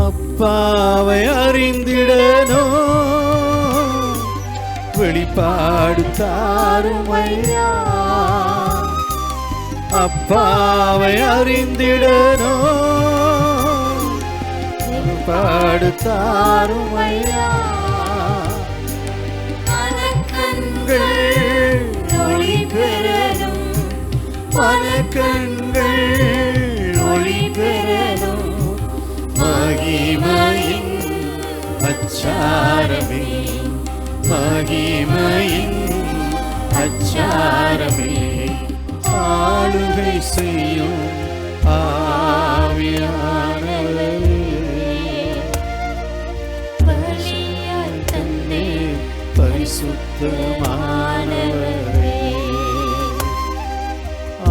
அப்பாவை அறிந்திடணும், வெளிப்பாடு தாருமையா, அப்பாவை அறிந்திடணும், வெளிப்பாடு தாருமையா, மனக்கண்கள் ஒளி பெறணும், மனக்கண்கள் ஒளி பெறணும், மகிமையின் அச்சாரமே, மகிமையின் அச்சாரமே, ஆளுகை செய்யும் ஆவியானவரே, பலியாய் தந்தேன் பரிசுத்தமானவரே,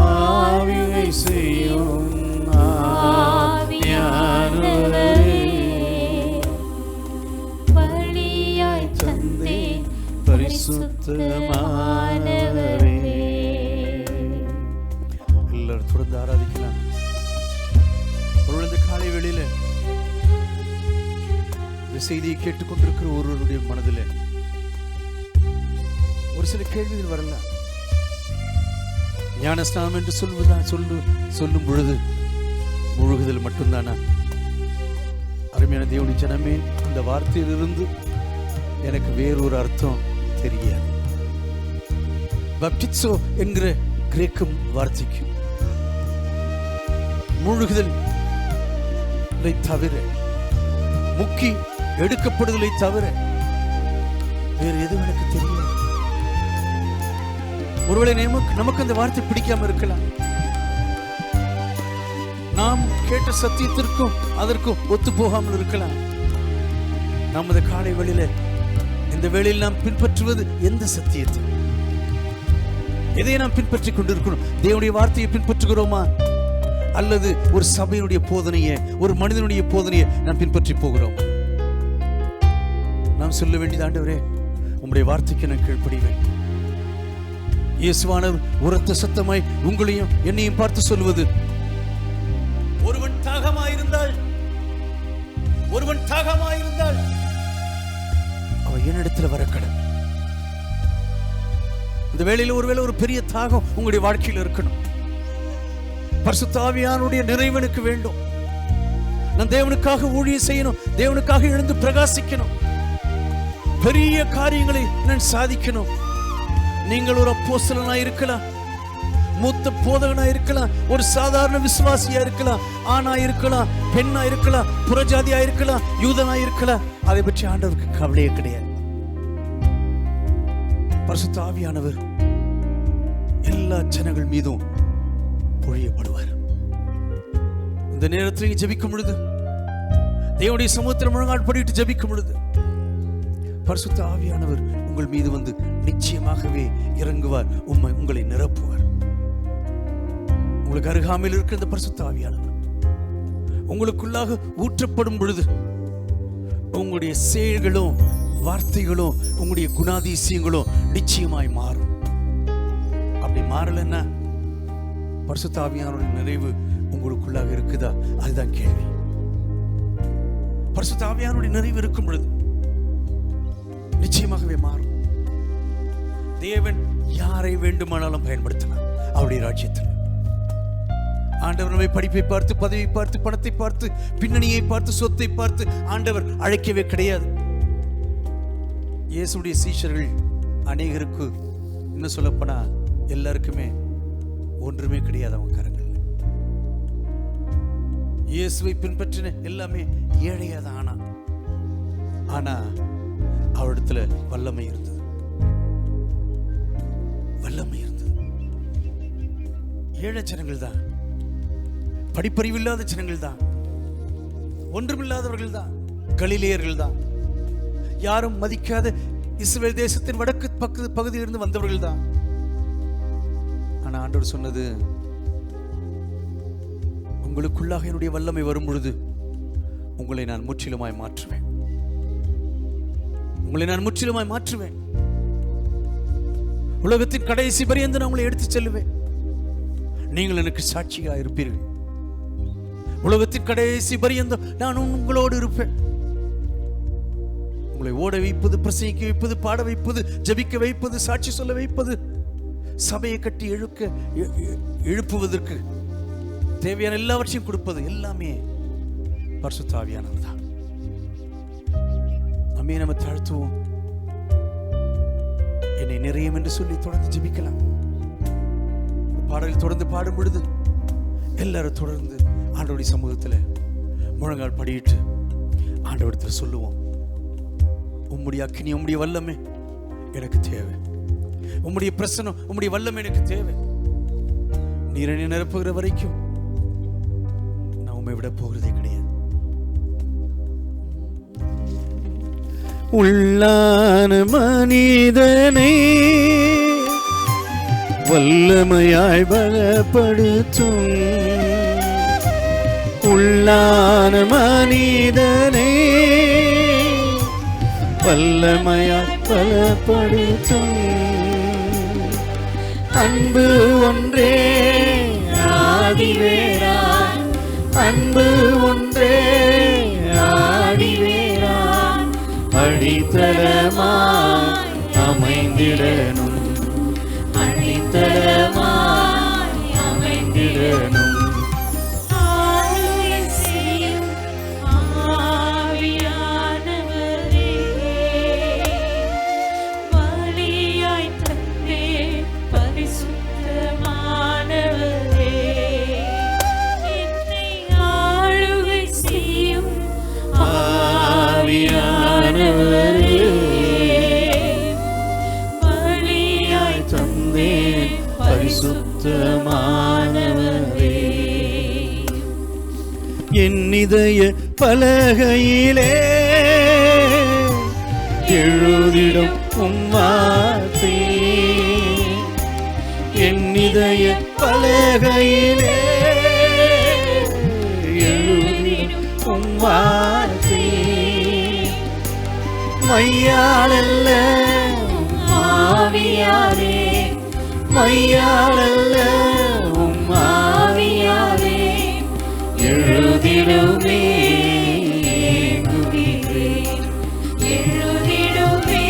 ஆவியை செய்யும் தந்தே பரிசுத்தமானவரே. எல்லாரும் தொடர்ந்து ஆராதிக்கலாம். இந்த காலை வேளையில இந்த செய்தியை கேட்டுக்கொண்டிருக்கிற ஒருவருடைய மனதில் ஒரு சில கேள்விகள் வரலாம். ஞானஸ்நானம் என்று சொல்லும் பொழுது முழுகுதல் மட்டும்தானா? அருமையான தேவனுடைய ஜனமே, அந்த வார்த்தையிலிருந்து எனக்கு வேறொரு அர்த்தம் தெரியாது. பப்டிட்சோ என்கிற கிரேக்கம் வார்த்தைக்கு முழுகுதல் தவிர, முக்கி எடுக்கப்படுதலை தவிர வேறு எதுவும் எனக்கு தெரியாது. ஒருவேளை நமக்கு அந்த வார்த்தை பிடிக்காம இருக்கலாம். நாம் கேட்ட சத்தியத்திற்கும் அதற்கும் ஒத்து போகாமல் இருக்கலாம். நமது காலை வேளையில, இந்த வேளையில் நாம் பின்பற்றுவது எந்த சத்தியத்தை, எதை நாம் பின்பற்றிக் கொண்டிருக்கிறோம்? தேவனுடைய வார்த்தையை பின்பற்றுகிறோமா, அல்லது ஒரு சபையினுடைய போதனையை, ஒரு மனிதனுடைய போதனையை நாம் பின்பற்றி போகிறோம்? நாம் சொல்ல வேண்டியது, ஆண்டவரே உம்முடைய வார்த்தைக்கு நான் கீழ்ப்படிவேன். இயேசுவானவர் உரத்த சத்தமாய் உங்களையும் என்னையும் பார்த்து சொல்வது, ஒருவன் தாகமாயிருந்தால் அவன் என்னிடத்துல வரக்கடன். இந்த வேளையில ஒருவேளை ஒரு பெரிய தாகம் உங்களுடைய வாழ்க்கையில் இருக்கணும். பரிசுத்த ஆவியானுடைய நிறைவு எனக்கு வேண்டும். நான் தேவனுக்காக ஊழியம் செய்யணும், தேவனுக்காக எழுந்து பிரகாசிக்கணும், பெரிய காரியங்களை நான் சாதிக்கணும். நீங்கள் ஒரு அப்போஸ்தலனா இருக்கலாம், மூத்த போதகனா இருக்கலாம், ஒரு சாதாரண விசுவாசியா இருக்கலாம், ஆணா இருக்கலாம், பெண்ணா இருக்கலாம், புறஜாதியா இருக்கலாம், யூதனா இருக்கலாம். அதை பற்றி ஆண்டவருக்கு கவலையே கிடையாது. பரிசுத்த ஆவியானவர் எல்லா ஜனங்கள் மீதும் பொழியப்படுவார். இந்த நேரத்தில் ஜெபிக்கும் பொழுது, தேவனுடைய சமூகத்தில் முழங்கால் படிட்டு ஜெபிக்கும் பொழுது, பரிசுத்த ஆவியானவர் உங்கள் மீது வந்து நிச்சயமாகவே இறங்குவார், உங்களை நிரப்புவார். உங்களுக்கு அருகாமையில் இருக்கிற இந்த பரிசுத்த ஆவியானவர் உங்களுக்குள்ளாக ஊற்றப்படும் பொழுது, உங்களுடைய செயல்களும் வார்த்தைகளும் உங்களுடைய குணாதிசயங்களும் நிச்சயமாய் மாறும். அப்படி மாறலன்னா பரிசுத்த ஆவியானவருடைய நிறைவு உங்களுக்குள்ளாக இருக்குதா? அதுதான் கேள்வி. பரிசுத்த ஆவியானவருடைய நிறைவு இருக்கும் பொழுது நிச்சயமாகவே மாறும். தேவன் யாரை வேண்டுமானாலும் பயன்படுத்தலாம் அவருடைய ராஜ்யத்தில். ஆண்டவர் நம்மை படிப்பை பார்த்து, பதவியை பார்த்து, பணத்தை பார்த்து, பின்னணியை பார்த்து, சொத்தை பார்த்து ஆண்டவர் அழைக்கவே கிடையாது. இயேசுடைய சீஷர்கள் அநேகருக்கு, இன்னும் சொல்லப்போனா எல்லாருக்குமே ஒன்றுமே கிடையாது அவங்க கரங்கள். இயேசுவை பின்பற்றின எல்லாமே ஏழையாதான் ஆனா அவரிடத்துல வல்லமை இருந்தது. ஏழை ஜனங்கள் தான், படிப்பறிவு இல்லாத ஜனங்கள் தான், ஒன்றுமில்லாதவர்கள் தான், கலிலேயர்கள் தான், யாரும் மதிக்காத இஸ்ரவேல் தேசத்தின் வடக்கு பகுதியிலிருந்து வந்தவர்கள் தான். ஆனா ஆண்டவர் சொன்னது, உங்களுக்குள்ளாக என்னுடைய வல்லமை வரும் பொழுது உங்களை நான் முற்றிலுமாய் மாற்றுவேன். உலகத்தின் கடைசி பரியந்த நான் உங்களை எடுத்து செல்லுவேன். நீங்கள் எனக்கு சாட்சியாக இருப்பீர்கள். உலகத்தின் கடைசி பரியந்தம் நான் உங்களோடு இருப்பேன். உங்களை ஓட வைப்பது, பிரசங்கிக்க வைப்பது, பாட வைப்பது, ஜபிக்க வைப்பது, சாட்சி சொல்ல வைப்பது, சபையை கட்டி எழுப்புவதற்கு தேவையான எல்லாவற்றையும் கொடுப்பது எல்லாமே பரிசுத்த ஆவியானவர் தான். நம்மை நம்ம தாழ்த்துவோம். என்னை நிறையும் என்று சொல்லி தொடர்ந்து ஜெபிக்கலாம். பாடலில் தொடர்ந்து பாடும் பொழுது எல்லாரும் தொடர்ந்து ஆண்டவருடைய சமூகத்தில் முழங்கால் படியிட்டு ஆண்டவரிடத்தில் சொல்லுவோம், உம்முடைய அக்கினி, உம்முடைய வல்லமை எனக்கு தேவை. உம்முடைய பிரசன்னம், உம்முடைய வல்லமை எனக்கு தேவை. நீர் என்னை நிரப்புகிற வரைக்கும் நான் உம்மை விட போகிறதே கிடையாது. உள்ளான மனிதனை வல்லமையாய் பலப்படுத்தும். உள்ளான மனிதனை வல்லமையாய் பலப்படுத்தும். அன்பு ஒன்றே ஆதிவேராய், அன்பு ஒன்றே ஆடிவேராய், அடித்தளமாய் அமைந்திடனும், அடித்தளமாய் அமைந்திடனும். என் இதய பலகையிலே எழுதிடும் உம்மாசே, என் இதய பலகையிலே எழுதிடும் உம்மாசே. மையாளல்ல ஆவியாரே, மையாளல்ல உம் ஆவியாரே எழுதிடுமே ஏங்குகிறேன், எழுதிடுமே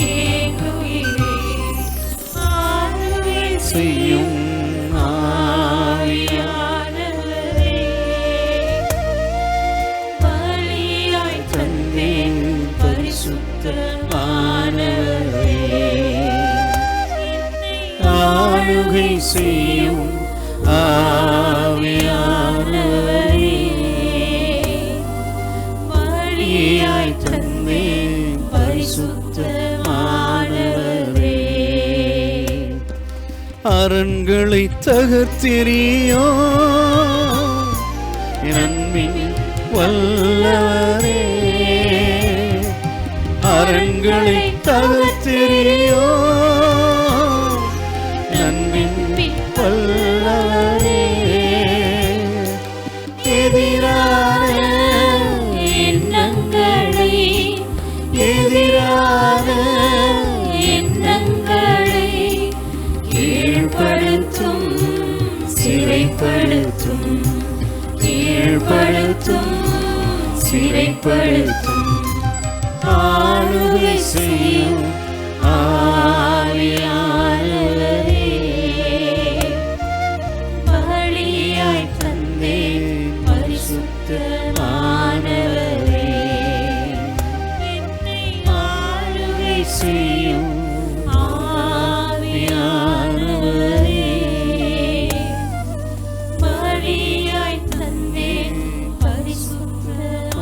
ஏங்குகிறேன். ஆளுகை செய்யும் ஆவியானவரே, பலியாய் தந்தேன் பரிசுத்தமானவரே. ஆளுகை செய்யும் ஆவியானவரே, பலியாய் தந்தேன் பரிசுத்தமானவரே. அரண்களை தகர்த்தெறியோ என் அன்பின் வல்லவரே, அரண்களை தகர்த்தெறியோ வல்லவரே. எதிரான எண்ணங்களை, எதிரான எண்ணங்களை கீழ்ப்படுத்தும், சிறைப்படுத்தும், கீழ்ப்படுத்தும், சிறைப்படுத்தும். ஆளுகை செய்யும் ஆவியானவரே, பலியாய் தந்தேன் பரிசுத்தமானவரே. ஆளுகை செய்யும் ஆவியானவரே, பலியாய் தந்தேன் பரிசுத்தமானவரே.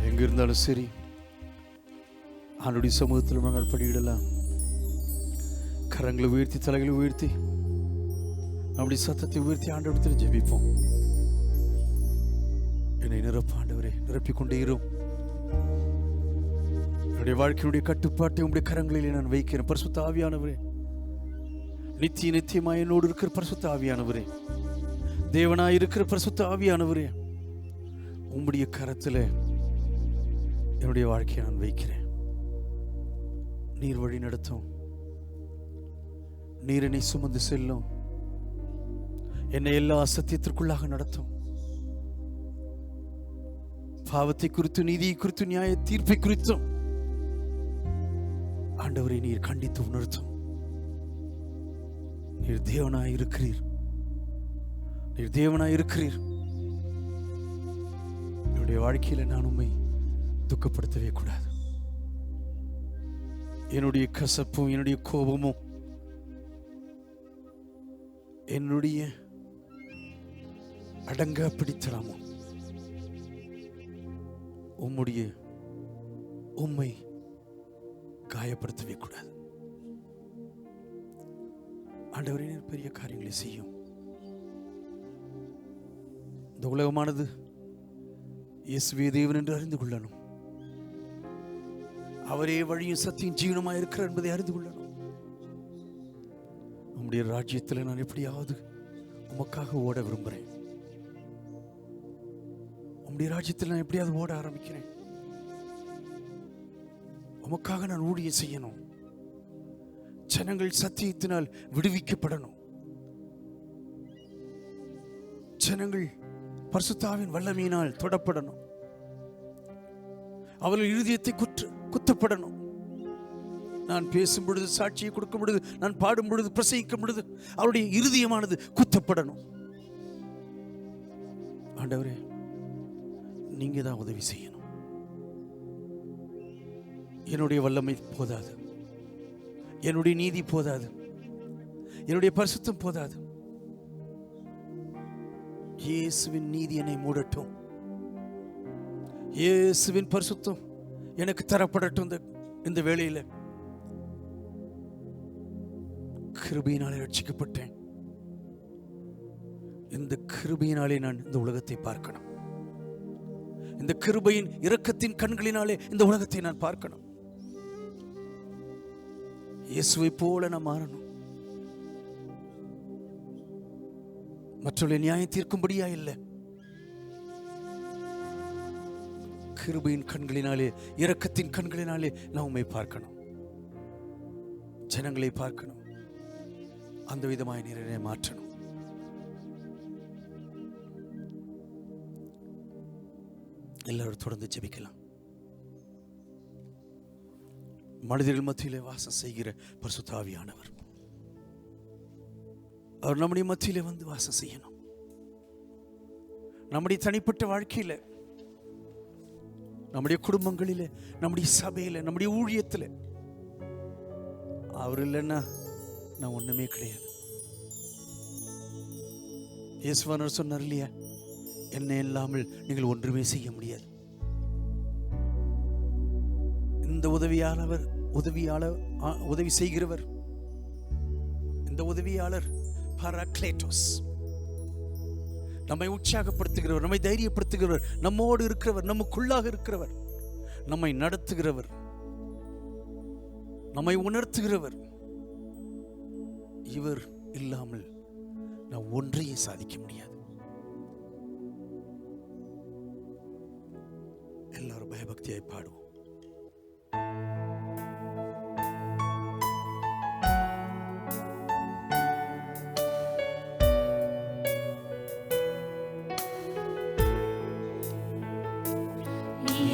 எங்க இருந்தாலும் சரி ஆண்டுடைய சமூகத்தில் நாங்கள் படியிடலாம். கரங்களை உயர்த்தி, தலைகளை உயர்த்தி, அப்படி சத்தத்தை உயர்த்தி ஆண்டவரிடத்தில் ஜெபிப்போம். என்னை நிரப்ப ஆண்டவரே, நிரப்பிக்கொண்டே இரும். என்னுடைய வாழ்க்கையினுடைய கட்டுப்பாட்டை உங்களுடைய கரங்களிலே நான் வைக்கிறேன். பரிசுத்த ஆவியானவரே, நித்திய நித்தியமாய் என்னோடு இருக்கிற பரிசுத்த ஆவியானவரே, தேவனாய் இருக்கிற பரிசுத்த ஆவியானவரே, உம்முடைய கரத்தில் என்னுடைய வாழ்க்கையை நான் வைக்கிறேன். நீர் வழி நடத்தும், நீர் என்னை சுமந்து செல்லும், என்னை எல்லா அசத்தியத்திற்குள்ளாக நடத்தும். பாவத்தை குறித்து, நீதியை குறித்து, நியாய தீர்ப்பை குறித்தும் ஆண்டவரை நீர் கண்டித்து உணர்த்தும். நீர் தேவனாய் இருக்கிறீர், நீர் தேவனாய் இருக்கிறீர். என்னுடைய வாழ்க்கையில நான் உம்மை துக்கப்படுத்தவே கூடாது. என்னுடைய கசப்பும், என்னுடைய கோபமும், என்னுடைய அடங்கா பிடித்தலாமும் உம்மை காயப்படுத்தவே கூடாது. ஆண்டவரே, நீர் பெரிய காரியங்களை செய்யும். இந்த உலகமானது இயேசுவே தேவன் என்று அறிந்து கொள்ளணும். அவரே வழியும் சத்தியம் ஜீவனமாக இருக்கிறார் என்பதை அறிந்து கொள்ளணும். உம்முடைய ராஜ்யத்தில் நான் எப்படியாவது உமக்காக ஓட விரும்புகிறேன். உம்முடைய ராஜ்யத்தில் நான் எப்படியாவது ஓட ஆரம்பிக்கிறேன். உமக்காக நான் ஊழியம் செய்யணும். ஜனங்கள் சத்தியத்தினால் விடுவிக்கப்படணும். ஜனங்கள் பரிசுத்தாவின் வல்லமையினால் தொடப்படணும். அவர்கள் இருதயத்தை குத்தப்படணும். நான் பேசும் பொழுது, சாட்சியை கொடுக்கும் பொழுது, நான் பாடும் பொழுது, பிரசங்கிக்கும் பொழுது அவருடைய இருதயமானது குத்தப்படணும். ஆண்டவரே, நீங்க தான் உதவி செய்யணும். என்னுடைய வல்லமை போதாது, என்னுடைய நீதி போதாது, என்னுடைய பரிசுத்தம் போதாது. இயேசுவின் நீதி என்னை மூடட்டும். இயேசுவின் பரிசுத்தம் எனக்கு தரப்படட்டும். இந்த வேளையில கிருபையினாலே ரட்சிக்கப்பட்டேன். இந்த கிருபையினாலே நான் இந்த உலகத்தை பார்க்கணும். இந்த கிருபையின் இரக்கத்தின் கண்களினாலே இந்த உலகத்தை நான் பார்க்கணும். இயேசுவை போல நான் மாறணும். மற்றவர்களை நியாயம் தீர்க்கும்படியா இல்லை, கிருபையின் கண்களினாலே, இரக்கத்தின் கண்களினாலே நான் உம்மை பார்க்கணும். ஜனங்களை பார்க்கணும். அந்த விதமாய் நீரை மாற்றணும். எல்லாரும் தொடர்ந்து ஜெபிக்கலாம். மனிதர்கள் மத்தியிலே வாசம் செய்கிற பரிசுத்த ஆவியானவர் அவர் நம்முடைய மத்தியிலே வந்து வாசம் செய்யணும். நம்முடைய தனிப்பட்ட வாழ்க்கையில, நம்முடைய குடும்பங்களில, நம்முடைய சபையில, நம்முடைய ஊழியத்தில் அவர் இல்லைன்னா நான் ஒண்ணுமே கிடையாது. இயேசுவானவர் சொன்னார் இல்லையா, என்ன இல்லாமல் நீங்கள் ஒன்றுமே செய்ய முடியாது. இந்த உதவி செய்கிறவர், இந்த உதவியாளர் பாராக்லேட்டோஸ், நம்மை உற்சாகப்படுத்துகிறவர், நம்மை தைரியப்படுத்துகிறவர், நம்மோடு இருக்கிறவர், நமக்குள்ளாக இருக்கிறவர், நம்மை நடத்துகிறவர், நம்மை உணர்த்துகிறவர். இவர் இல்லாமல் நான் ஒன்றையும் சாதிக்க முடியாது. எல்லாரும் பயபக்தியாய் பாடுவோம்.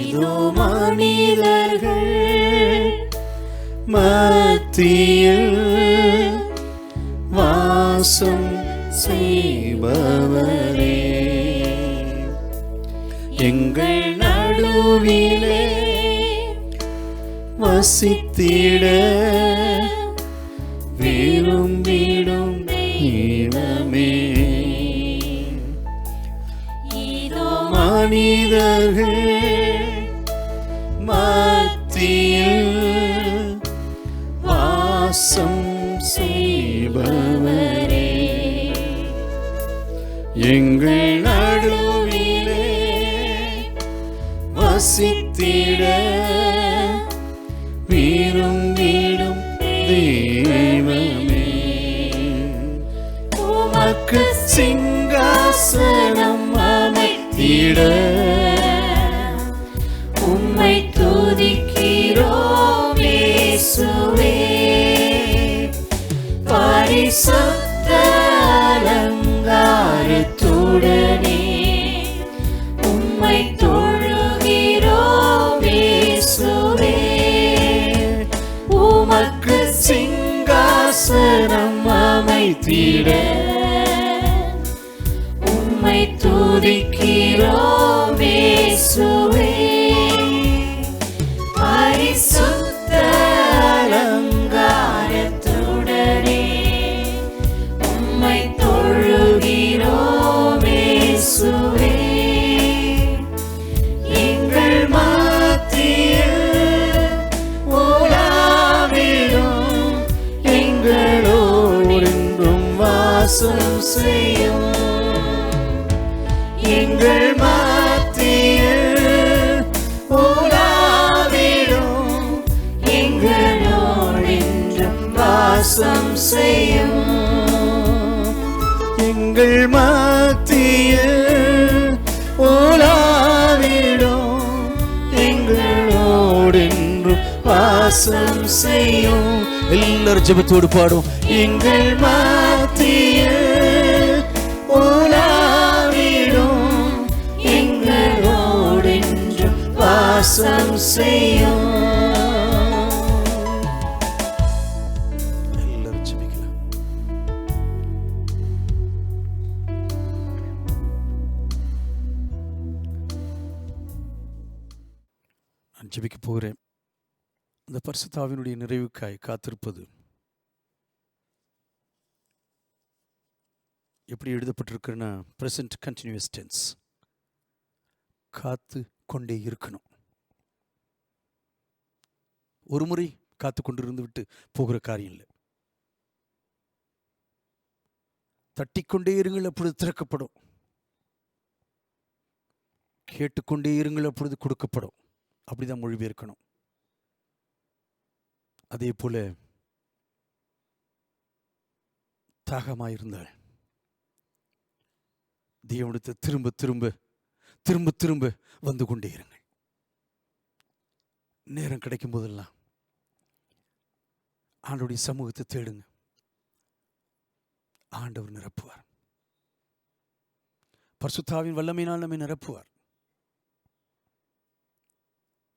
இதோ மனிதர்கள் மத்தியில் வாசம் செய்பவரே, எங்கள் நடுவிலே வசித்திட விரும்பிடும் தெய்வமே. இதோ மனிதர்கள் மத்தியில் வாசம் செய்பவரே, எங்கள் நடுவிலே வசித்திட விரும்பிடும் தெய்வமே. உமக்கு சிங்காசனம் அமைத்திட உம்மை துதிக்கிறோம் இயேசுவே. பரிசுத்த அலங்காரத்துடனே உம்மை தொழுகிறோம் இயேசுவே. உமக்கு சிங்காசனம் அமைத்திட உம்மை துதிக்கிறோம் இயேசுவே. பரிசுத்த அலங்காரத்துடனே உம்மை தொழுகிறோம் இயேசுவே. எங்கள் மத்தியில் உலாவிடும், எங்களோடென்றும் வாசம் செய்யும். எங்கள் மத்தியில் உலாவிடும், எங்களோடென்றும் வாசம் செய்யும். எங்கள் மத்தியில் உலாவிடும், வாசம் செய்யும். எல்லாரும் ஜெபத்தோடு பாடும். எங்கள் மத்தியில் உலாவிடும், எங்களோடென்றும் வாசம் செய்யும். எல்லாரும் ஜெபிக்கலாம். நான் ஜெபிக்க போகிறேன். அந்த பரிசுத்த ஆவியினுடைய நிறைவுக்காய் காத்திருப்பது எப்படி எழுதப்பட்டிருக்குன்னா, பிரசன்ட் கண்டினியூஸ் டென்ஸ், காத்து கொண்டே இருக்கணும். ஒரு முறை காத்து கொண்டிருந்து விட்டு போகிற காரியம் இல்லை. தட்டிக்கொண்டே இருங்கள், அப்பொழுது திறக்கப்படும். கேட்டுக்கொண்டே இருங்கள், அப்பொழுது கொடுக்கப்படும். அப்படிதான் மொழிபெயர்க்கணும். அதே போல தாகமாயிருந்தாள் தேவனுக்கு திரும்ப திரும்ப திரும்ப திரும்ப வந்து கொண்டே இருங்கள். நேரம் கிடைக்கும் போதெல்லாம் ஆண்டவருடைய சமூகத்தை தேடுங்க. ஆண்டவர் நிரப்புவார். பரிசுத்தாவின் வல்லமையினால் நம்மை நிரப்புவார்.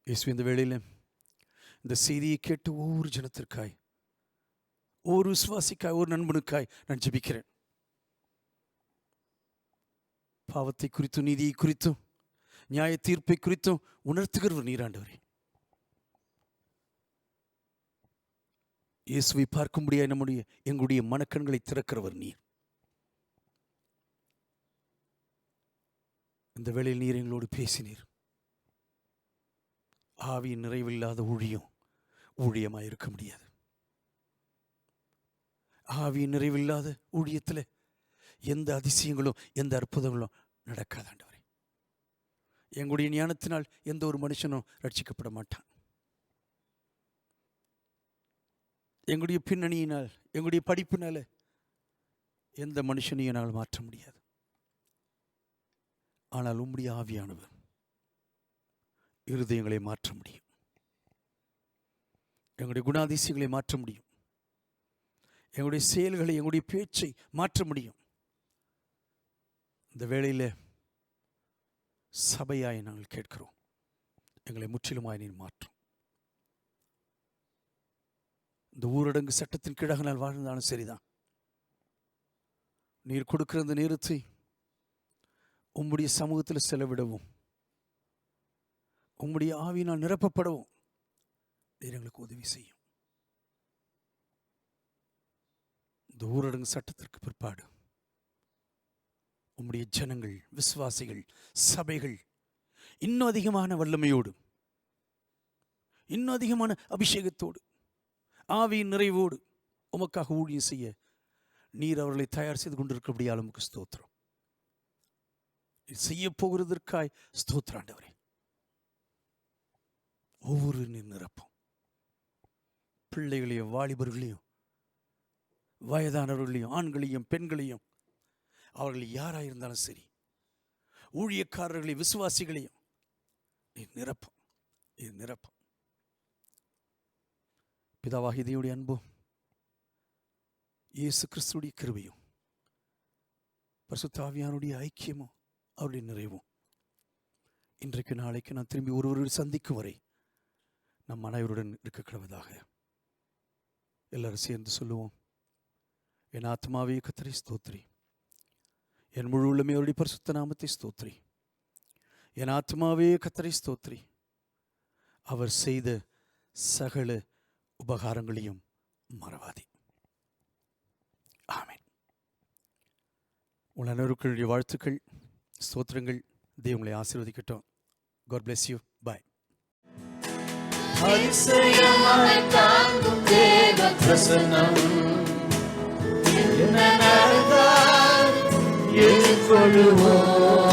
இயேசு இந்த வேளையில் இந்த செய்தியை கேட்டு ஒவ்வொரு ஜனத்திற்காய், ஒரு விசுவாசிக்காய், ஒரு நண்பனுக்காய் நான் ஜெபிக்கிறேன். பாவத்தை குறித்தும் நீதியை குறித்தும் நியாய தீர்ப்பை குறித்தும் உணர்த்துகிறவர் நீராண்டவரே. இயேசுவை பார்க்கும்படியாய் எங்களுடைய மனக்கண்களை திறக்கிறவர் நீர். இந்த வேளையில் நீர் எங்களோடு பேசினீர். ஆவியின் நிறைவில்லாத ஊழியமாய் இருக்க முடியாது. ஆவியின் நிறைவில்லாத ஊழியத்தில் எந்த அதிசயங்களும் எந்த அற்புதங்களும் நடக்காது ஆண்டவரே. எங்களுடைய ஞானத்தினால் எந்த ஒரு மனுஷனும் ரட்சிக்கப்பட மாட்டான். எங்களுடைய பின்னணியினால், எங்களுடைய படிப்பினால எந்த மனுஷனையும் என்னால் மாற்ற முடியாது. ஆனால் உம்முடைய ஆவியானவர் இருதயங்களை மாற்ற முடியும். எங்களுடைய குணாதிசயங்களை மாற்ற முடியும். எங்களுடைய செயல்களை, எங்களுடைய பேச்சை மாற்ற முடியும். இந்த வேளையில் சபையாய் நாங்கள் கேட்கிறோம், எங்களை முற்றிலுமாய் நீர் மாற்றும். இந்த ஊரடங்கு சட்டத்தின் கீழாக நான் வாழ்ந்தாலும் சரிதான், நீர் கொடுக்கிற அந்த நேரத்தை உம்முடைய சமூகத்தில் செலவிடவும், உம்முடைய ஆவியினால் நிரப்பப்படவும் நீர் எங்களுக்கு உதவி செய்யும். இந்த ஊரடங்கு சட்டத்திற்கு பிற்பாடு உம்முடைய ஜனங்கள், விசுவாசிகள், சபைகள் இன்னும் அதிகமான வல்லமையோடு, இன்னும் அதிகமான அபிஷேகத்தோடு, ஆவியின் நிறைவோடு உமக்காக ஊழியம் செய்ய நீர் அவர்களை தயார் செய்து கொண்டிருக்கிறபடியால் உமக்கு ஸ்தோத்திரம். செய்ய போகிறதற்காய் ஸ்தோத்திரம் ஆண்டவரே. ஒவ்வொரு நீர் நிரப்பும். பிள்ளைகளையும், வாலிபர்களையும், வயதானவர்களையும், ஆண்களையும், பெண்களையும், அவர்கள் யாராயிருந்தாலும் சரி, ஊழியக்காரர்களையும், விசுவாசிகளையும் நீர் நிரப்பும். நீர் நிரப்பும். பிதாவாகிய தேவனுடைய அன்பும், இயேசு கிறிஸ்துவுடைய கிருபையும், பரிசுத்த ஆவியானுடைய ஐக்கியமும், அவருடைய நிறைவும் இன்றைக்கு நாளைக்கு நான் திரும்பி ஒருவரை சந்திக்கும் வரை நம் அனைவருடன் இருக்க கிடவதாக. எல்லாரும் சேர்ந்து சொல்லுவோம். என் ஆத்மாவே கர்த்தரை ஸ்தோத்திரி, என் முழு உள்ளமே அவருடைய பரிசுத்த நாமத்தை ஸ்தோத்திரி. என் ஆத்மாவே கர்த்தரை ஸ்தோத்திரி, அவர் செய்த சகல உபகாரங்களையும் மறவாதே. ஆமென். உங்கள் அனைவருக்குரிய வாழ்த்துக்கள், ஸ்தோத்திரங்கள். தேவங்களை ஆசீர்வதிக்கட்டும். God bless you. Bye. அதிசயமாய் தாங்கும் தேவ பிரசன்னம் என்ன நடந்தால் எதிர்கொள்ளுவோம்.